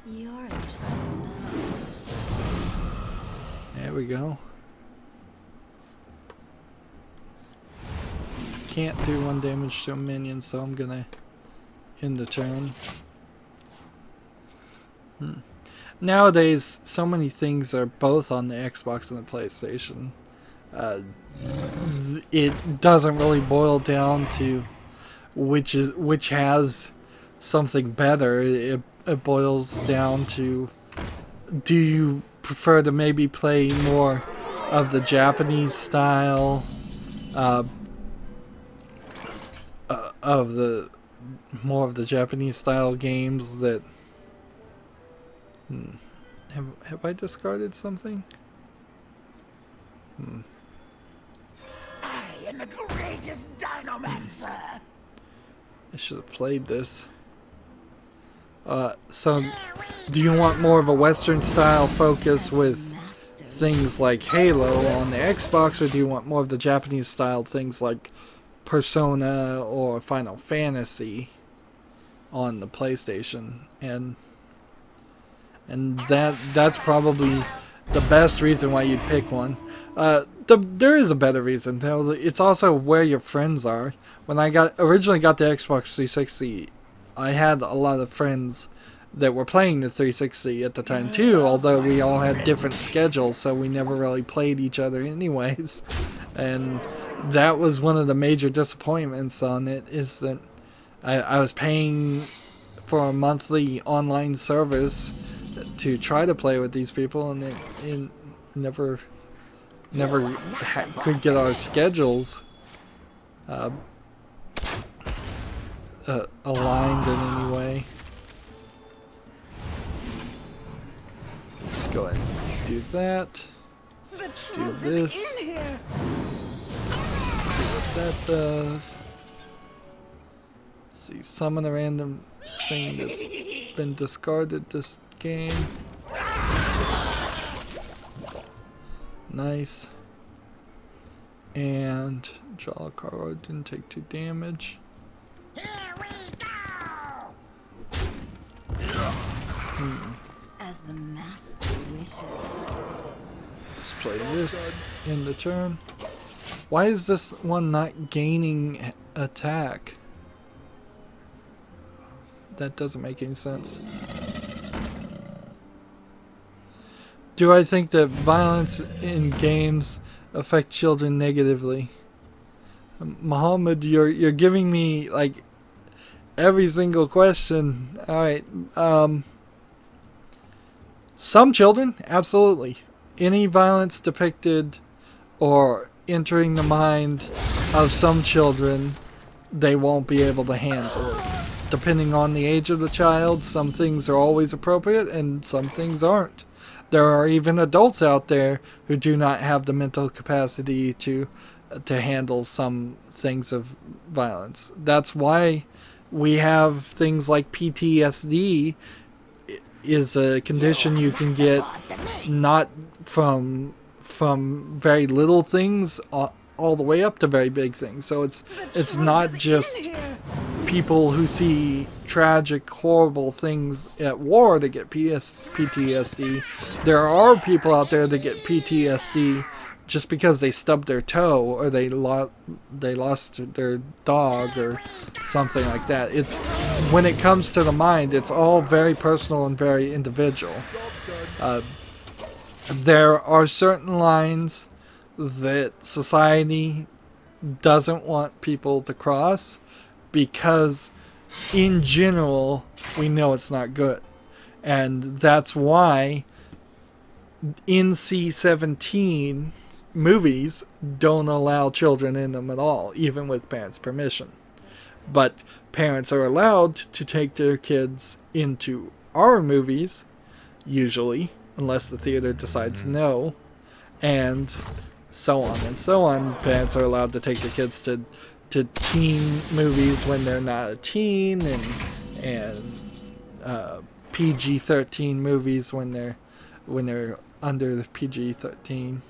You're in trouble now. There we go. Can't do 1 damage to a minion, so I'm gonna end the turn. Nowadays, so many things are both on the Xbox and the PlayStation. It doesn't really boil down to which has something better. It boils down to, do you prefer to maybe play more of the Japanese style more of the Japanese style games that have I discarded something? I am the courageous Dinomancer. I should have played this. So do you want more of a Western style focus with things like Halo on the Xbox, or do you want more of the Japanese style things like Persona or Final Fantasy on the PlayStation? And that's probably the best reason why you'd pick one. There is a better reason though. It's also where your friends are. When I originally got the Xbox 360, I had a lot of friends that were playing the 360 at the time too, although we all had different schedules, so we never really played each other anyways. And that was one of the major disappointments on it, is that I was paying for a monthly online service to try to play with these people, and it never could get our schedules aligned in any way. Let's go ahead and do that. Do this. See what that does. See, summon a random thing that's been discarded this game. Nice. And draw a card, didn't take 2 damage. Here we go! As the master wishes. Let's play this in the turn. Why is this one not gaining attack? That doesn't make any sense. Do I think that violence in games affect children negatively? Muhammad, you're giving me like every single question. All right. Some children, absolutely. Any violence depicted or entering the mind of some children, they won't be able to handle it. Depending on the age of the child, some things are always appropriate and some things aren't. There are even adults out there who do not have the mental capacity to handle some things of violence. That's why we have things like PTSD is a condition you can get not from very little things all the way up to very big things. So it's not just people who see tragic, horrible things at war that get PTSD. There are people out there that get PTSD just because they stubbed their toe or they lost their dog or something like that. It's when it comes to the mind, it's all very personal and very individual. There are certain lines that society doesn't want people to cross because in general we know it's not good, and that's why NC-17 movies don't allow children in them at all, even with parents' permission. But parents are allowed to take their kids into our movies, usually, unless the theater decides no, and so on and so on. Parents are allowed to take their kids to teen movies when they're not a teen, and PG-13 movies when they're under the PG-13.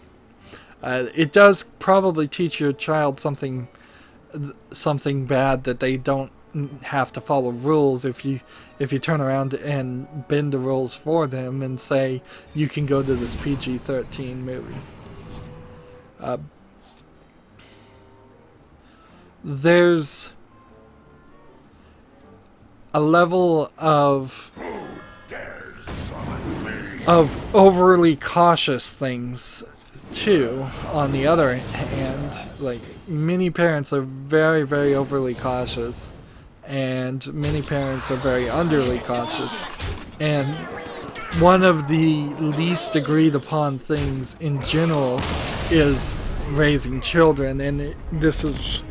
It does probably teach your child something bad, that they don't have to follow rules if you turn around and bend the rules for them and say you can go to this PG-13 movie. There's a level of overly cautious things too. On the other hand, like, many parents are very, very overly cautious, and many parents are very underly cautious. And one of the least agreed upon things in general is raising children, and this is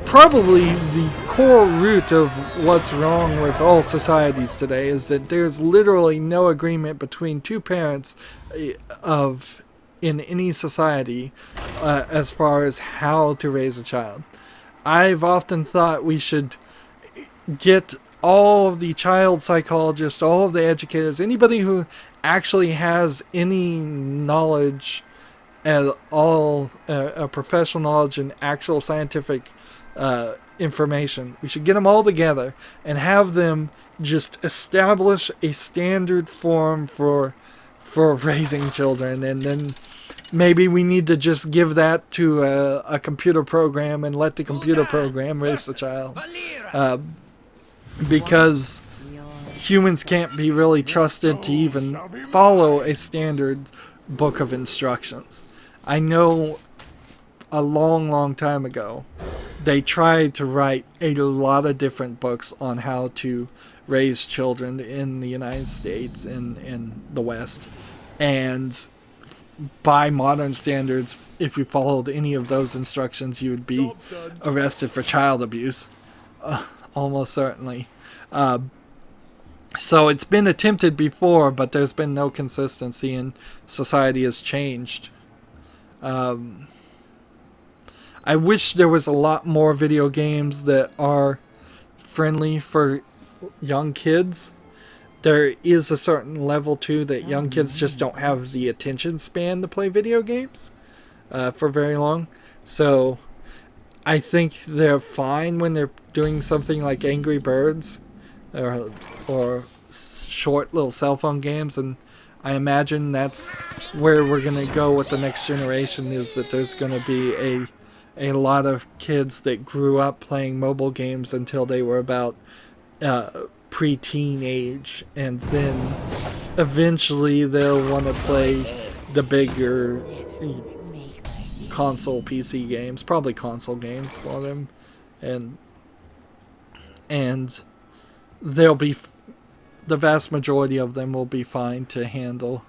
probably the core root of what's wrong with all societies today, is that there's literally no agreement between two parents in any society as far as how to raise a child. I've often thought we should get all of the child psychologists, all of the educators, anybody who actually has any knowledge at all, professional knowledge and actual scientific information. We should get them all together and have them just establish a standard form for for raising children, and then maybe we need to just give that to a computer program and let the computer program raise the child, because humans can't be really trusted to even follow a standard book of instructions. I know a long time ago they tried to write a lot of different books on how to raise children in the United States and in the West, and by modern standards, if you followed any of those instructions, you would be arrested for child abuse, almost certainly. So it's been attempted before, but there's been no consistency, and society has changed. I wish there was a lot more video games that are friendly for young kids. There is a certain level, too, that young kids just don't have the attention span to play video games for very long. So I think they're fine when they're doing something like Angry Birds or short little cell phone games, and I imagine that's where we're going to go with the next generation, is that there's going to be a lot of kids that grew up playing mobile games until they were about pre-teen age, and then eventually they'll want to play the bigger console PC games, probably console games for them, and they'll be, the vast majority of them will be fine to handle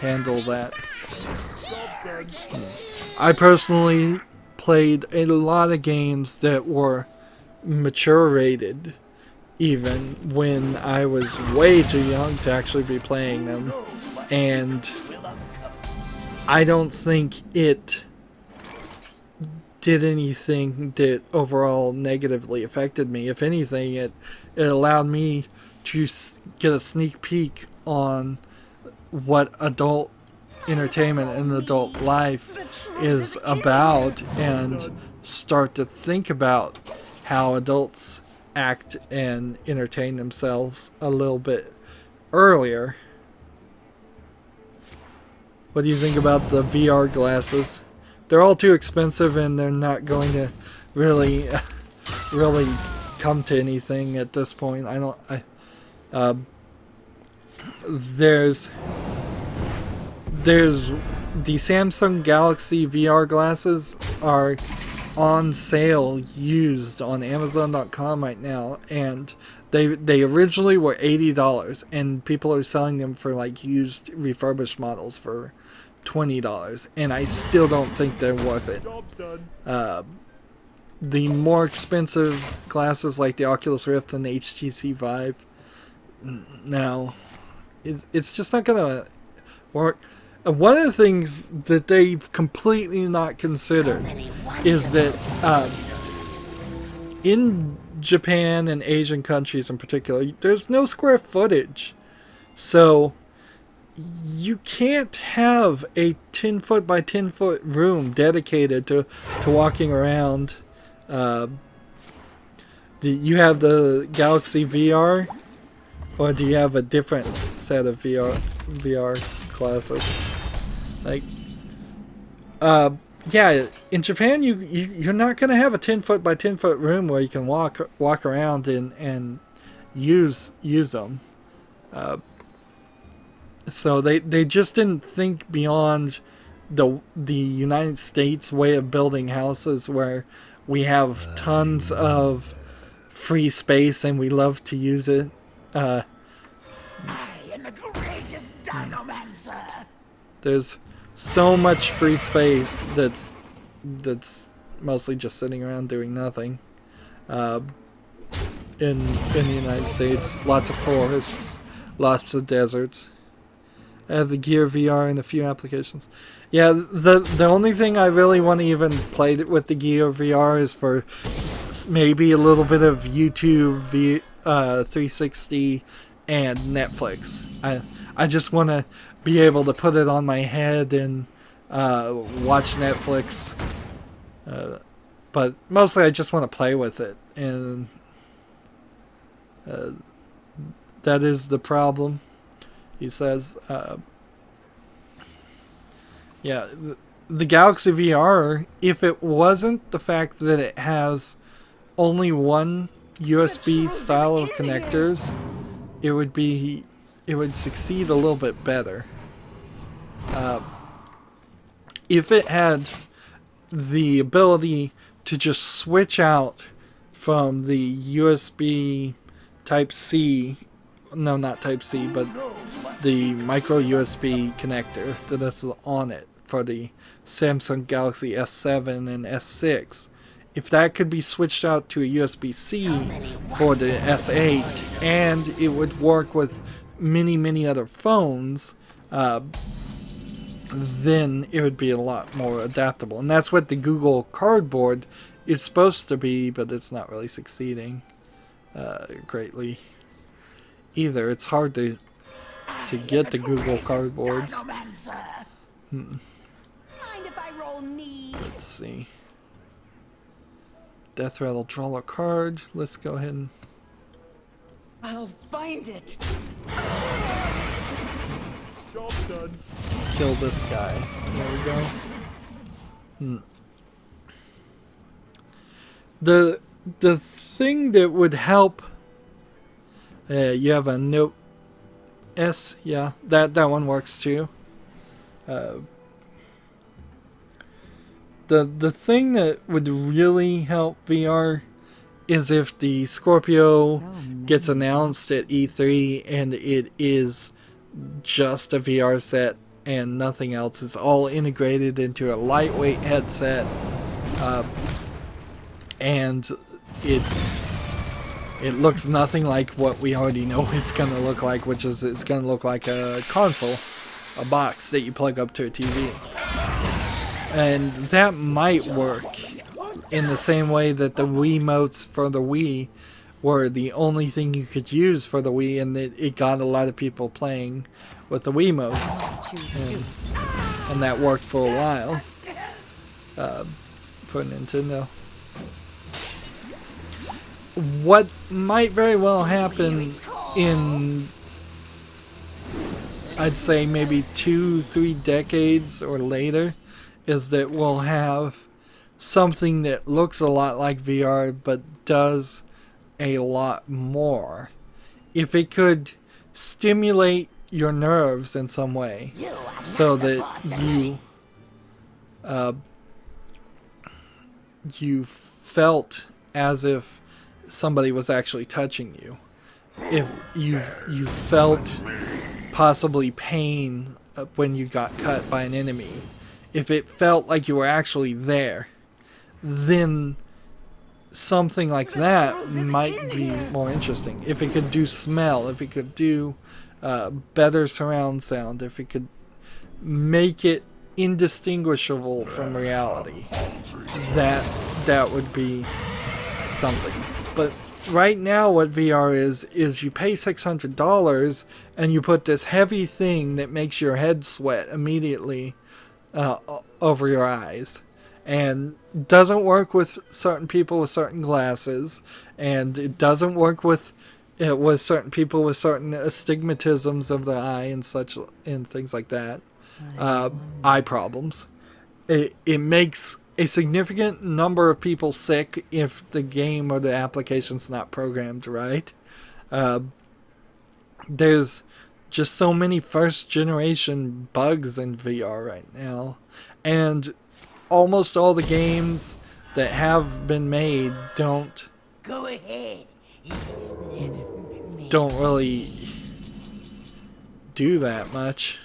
that. I personally played a lot of games that were mature rated, even when I was way too young to actually be playing them, and I don't think it did anything that overall negatively affected me. If anything, it allowed me to get a sneak peek on what adult entertainment and adult life is about, and start to think about how adults act and entertain themselves a little bit earlier. What do you think about the VR glasses? They're all too expensive, and they're not going to really come to anything at this point. There's the Samsung Galaxy VR glasses are on sale used on Amazon.com right now, and they originally were $80, and people are selling them for like used refurbished models for $20, and I still don't think they're worth it. The more expensive glasses like the Oculus Rift and the HTC Vive, now it's just not gonna work. One of the things that they've completely not considered is that in Japan and Asian countries in particular, there's no square footage. So you can't have a 10-foot by 10-foot room dedicated to walking around. Do you have the Galaxy VR? Or do you have a different set of VR glasses? Like, yeah, in Japan you're not gonna have a 10-foot by 10-foot room where you can walk around and use them. So they just didn't think beyond the United States way of building houses, where we have tons of free space and we love to use it. I am the courageous Dinomancer. There's so much free space that's mostly just sitting around doing nothing. In the United States, lots of forests, lots of deserts. I have the Gear VR and a few applications. Yeah, the only thing I really want to even play with the Gear VR is for maybe a little bit of YouTube 360 and Netflix. I just want to be able to put it on my head and watch Netflix. But mostly I just want to play with it, and that is the problem, he says. Yeah, the Galaxy VR, if it wasn't the fact that it has only one USB style of connectors, it would succeed a little bit better. If it had the ability to just switch out from the USB Type-C, no, not Type-C, but the micro USB connector that is on it for the Samsung Galaxy S7 and S6, if that could be switched out to a USB-C for the S8, and it would work with many other phones, then it would be a lot more adaptable. And that's what the Google Cardboard is supposed to be, but it's not really succeeding greatly either. It's hard to get the Google Cardboards. Mind if I roll knee? Let's see. Death Rattle, draw a card. Let's go ahead and... I'll find it. Job's done. kill this guy. There we go. The thing that would help... you have a Note S. Yeah, that one works too. The thing that would really help VR is if the Scorpio gets announced at E3 and it is just a VR set and nothing else. It's all integrated into a lightweight headset, and it looks nothing like what we already know it's gonna look like, which is it's gonna look like a console, a box that you plug up to a TV. And that might work in the same way that the Wiimotes for the Wii were the only thing you could use for the Wii, and it got a lot of people playing with the Wiimotes. And that worked for a while for Nintendo. What might very well happen in, I'd say maybe 2-3 decades or later, is that we'll have something that looks a lot like VR but does a lot more. If it could stimulate your nerves in some way so that you felt as if somebody was actually touching you. If you felt possibly pain when you got cut by an enemy. If it felt like you were actually there, then something like that might be more interesting. If it could do smell, if it could do better surround sound, if it could make it indistinguishable from reality, that would be something. But right now what VR is you pay $600 and you put this heavy thing that makes your head sweat immediately over your eyes, and doesn't work with certain people with certain glasses, and it doesn't work with certain people with certain astigmatisms of the eye and such and things like that, eye problems. It makes a significant number of people sick if the game or the application's not programmed right. There's just so many first generation bugs in VR right now, and almost all the games that have been made don't really do that much.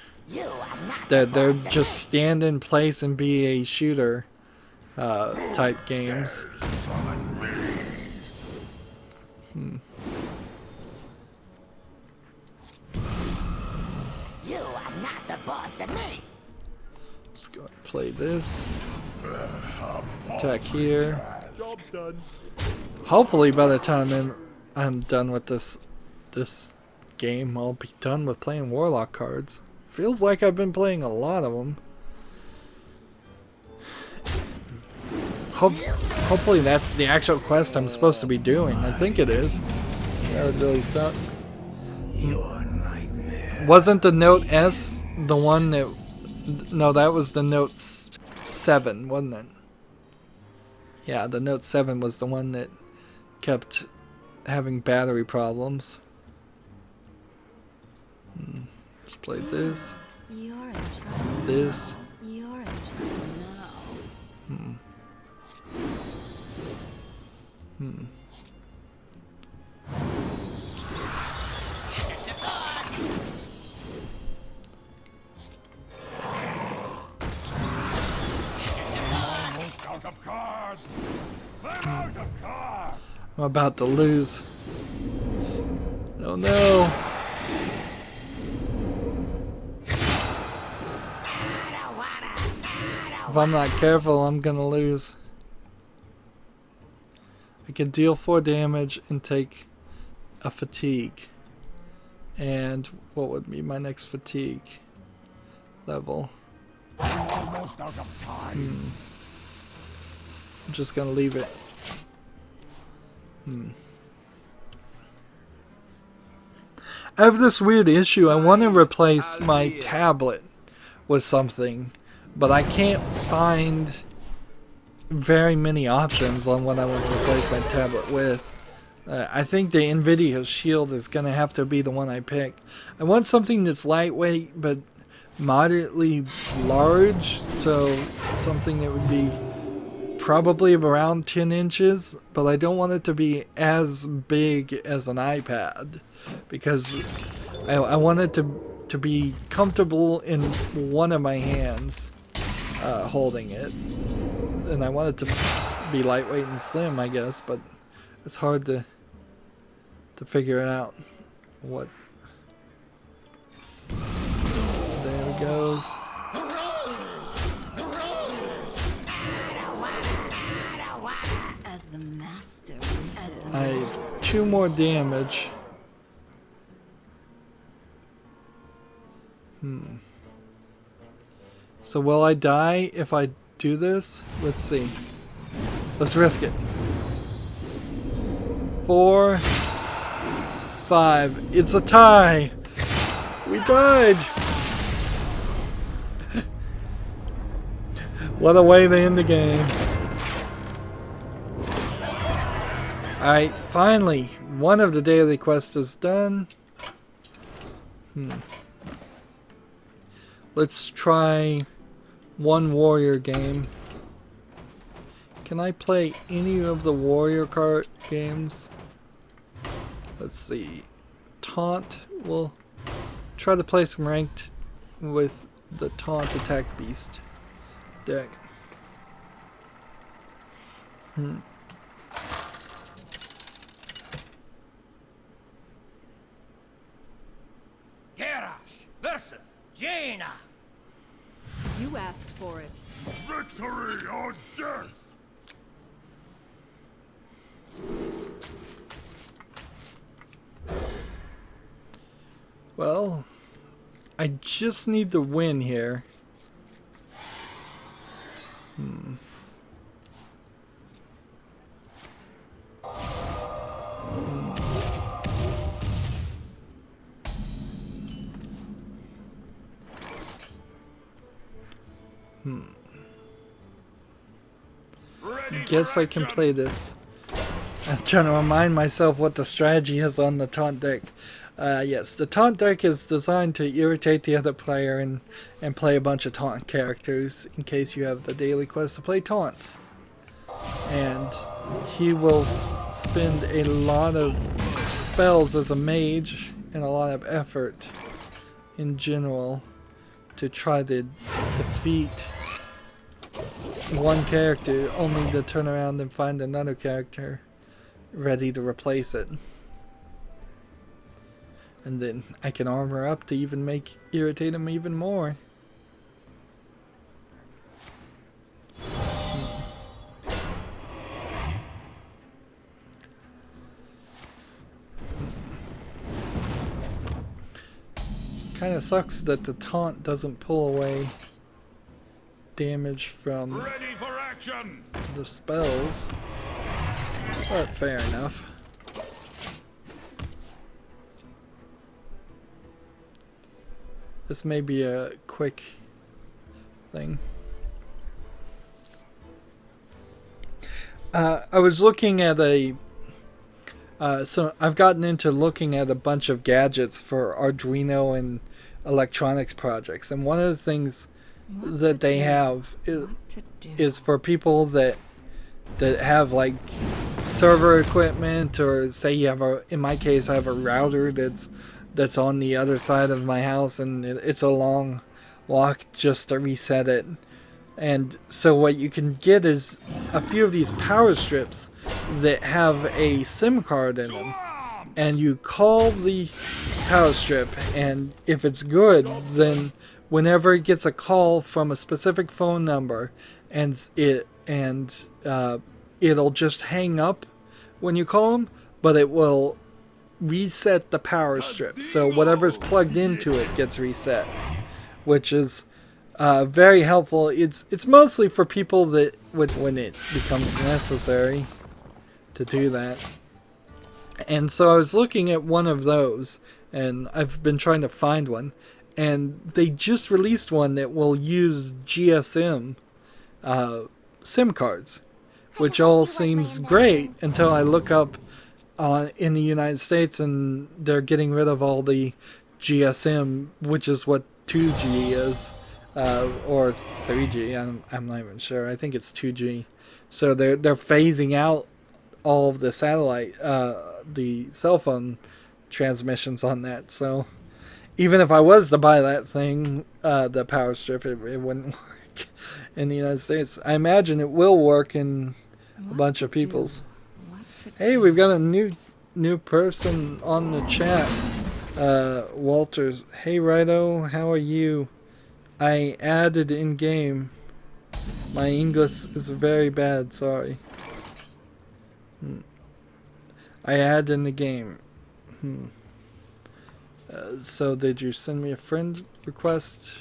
They're just stand in place and be a shooter type games. You are not the boss of me. Let's go and play this. Attack here. Job's done. Hopefully by the time I'm done with this game, I'll be done with playing Warlock cards. Feels like I've been playing a lot of them. Hopefully that's the actual quest I'm supposed to be doing. I think it is. That would really suck. Wasn't the Note S the one that No, that was the Note 7, wasn't it? Yeah, the Note 7 was the one that kept having battery problems. Let's play this. You're in trouble. This. You're in trouble now. Almost out of cards. I'm out of cards. I'm about to lose. Oh no. If I'm not careful, I'm gonna lose. I can deal 4 damage and take a fatigue. And what would be my next fatigue level? Almost out of time. I'm just gonna leave it. I have this weird issue. I want to replace my tablet with something, but I can't find very many options on what I want to replace my tablet with. I think the NVIDIA Shield is going to have to be the one I pick. I want something that's lightweight but moderately large, so something that would be probably around 10 inches, but I don't want it to be as big as an iPad, because I want it to be comfortable in one of my hands holding it, and I want it to be lightweight and slim, I guess, but it's hard to figure out what. There it goes. As the master wishes. I have 2 more damage. So will I die if I do this? Let's see. Let's risk it. 4, 5. It's a tie. We died. What a way to end the game. Alright, finally, one of the daily quests is done. Let's try one warrior game. Can I play any of the warrior card games? Let's see. Taunt. We'll try to play some ranked with the Taunt Attack Beast deck. Garrosh versus Jaina. You asked for it. Victory or death. Well, I just need to win here. Guess I can play this. I'm trying to remind myself what the strategy is on the taunt deck. Yes, the taunt deck is designed to irritate the other player and play a bunch of taunt characters in case you have the daily quest to play taunts. And he will spend a lot of spells as a mage and a lot of effort in general to try to defeat one character, only to turn around and find another character ready to replace it. And then I can armor up to even irritate him even more. Kind of sucks that the taunt doesn't pull away damage from Ready for action. the spells, but fair enough. This may be a quick thing. I was looking at so I've gotten into looking at a bunch of gadgets for Arduino and electronics projects, and one of the things that they have is for people that have like server equipment, or say you have in my case I have a router that's on the other side of my house, and it's a long walk just to reset it. And so what you can get is a few of these power strips that have a SIM card in them, and you call the power strip, and if it's good, then whenever it gets a call from a specific phone number, it'll just hang up when you call them, but it will reset the power strip, so whatever's plugged into it gets reset, which is very helpful. It's mostly for people that when it becomes necessary to do that. And so I was looking at one of those, and I've been trying to find one, and they just released one that will use GSM SIM cards, which all seems great until I look up in the United States, and they're getting rid of all the GSM, which is what 2G is. Or 3G, I'm not even sure. I think it's 2G. So they're phasing out all of the satellite, the cell phone transmissions on that. So even if I was to buy that thing, the power strip, it wouldn't work in the United States. I imagine it will work in a bunch of people's. Hey, we've got a new person on the chat. Walters. Hey, Rydo, how are you? I added in game. My English is very bad, sorry. I add in the game. So did you send me a friend request?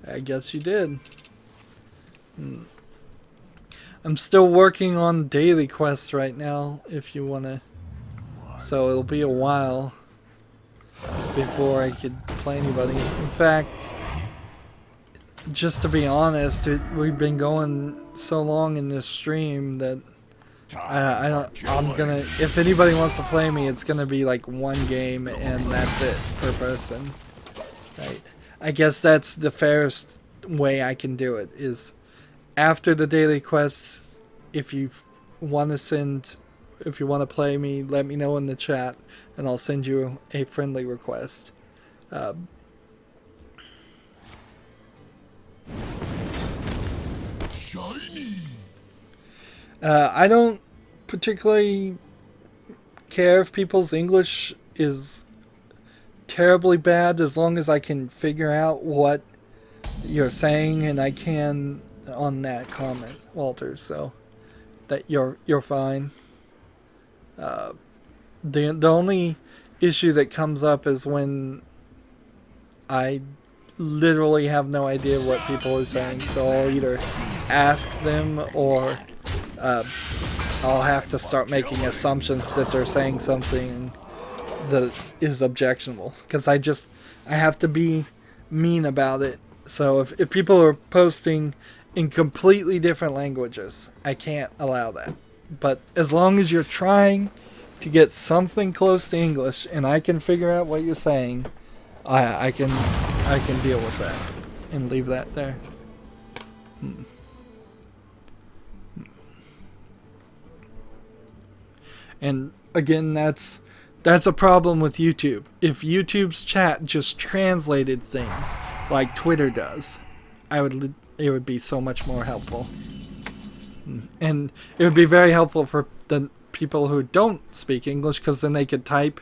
I guess you did. I'm still working on daily quests right now, if you wanna. So it'll be a while before I could play anybody. In fact, just to be honest, we've been going so long in this stream that I'm gonna, if anybody wants to play me, it's gonna be like one game and that's it per person. Right? I guess that's the fairest way I can do it, is after the daily quests, if you want to play me, let me know in the chat and I'll send you a friendly request. I don't particularly care if people's English is terribly bad, as long as I can figure out what you're saying, and I can on that comment, Walter. So that you're fine. The only issue that comes up is when I literally have no idea what people are saying, so I'll either ask them or I'll have to start making assumptions that they're saying something that is objectionable, because I have to be mean about it. So if people are posting in completely different languages, I can't allow that. But as long as you're trying to get something close to English and I can figure out what you're saying, I can deal with that and leave that there. And again, that's a problem with YouTube. If YouTube's chat just translated things like Twitter does, it would be so much more helpful. And it would be very helpful for the people who don't speak English, because then they could type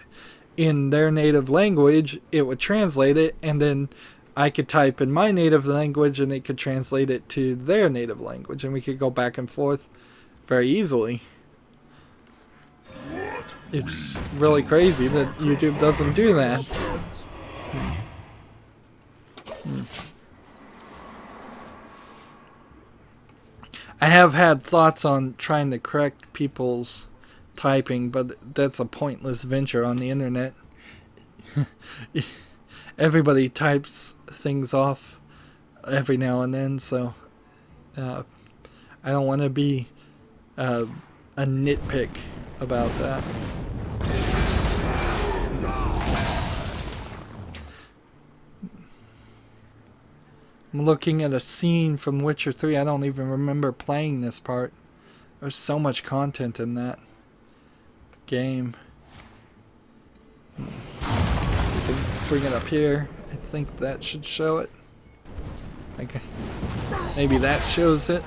in their native language, it would translate it, and then I could type in my native language and it could translate it to their native language, and we could go back and forth very easily. It's really crazy that YouTube doesn't do that. I have had thoughts on trying to correct people's typing, but that's a pointless venture on the internet. Everybody types things off every now and then, so I don't want to be a nitpick about that. I'm looking at a scene from Witcher 3. I don't even remember playing this part. There's so much content in that game. We can bring it up here. I think that should show it. Okay. Maybe that shows it.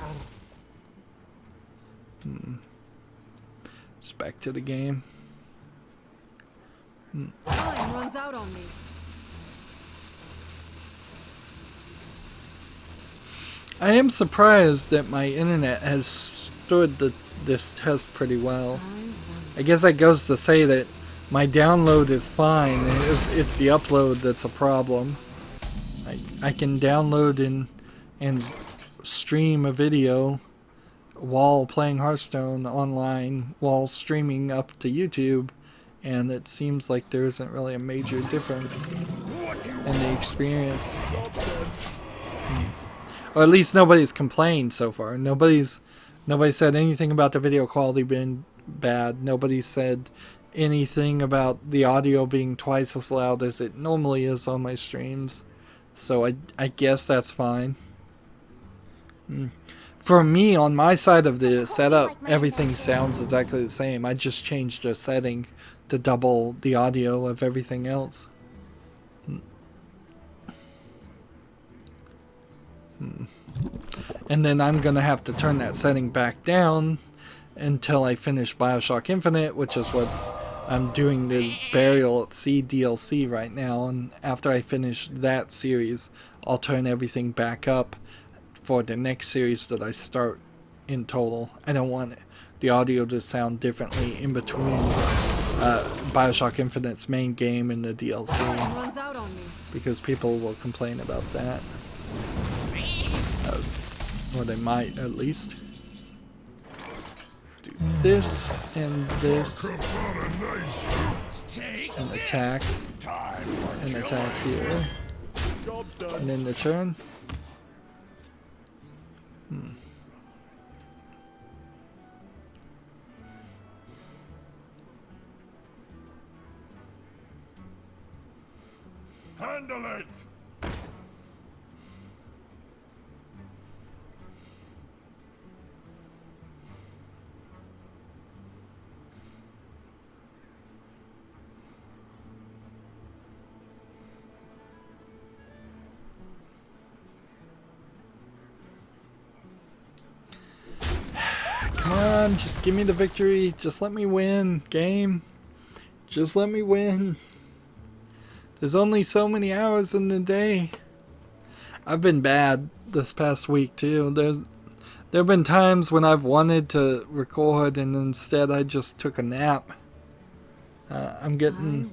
Just back to the game. Time runs out on me. I am surprised that my internet has stood this test pretty well. I guess that goes to say that my download is fine. It's the upload that's a problem. I can download and stream a video while playing Hearthstone online while streaming up to YouTube, and it seems like there isn't really a major difference in the experience. Or at least nobody's complained so far. Nobody said anything about the video quality being bad. Nobody said anything about the audio being twice as loud as it normally is on my streams. So I guess that's fine. For me, on my side of the setup, everything sounds exactly the same. I just changed a setting to double the audio of everything else. And then I'm going to have to turn that setting back down until I finish BioShock Infinite, which is what I'm doing the Burial at Sea DLC right now. And after I finish that series, I'll turn everything back up for the next series that I start in total. I don't want the audio to sound differently in between BioShock Infinite's main game and the DLC, Runs out on me. because people will complain about that. Or they might, at least. Do this and this. And attack. And attack here. And then the turn. Handle it! Come on, just give me the victory. Just let me win, game. Just let me win. There's only so many hours in the day. I've been bad this past week too. There have been times when I've wanted to record and instead I just took a nap. I'm getting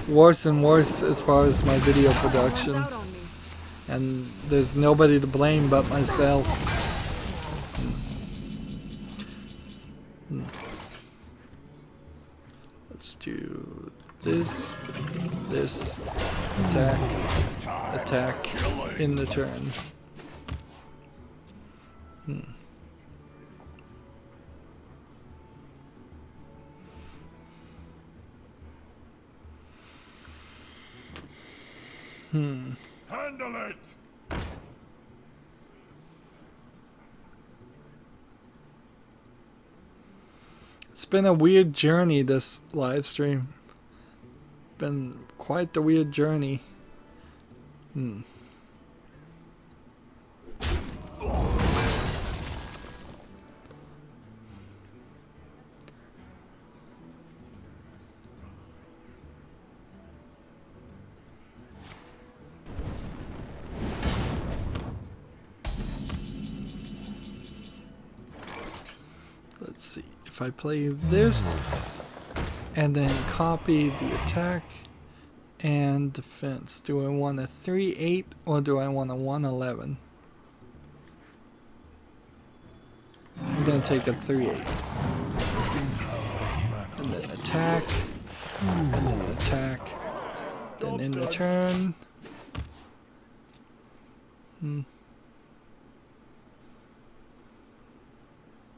worse and worse as far as my video production. Runs out on me. And there's nobody to blame but myself. Let's do this, attack in the turn. Handle it! It's been a weird journey, this live stream. Been quite the weird journey. Let's see. If I play this and then copy the attack and defense, do I want a 3-8 or do I want a 1-11? I'm gonna take a 3-8. And then attack. And then attack. Then in the turn.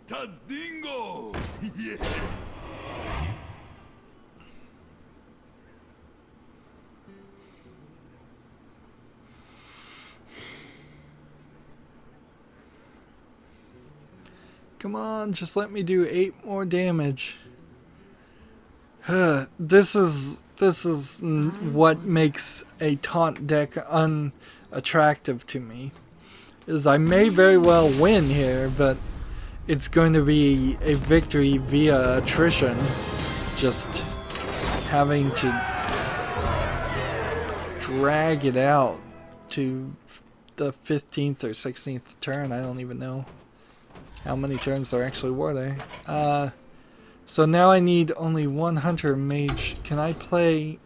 Santa's dingo! Yes! Come on, just let me do 8 more damage. This is what makes a taunt deck unattractive to me. Is I may very well win here, but it's going to be a victory via attrition. Just having to drag it out to the 15th or 16th turn. I don't even know how many turns there actually were there. So now I need only one hunter mage. Can I play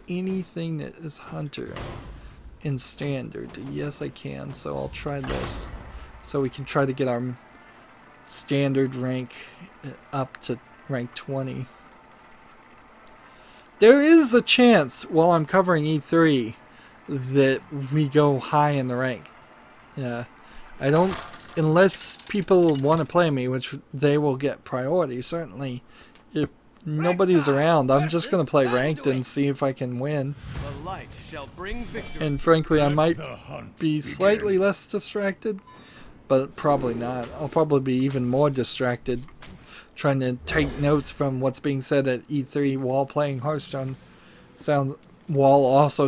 anything that is hunter in standard? Yes, I can. So I'll try this. So we can try to get our standard rank up to rank 20. There is a chance while I'm covering E3 that we go high in the rank. Yeah, I don't. Unless people want to play me, which they will get priority, certainly. If nobody's around, I'm just going to play ranked and see if I can win. The light shall bring victory. And frankly, I might be slightly less distracted, but probably not. I'll probably be even more distracted trying to take notes from what's being said at E3 while playing Hearthstone, while also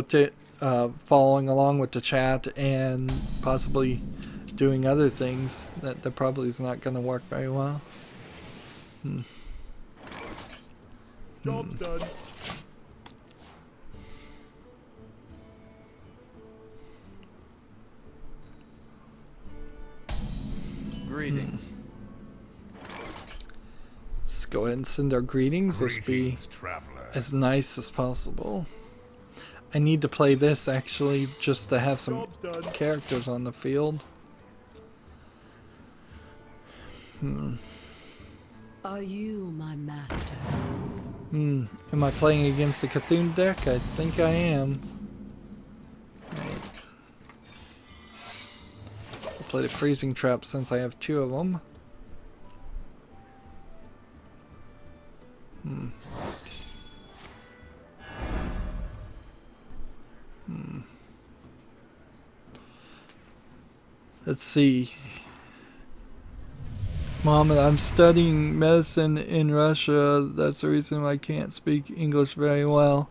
following along with the chat and possibly doing other things that probably is not going to work very well. Job's done. Greetings. Let's go ahead and send our greetings. Let's be Traveler. as nice as possible. I need to play this actually just to have some characters on the field. Are you my master? Am I playing against the Cthulhu deck? I think I am. Right. I'll play the freezing trap since I have 2 of them. Let's see. Mohammed, I'm studying medicine in Russia. That's the reason why I can't speak English very well.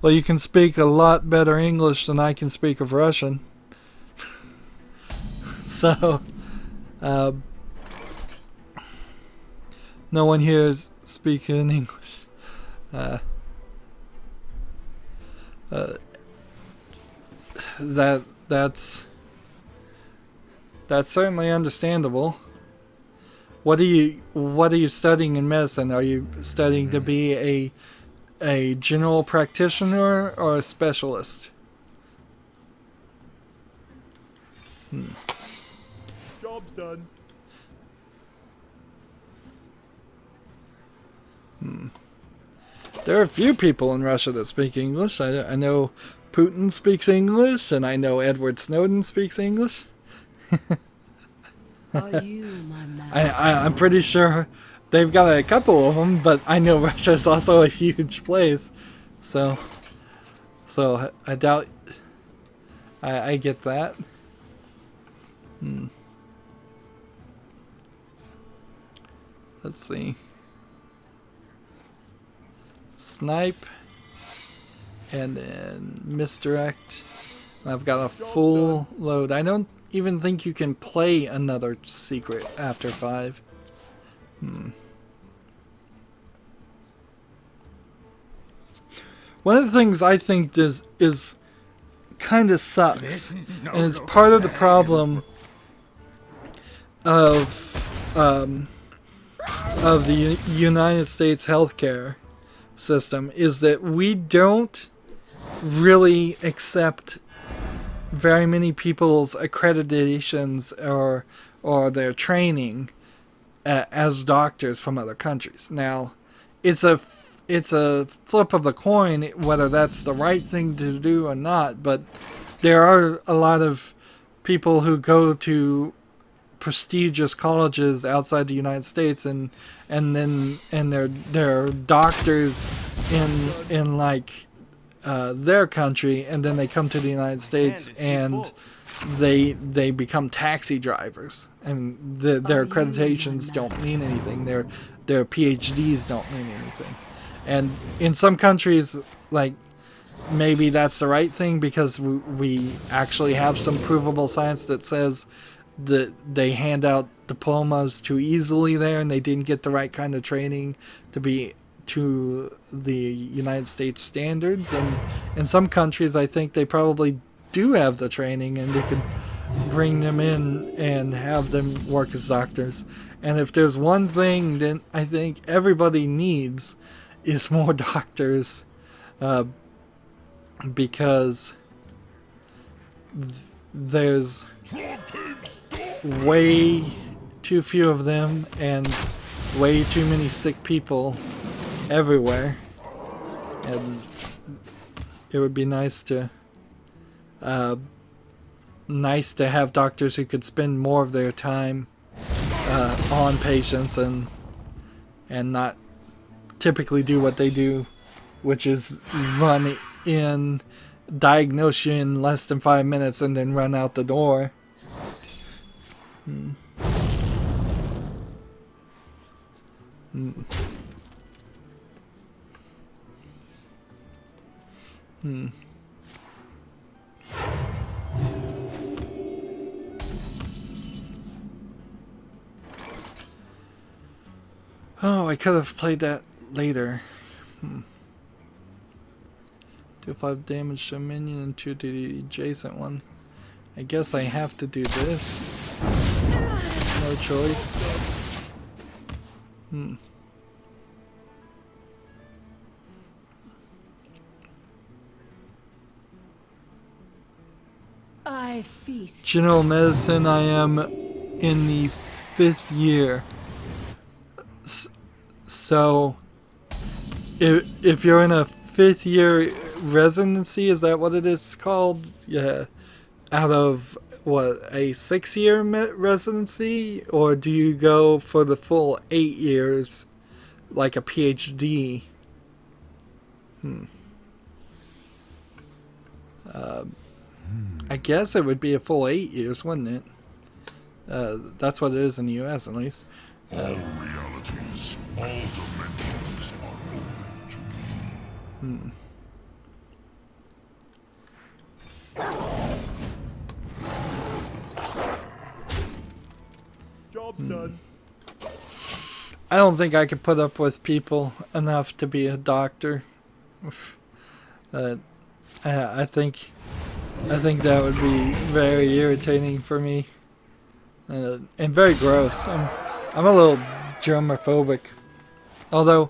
Well, you can speak a lot better English than I can speak of Russian. So, no one here is speaking English. That's certainly understandable. What are you studying in medicine? Are you studying to be a general practitioner or a specialist? Job's done. There are a few people in Russia that speak English. I know Putin speaks English, and I know Edward Snowden speaks English. Are you my master? I'm pretty sure they've got a couple of them, but I know Russia is also a huge place, so I doubt I get that. Let's see. Snipe, and then misdirect. I've got a full load. I don't even think you can play another secret after 5. One of the things I think is kind of sucks, and it's part of the problem of the United States healthcare system, is that we don't really accept very many people's accreditations or their training as doctors from other countries. Now, it's a flip of the coin whether that's the right thing to do or not, but there are a lot of people who go to prestigious colleges outside the United States, and they're doctors in like their country, and then they come to the United States and they become taxi drivers, and their accreditations don't mean anything. Their PhDs don't mean anything. And in some countries, like, maybe that's the right thing because we actually have some provable science that says that they hand out diplomas too easily there, and they didn't get the right kind of training to be to the United States standards. And in some countries, I think they probably do have the training, and they could bring them in and have them work as doctors. And if there's one thing that I think everybody needs is more doctors, because there's way too few of them and way too many sick people everywhere, and it would be nice to have doctors who could spend more of their time on patients and not typically do what they do, which is run in, diagnose you in less than 5 minutes, and then run out the door. Oh, I could have played that later. Do 5 damage to a minion and 2 to the adjacent one. I guess I have to do this. No choice. I feast. General medicine, I am in the 5th year. So, if you're in a 5th year residency, is that what it is called? Yeah. Out of, what, a 6-year residency? Or do you go for the full 8 years, like a PhD? I guess it would be a full 8 years, wouldn't it? That's what it is in the US, at least. All realities, all dimensions are open to me. Job's done. I don't think I could put up with people enough to be a doctor. I think that would be very irritating for me, and very gross. I'm a little germophobic. Although,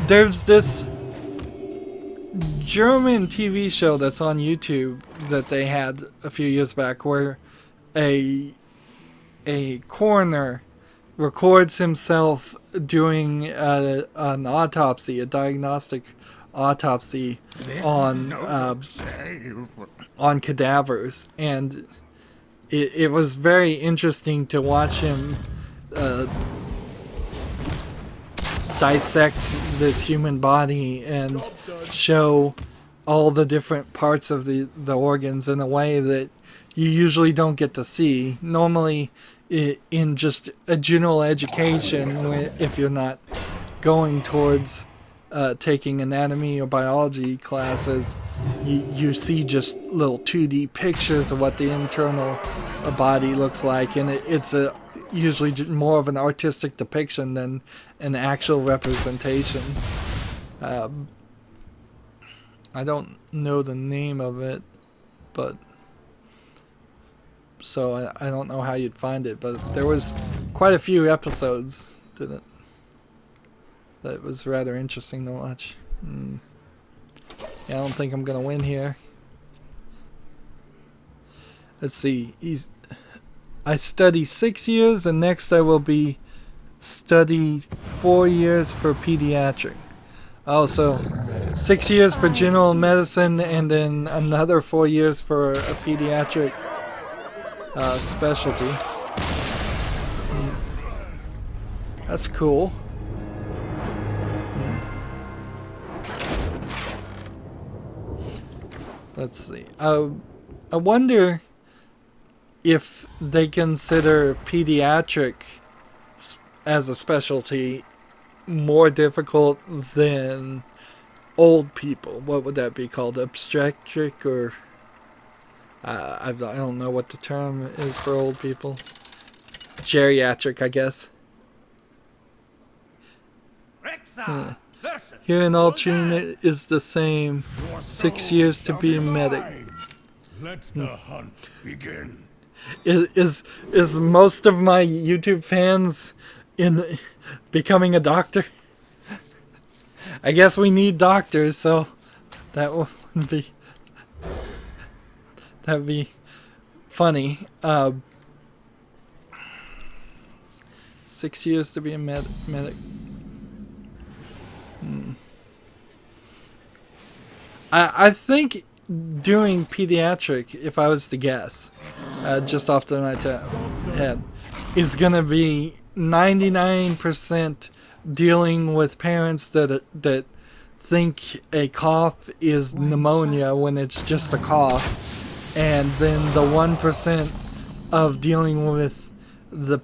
there's this German TV show that's on YouTube that they had a few years back where a coroner records himself doing an autopsy, a diagnostic autopsy on cadavers, and it was very interesting to watch him dissect this human body and show all the different parts of the organs in a way that you usually don't get to see. Normally, in just a general education, if you're not going towards taking anatomy or biology classes, you see just little 2D pictures of what the internal body looks like, and it's usually more of an artistic depiction than an actual representation. I don't know the name of it, but so I don't know how you'd find it, but there was quite a few episodes that was rather interesting to watch. Yeah, I don't think I'm gonna win here. Let's see. I study 6 years, and next I will be study 4 years for pediatric. Oh, so 6 years for general medicine, and then another 4 years for a pediatric specialty. That's cool. Let's see. I wonder if they consider pediatric as a specialty more difficult than old people. What would that be called? Obstetric or... I don't know what the term is for old people. Geriatric, I guess. Here in Altune it is the same. 6 years to be a medic. Let the hunt begin. Is most of my YouTube fans in becoming a doctor? I guess we need doctors, so that'd be funny. 6 years to be a medic. I think doing pediatric, if I was to guess, just off the top of my head, is gonna be 99% dealing with parents that think a cough is pneumonia when it's just a cough, and then the 1% of dealing with the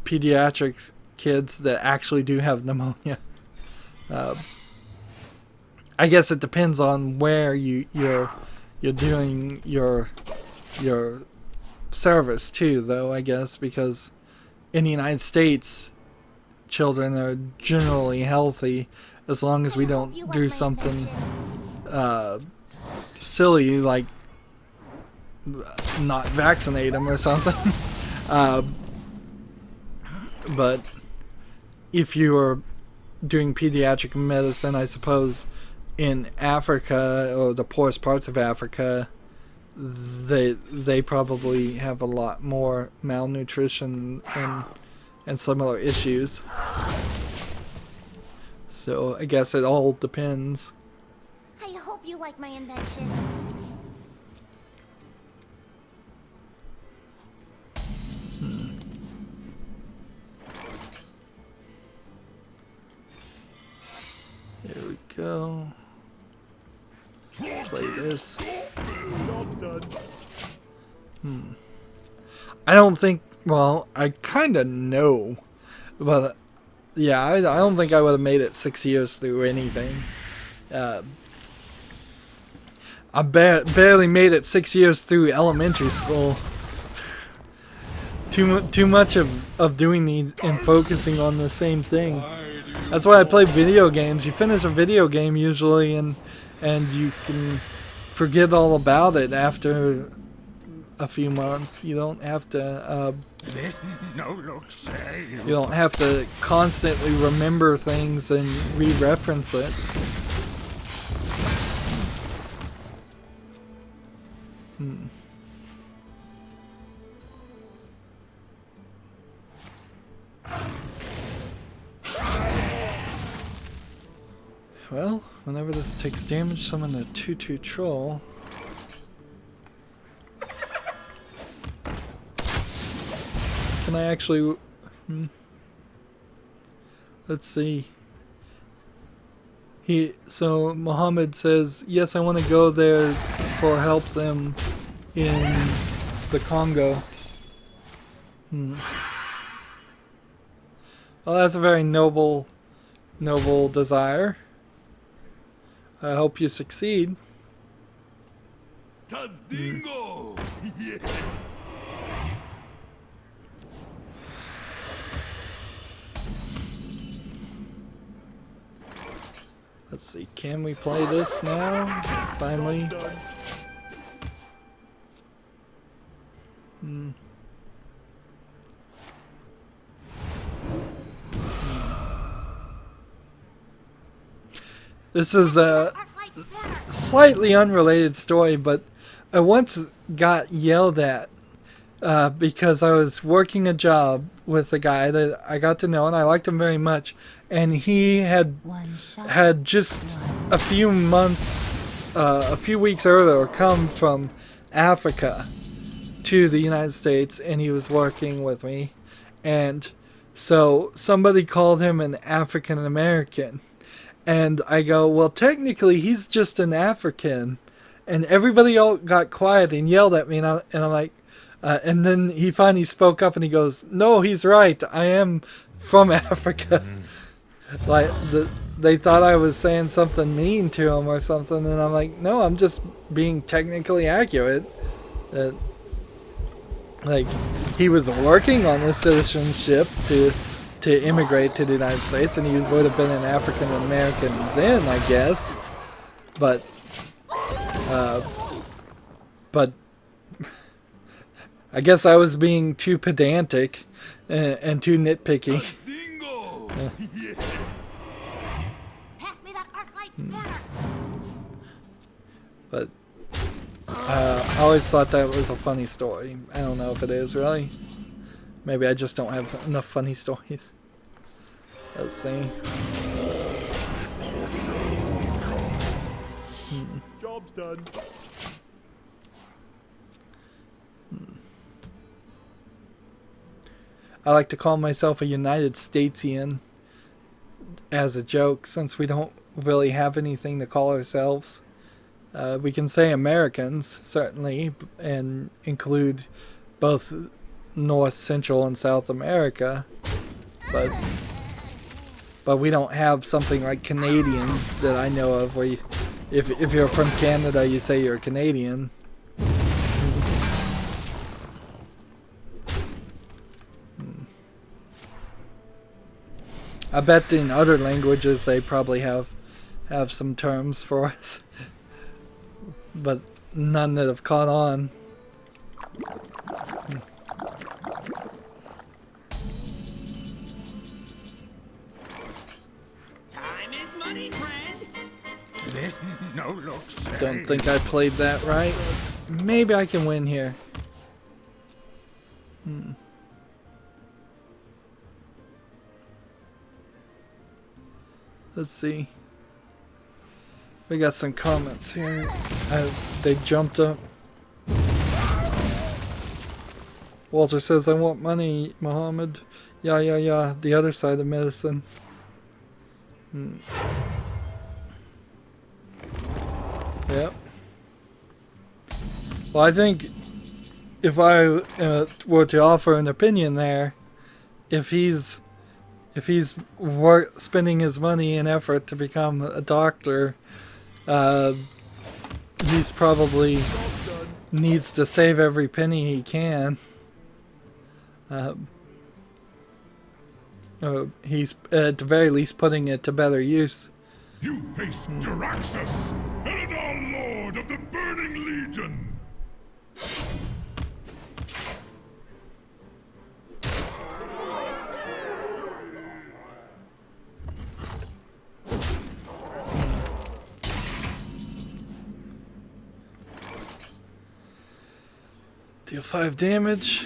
pediatrics kids that actually do have pneumonia. I guess it depends on where you're doing your service too, though, I guess, because in the United States children are generally healthy as long as we don't do something silly like not vaccinate them or something. But if you are doing pediatric medicine, I suppose in Africa or the poorest parts of Africa, they probably have a lot more malnutrition and similar issues. So I guess it all depends. I hope you like my invention. There we go. Play this. I don't think, well, I kind of know, but yeah, I don't think I would have made it 6 years through anything. I barely made it 6 years through elementary school. Too much of doing these and focusing on the same thing. That's why I play video games. You finish a video game usually and you can forget all about it after a few months. You don't have to you don't have to constantly remember things and re-reference it. Well, whenever this takes damage, summon a 2/2 troll. Can I actually... Let's see. So Muhammad says, yes, I want to go there for help them in the Congo. Well, that's a very noble desire. I hope you succeed. Tazdingo! Yes! Let's see, can we play this now? Finally. This is a slightly unrelated story, but I once got yelled at because I was working a job with a guy that I got to know and I liked him very much, and he had just a few weeks earlier come from Africa to the United States, and he was working with me, and So somebody called him an African American. And I go, well, technically, he's just an African. And everybody all got quiet and yelled at me. And I'm like, and then he finally spoke up and he goes, no, he's right. I am from Africa. Like, they thought I was saying something mean to him or something. And I'm like, no, I'm just being technically accurate. Like, he was working on his citizenship to immigrate to the United States, and he would have been an African American then, I guess. But I guess I was being too pedantic and too nitpicky. Dingo! Yes! Pass me that arc light spanner. But I always thought that was a funny story. I don't know if it is, really. Maybe I just don't have enough funny stories. Let's see. Job's done. I like to call myself a United Statesian as a joke, since we don't really have anything to call ourselves. We can say Americans, certainly, and include both North, Central, and South America. But we don't have something like Canadians that I know of, where if you're from Canada, you say you're a Canadian. I bet in other languages they probably have some terms for us, but none that have caught on. Time is money, friend. No looks. Don't think I played that right. Maybe I can win here. Let's see. We got some comments here. They jumped up. Walter says, I want money, Muhammad. Yeah. The other side of medicine. Yep. Well, I think if I were to offer an opinion there, if he's spending his money and effort to become a doctor, he's probably needs to save every penny he can. He's at the very least putting it to better use. You face Jaraxxus, Eladar Lord of the Burning Legion! Deal 5 damage.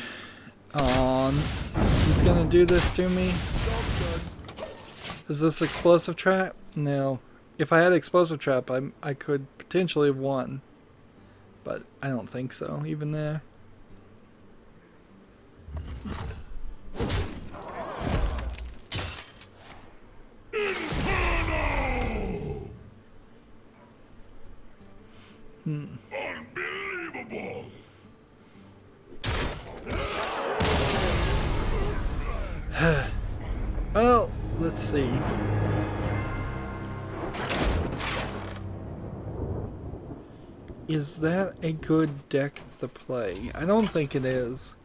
On. He's gonna do this to me. Is this explosive trap? No. If I had explosive trap, I could potentially have won. But I don't think so, even there. Unbelievable! Well, let's see. Is that a good deck to play? I don't think it is.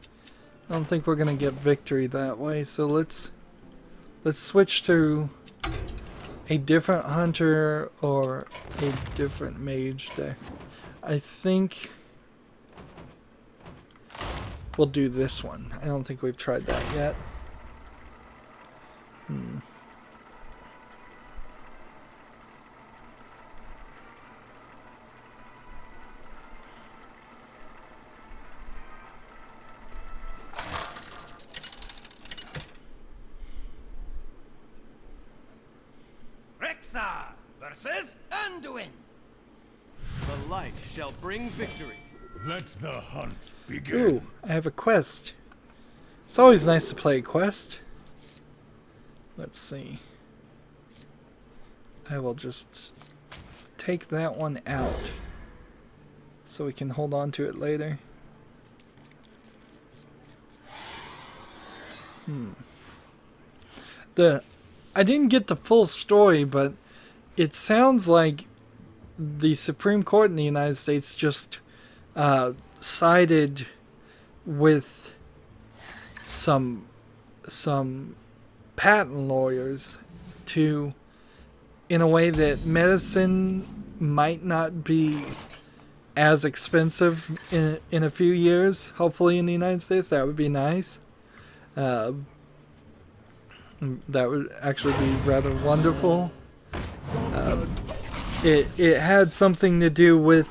I don't think we're gonna get victory that way. So let's switch to a different hunter or a different mage deck. I think we'll do this one. I don't think we've tried that yet. Rexar versus Anduin. The light shall bring victory. Let the hunt begin. Ooh, I have a quest. It's always nice to play a quest. Let's see. I will just take that one out so we can hold on to it later. I didn't get the full story, but it sounds like the Supreme Court in the United States just sided with some patent lawyers to, in a way that medicine might not be as expensive in a few years. Hopefully in the United States, that would be nice. That would actually be rather wonderful. It had something to do with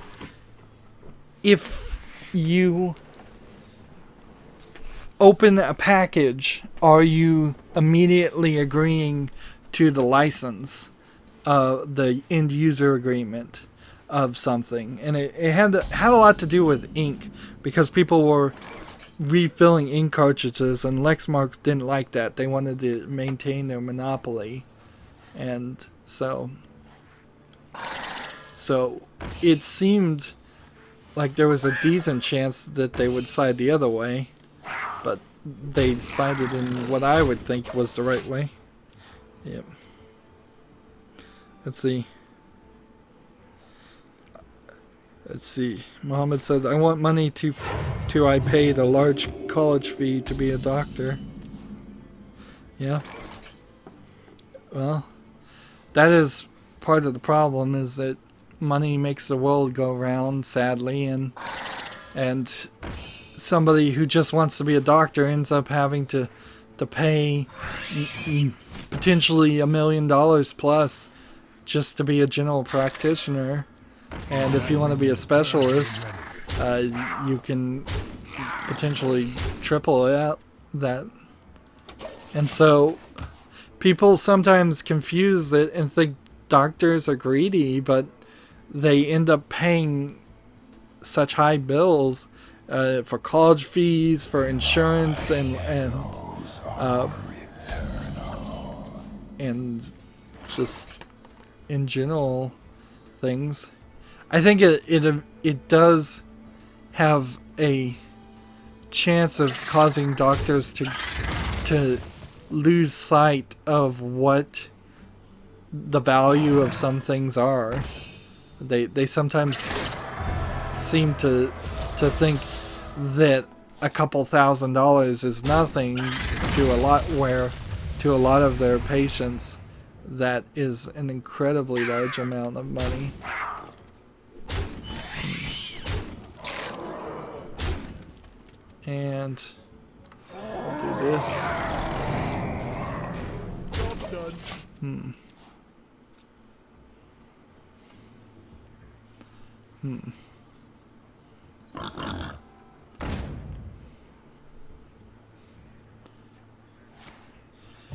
if you open a package, are you immediately agreeing to the license, the end user agreement of something? And it had a lot to do with ink, because people were refilling ink cartridges, and Lexmark didn't like that. They wanted to maintain their monopoly, and so it seemed like there was a decent chance that they would side the other way, but they sided in what I would think was the right way. Yep. Let's see. Mohammed says, I want money to I paid a large college fee to be a doctor. Yeah. Well, that is part of the problem, is that money makes the world go round, sadly, and somebody who just wants to be a doctor ends up having to pay potentially $1 million plus just to be a general practitioner. And if you want to be a specialist, you can potentially triple that. And so people sometimes confuse it and think doctors are greedy, but they end up paying such high bills for college fees, for insurance, and just in general things. I think it does have a chance of causing doctors to lose sight of what the value of some things are. They sometimes seem to think that a couple $1,000s is nothing to a lot of their patients that is an incredibly large amount of money. And I'll do this. Job done.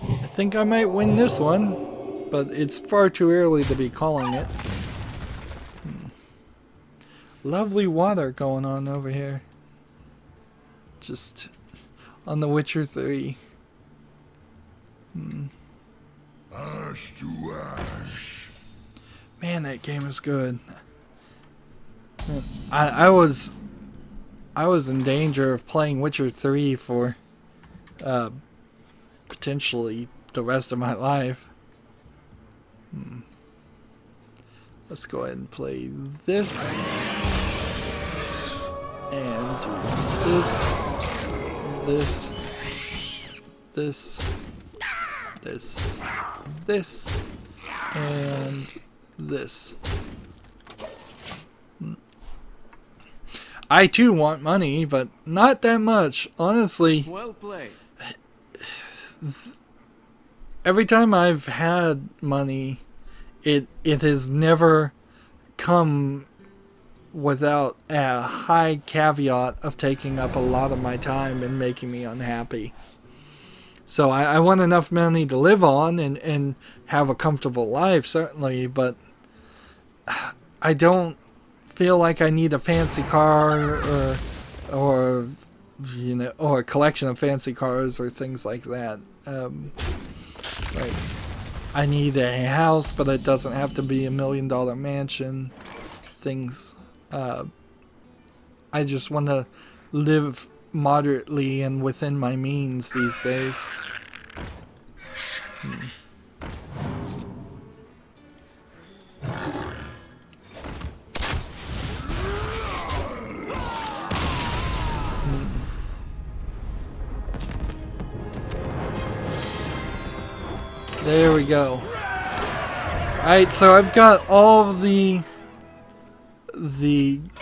I think I might win this one, but it's far too early to be calling it. Lovely water going on over here. Just on The Witcher 3. Ash to ash. Man, that game is good. I was in danger of playing Witcher 3 for potentially the rest of my life. Let's go ahead and play this. And do this. This, and this. I too want money, but not that much, honestly. Well played. Every time I've had money, it has never come without a high caveat of taking up a lot of my time and making me unhappy. So I want enough money to live on and have a comfortable life, certainly, but I don't feel like I need a fancy car or a collection of fancy cars or things like that. Like, I need a house, but it doesn't have to be $1 million mansion. Things. I just want to live moderately and within my means these days. There we go. Alright, so I've got all of the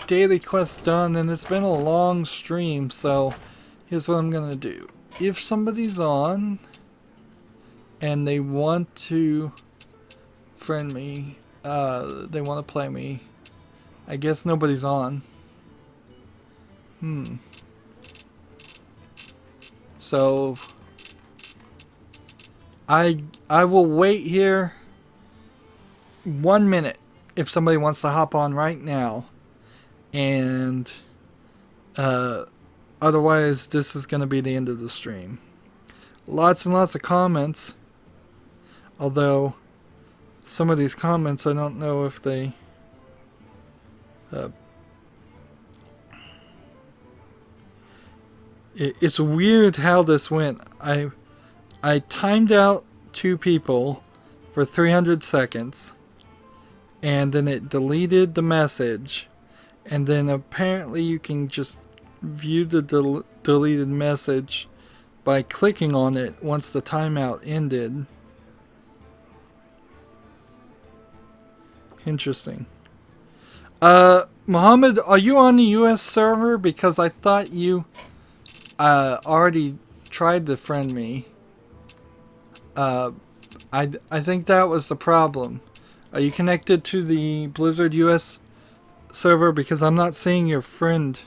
daily quest done, and it's been a long stream, so here's what I'm gonna do. If somebody's on and they want to friend me, they want to play me, I guess nobody's on. So I will wait here 1 minute if somebody wants to hop on right now, and otherwise this is going to be the end of the stream. Lots and lots of comments, although some of these comments I don't know if they it's weird how this went. I timed out 2 people for 300 seconds, and then it deleted the message, and then apparently you can just view the deleted message by clicking on it once the timeout ended. Interesting. Mohammed, are you on the US server? Because I thought you already tried to friend me. I think that was the problem. Are you connected to the Blizzard US server? Because I'm not seeing your friend.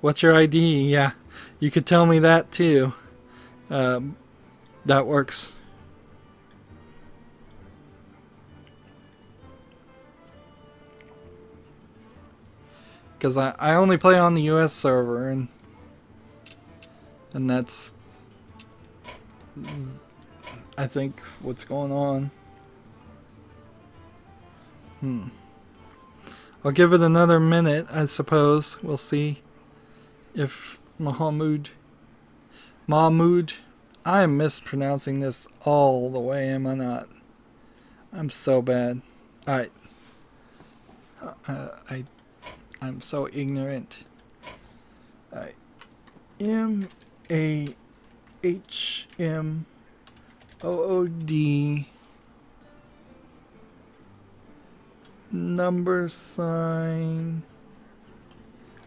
What's your ID? Yeah, you could tell me that too. That works. Because I only play on the US server, and that's, I think, what's going on. I'll give it another minute, I suppose. We'll see if Mahmoud, I am mispronouncing this all the way, am I not? I'm so bad. Alright. I'm so ignorant. Alright. MAHMOOD $. I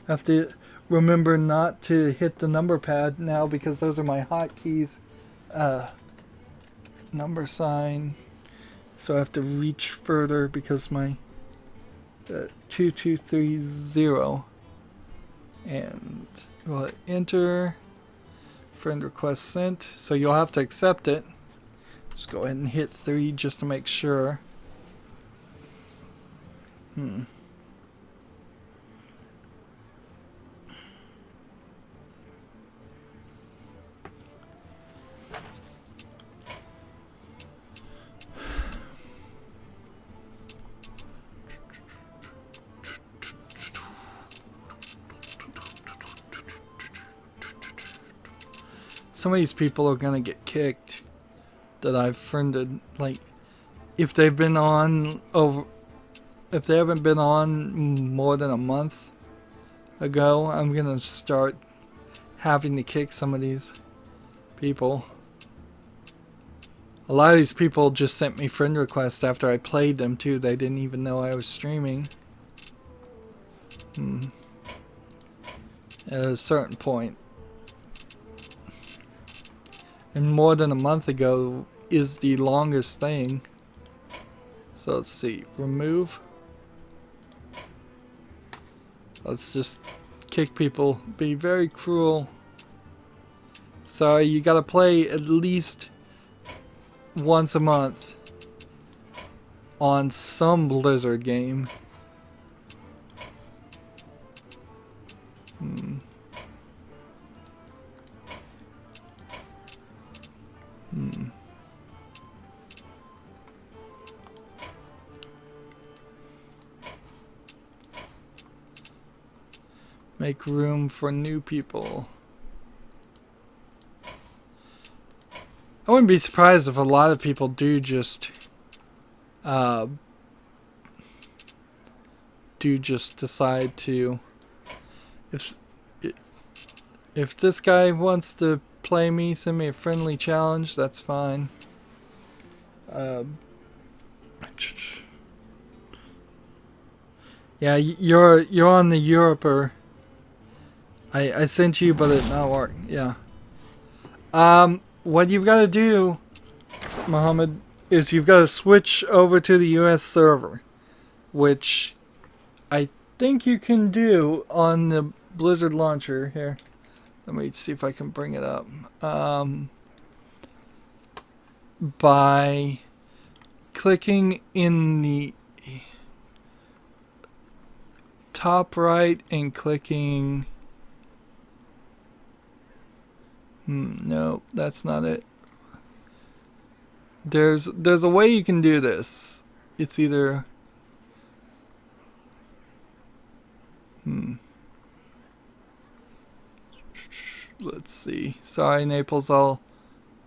have to remember not to hit the number pad now because those are my hotkeys. $. So I have to reach further because my 2230, and we'll enter friend request sent. So you'll have to accept it. Just go ahead and hit 3 just to make sure. Some of these people are gonna get kicked that I've friended. Like, if they've been on if they haven't been on more than a month ago, I'm gonna start having to kick some of these people. A lot of these people just sent me friend requests after I played them too. They didn't even know I was streaming. At a certain point. And more than a month ago is the longest thing. So let's see. Remove. Let's just kick people. Be very cruel. Sorry, you gotta play at least once a month on some Blizzard game. Make room for new people. I wouldn't be surprised if a lot of people do just decide to, if this guy wants to play me, send me a friendly challenge, that's fine. Yeah, you're on the Europer. I sent you, but it not work. Yeah. What you've got to do, Mohammed, is you've got to switch over to the US server, which I think you can do on the Blizzard launcher. Here, let me see if I can bring it up. By clicking in the top right and clicking... no, that's not it. There's a way you can do this. It's either... Let's see. Sorry, Naples, I'll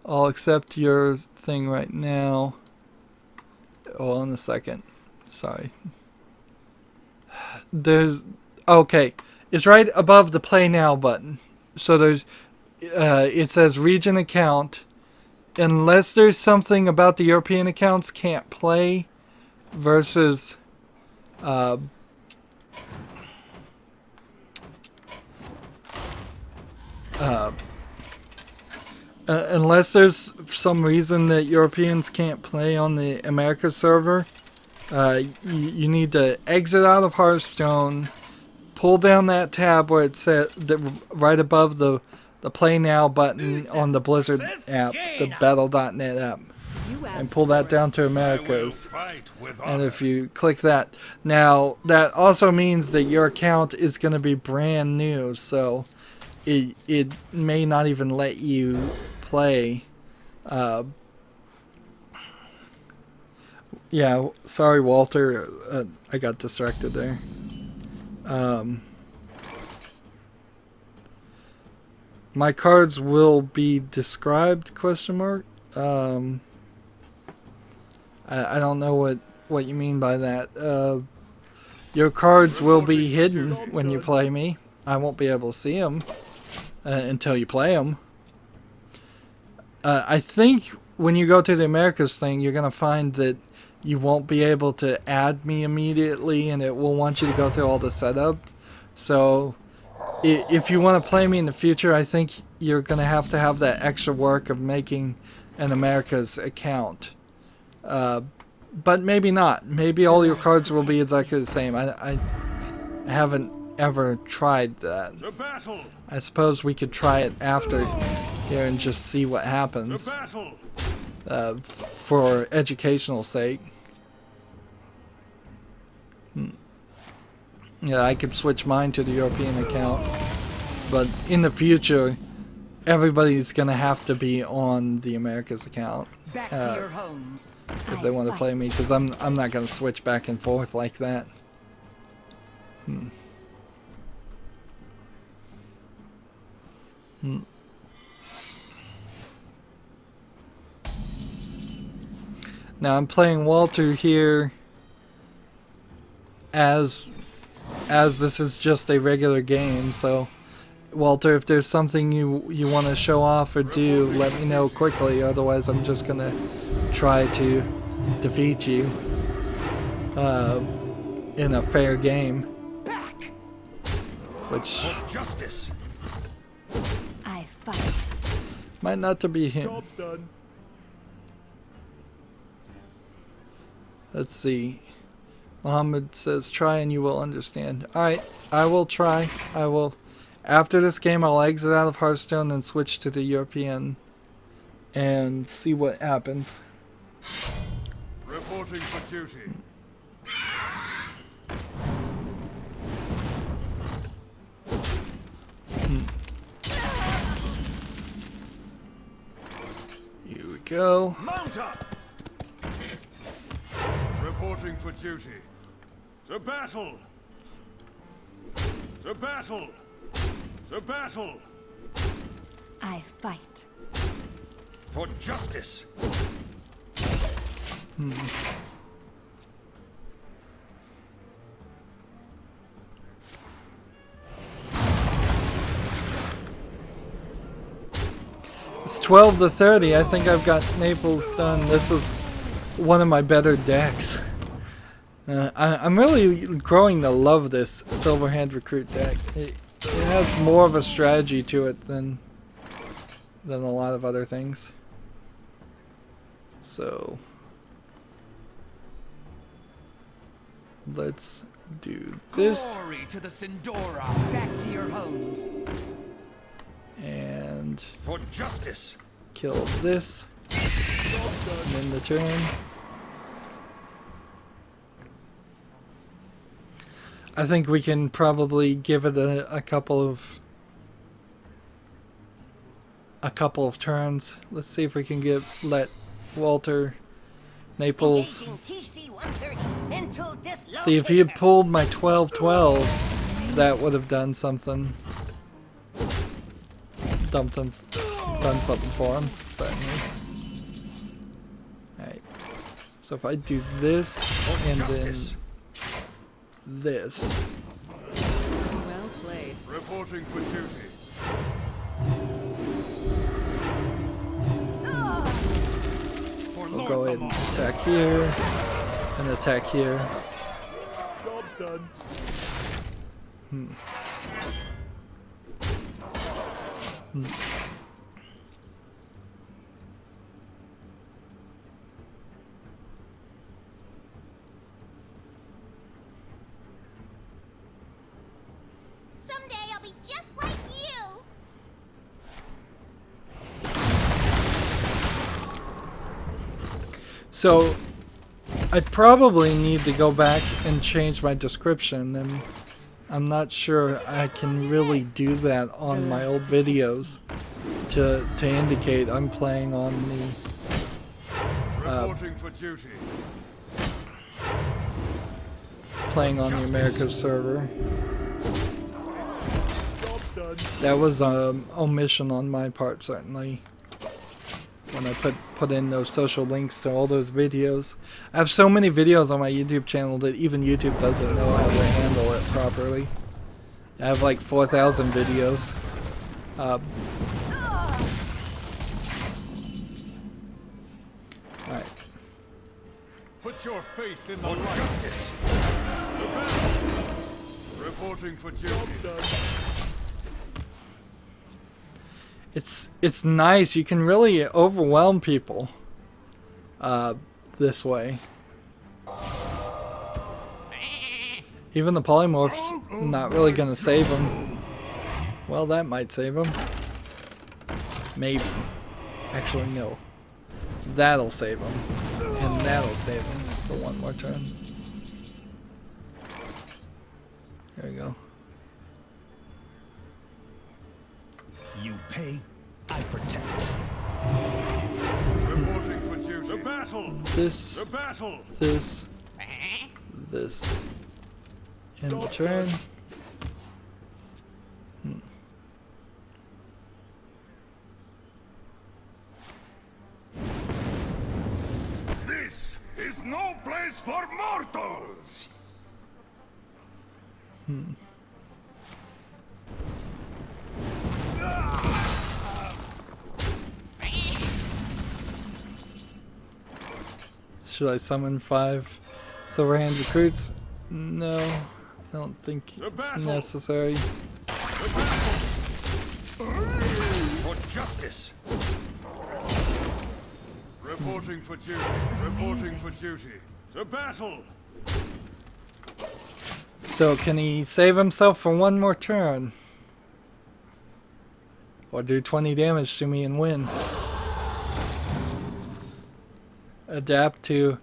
accept your thing right now. Hold on a second. Sorry. There's... Okay. It's right above the Play Now button. So there's... it says region account. Unless there's something about the European accounts can't play versus unless there's some reason that Europeans can't play on the America server, you need to exit out of Hearthstone, pull down that tab where it said right above the Play Now button on the Blizzard app, the Battle.net app, and pull that down to Americas. And if you click that, now that also means that your account is going to be brand new, so it may not even let you play. Yeah, sorry, Walter. I got distracted there. My cards will be described, question mark. I don't know what you mean by that. Your cards will be hidden when you play me. I won't be able to see them until you play them. I think when you go to the Americas thing, you're going to find that you won't be able to add me immediately, and it will want you to go through all the setup. So if you want to play me in the future, I think you're going to have that extra work of making an Americas account. But maybe not. Maybe all your cards will be exactly the same. I haven't ever tried that. I suppose we could try it after here and just see what happens. For educational sake. Yeah, I could switch mine to the European account. But in the future, everybody's going to have to be on the Americas account. Back to your homes. If they want to play me, because I'm not going to switch back and forth like that. Now I'm playing Walter here as this is just a regular game, so Walter, if there's something you want to show off or do, let me know quickly, otherwise I'm just gonna try to defeat you in a fair game. Which Justice. I fight. might not to be him. Job's done. Let's see. Mohammed says, try and you will understand. Alright, I will try. I will. After this game, I'll exit out of Hearthstone and switch to the European and see what happens. Reporting for duty. Here we go. Mount up. Reporting for duty. To battle! To battle! To battle! I fight. For justice! It's 12 to 30. I think I've got Naples done. This is one of my better decks. I'm really growing to love this Silverhand Recruit deck. It has more of a strategy to it than a lot of other things. So let's do this. Glory to the Sindora. Back to your homes. And For justice! kill this. And end the turn. I think we can probably give it a couple of turns. Let's see if we can let Walter Naples Engaging TC-130 until dislocated. see if he had pulled my 12-12. That would have done something. Done something for him, certainly. Alright. So if I do this and then this. Well played. Reporting for duty. We'll go ahead and attack here and attack here. Job's done. Someday I'll be just like you. So I probably need to go back and change my description, and I'm not sure I can really do that on my old videos to indicate I'm playing on the Reporting for duty. America server. That was an omission on my part, certainly, when I put in those social links to all those videos. I have so many videos on my YouTube channel that even YouTube doesn't know how to handle it properly. I have like 4,000 videos. Alright. Put your faith in the light. Justice. The battle. Reporting for duty. It's nice. You can really overwhelm people this way. Even the polymorph's not really gonna save him. Well, that might save him. Maybe. Actually, no. That'll save him. And that'll save him for one more turn. There we go. You pay, I protect. Reporting for duty. The battle. This, The battle. this, this. End the turn. This is no place for mortals. Should I summon 5 Silverhand recruits? No, I don't think it's battle. necessary. For justice. Reporting for duty. Reporting for duty. To battle. So can he save himself for one more turn? Or do 20 damage to me and win? Adapt to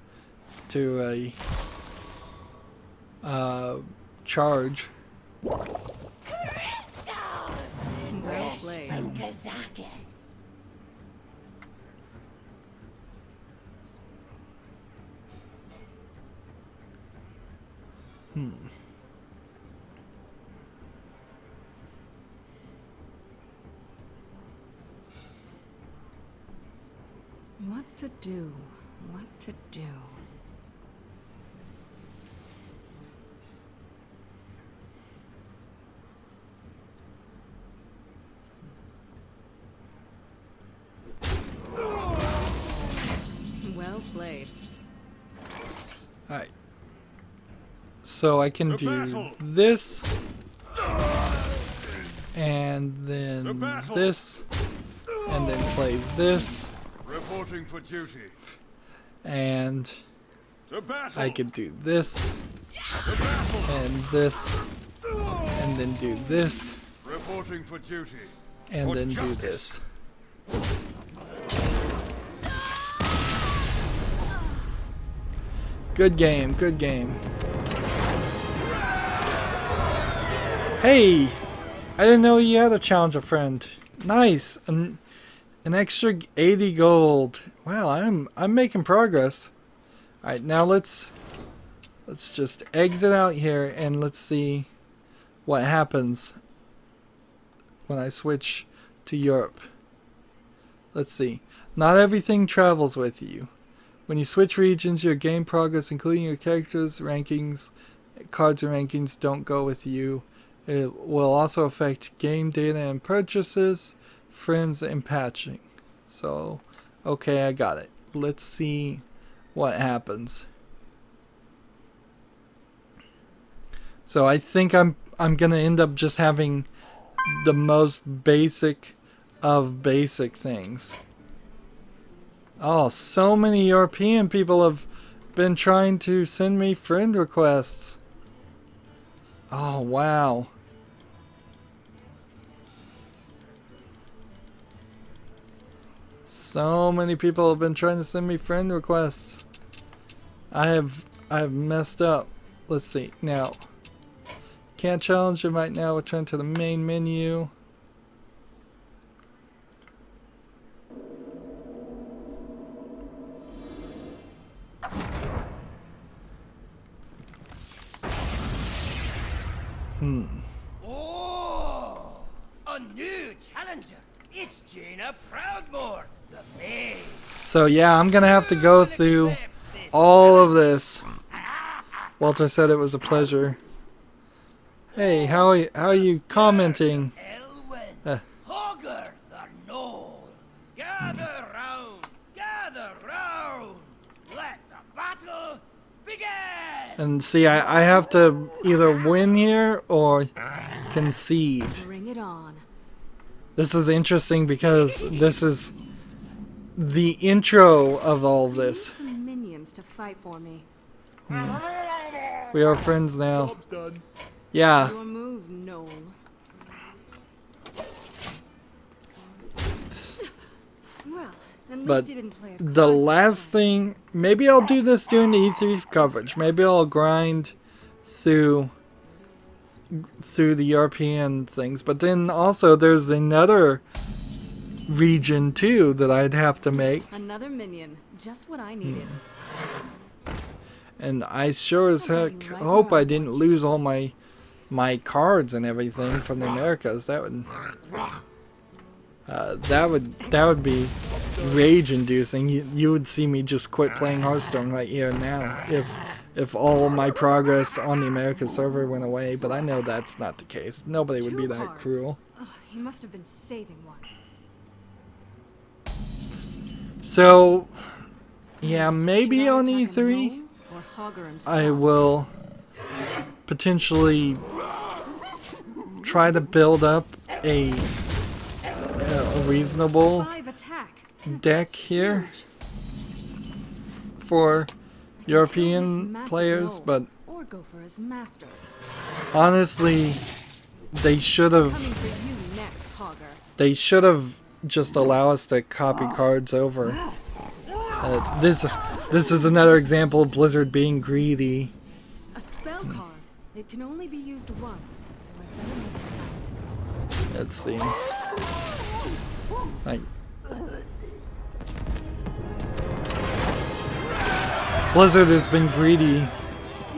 a charge. Well played. What to do? What to do? Well played. Alright. So I can The do battle. this. And then battle. this. And then play this. Reporting for duty. And To battle. I could do this. To battle. And this. And then do this. Reporting for duty. And For then justice. do this. Good game, good game. Hey! I didn't know you had a challenger friend. Nice! An extra 80 gold. Wow, I'm making progress. Alright, now let's just exit out here and let's see what happens when I switch to Europe. Let's see. Not everything travels with you. When you switch regions, your game progress, including your characters, rankings, cards and rankings, don't go with you. It will also affect game data and purchases, friends, and patching. So, okay, I got it. Let's see what happens. So I think I'm gonna end up just having the most basic of basic things. Oh, so many European people have been trying to send me friend requests. Oh, wow. So many people have been trying to send me friend requests. I have messed up. Let's see. Now, can't challenge him right now. Return to the main menu. Oh, a new challenger. It's Jaina Proudmore, the maid. So yeah, I'm gonna have to go through all of this. Walter said it was a pleasure. Hey, how are you commenting? Elwyn, Hogger the Knoll. Gather round, let the battle begin. And see, I have to either win here or concede. Bring it on. This is interesting because this is the intro of all I need this. some minions to fight for me. We are friends now. Yeah. Your move, Noel. Well, at least But you didn't play a the card last thing, maybe I'll do this during the E3 coverage. Maybe I'll grind through the European things. But then also there's another region too that I'd have to make. Another minion, just what I needed. And I sure as heck hope I didn't lose all my cards and everything from the Americas. That would be rage inducing. You would see me just quit playing Hearthstone right here and now if all my progress on the American server went away, but I know that's not the case. Nobody would be Two that cards. cruel. Ugh, he must have been saving one. So yeah, maybe Should I on attack a E3 Noel or Hogger himself? I will potentially try to build up a reasonable 5 attack. deck That's here huge. for I can kill this European massive players, Noel, but or go for his master. honestly, they should have Coming for you next, Hogger. just allow us to copy cards over. This is another example of Blizzard being greedy. A spell card. It can only be used once, so I better make it count. Let's see. Like, Blizzard has been greedy.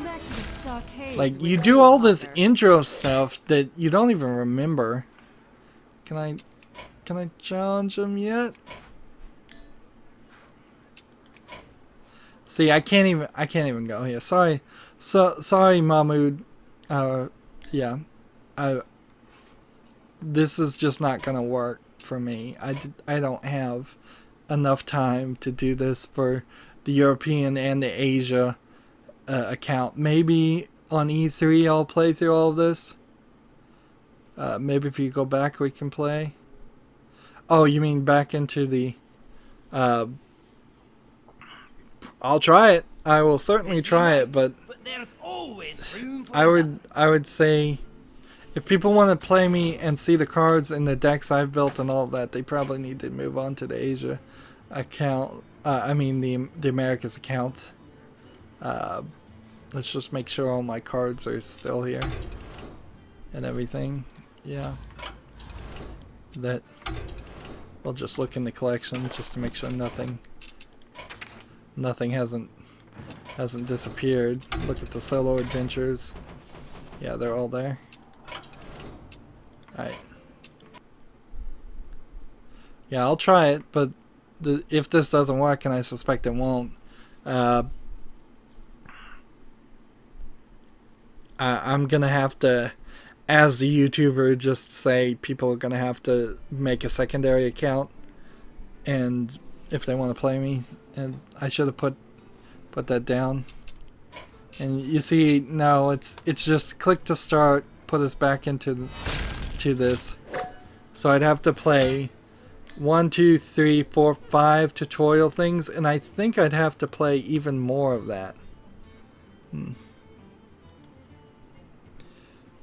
Back to the stockade. Like, you do all this intro stuff that you don't even remember. Can I challenge him yet? See, I can't even go here. Sorry, sorry, Mahmood. Yeah, this is just not gonna work for me. I don't have enough time to do this for the European and the Asia account. Maybe on E3 I'll play through all of this. Maybe if you go back we can play. Oh, you mean back into the... I'll try it. I will certainly try it, but there's always room for I would say if people want to play me and see the cards and the decks I've built and all that, they probably need to move on to the Asia account. I mean the Americas account. Let's just make sure all my cards are still here and everything. Yeah. That we'll just look in the collection just to make sure nothing hasn't disappeared. Look at the solo adventures. Yeah, they're all there. Alright. Yeah, I'll try it, but if this doesn't work, and I suspect it won't, I'm gonna have to, as the YouTuber, just say people are gonna have to make a secondary account, and if they want to play me, and I should have put that down. And you see, no, it's just click to start, put us back into this. So I'd have to play 1, 2, 3, 4, 5 tutorial things, and I think I'd have to play even more of that.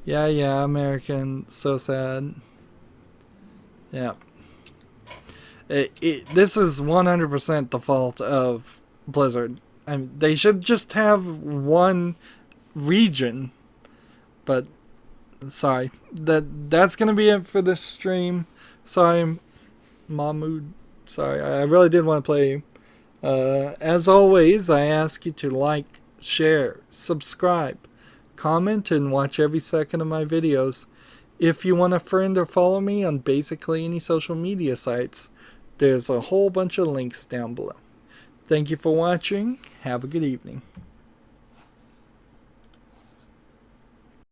Yeah, American, so sad. Yeah. This is 100% the fault of Blizzard. I mean, they should just have one region. But sorry, that's gonna be it for this stream. Sorry, Mahmood. Sorry, I really did want to play you. As always, I ask you to like, share, subscribe, comment, and watch every second of my videos. If you want to friend or follow me on basically any social media sites, there's a whole bunch of links down below. Thank you for watching. Have a good evening.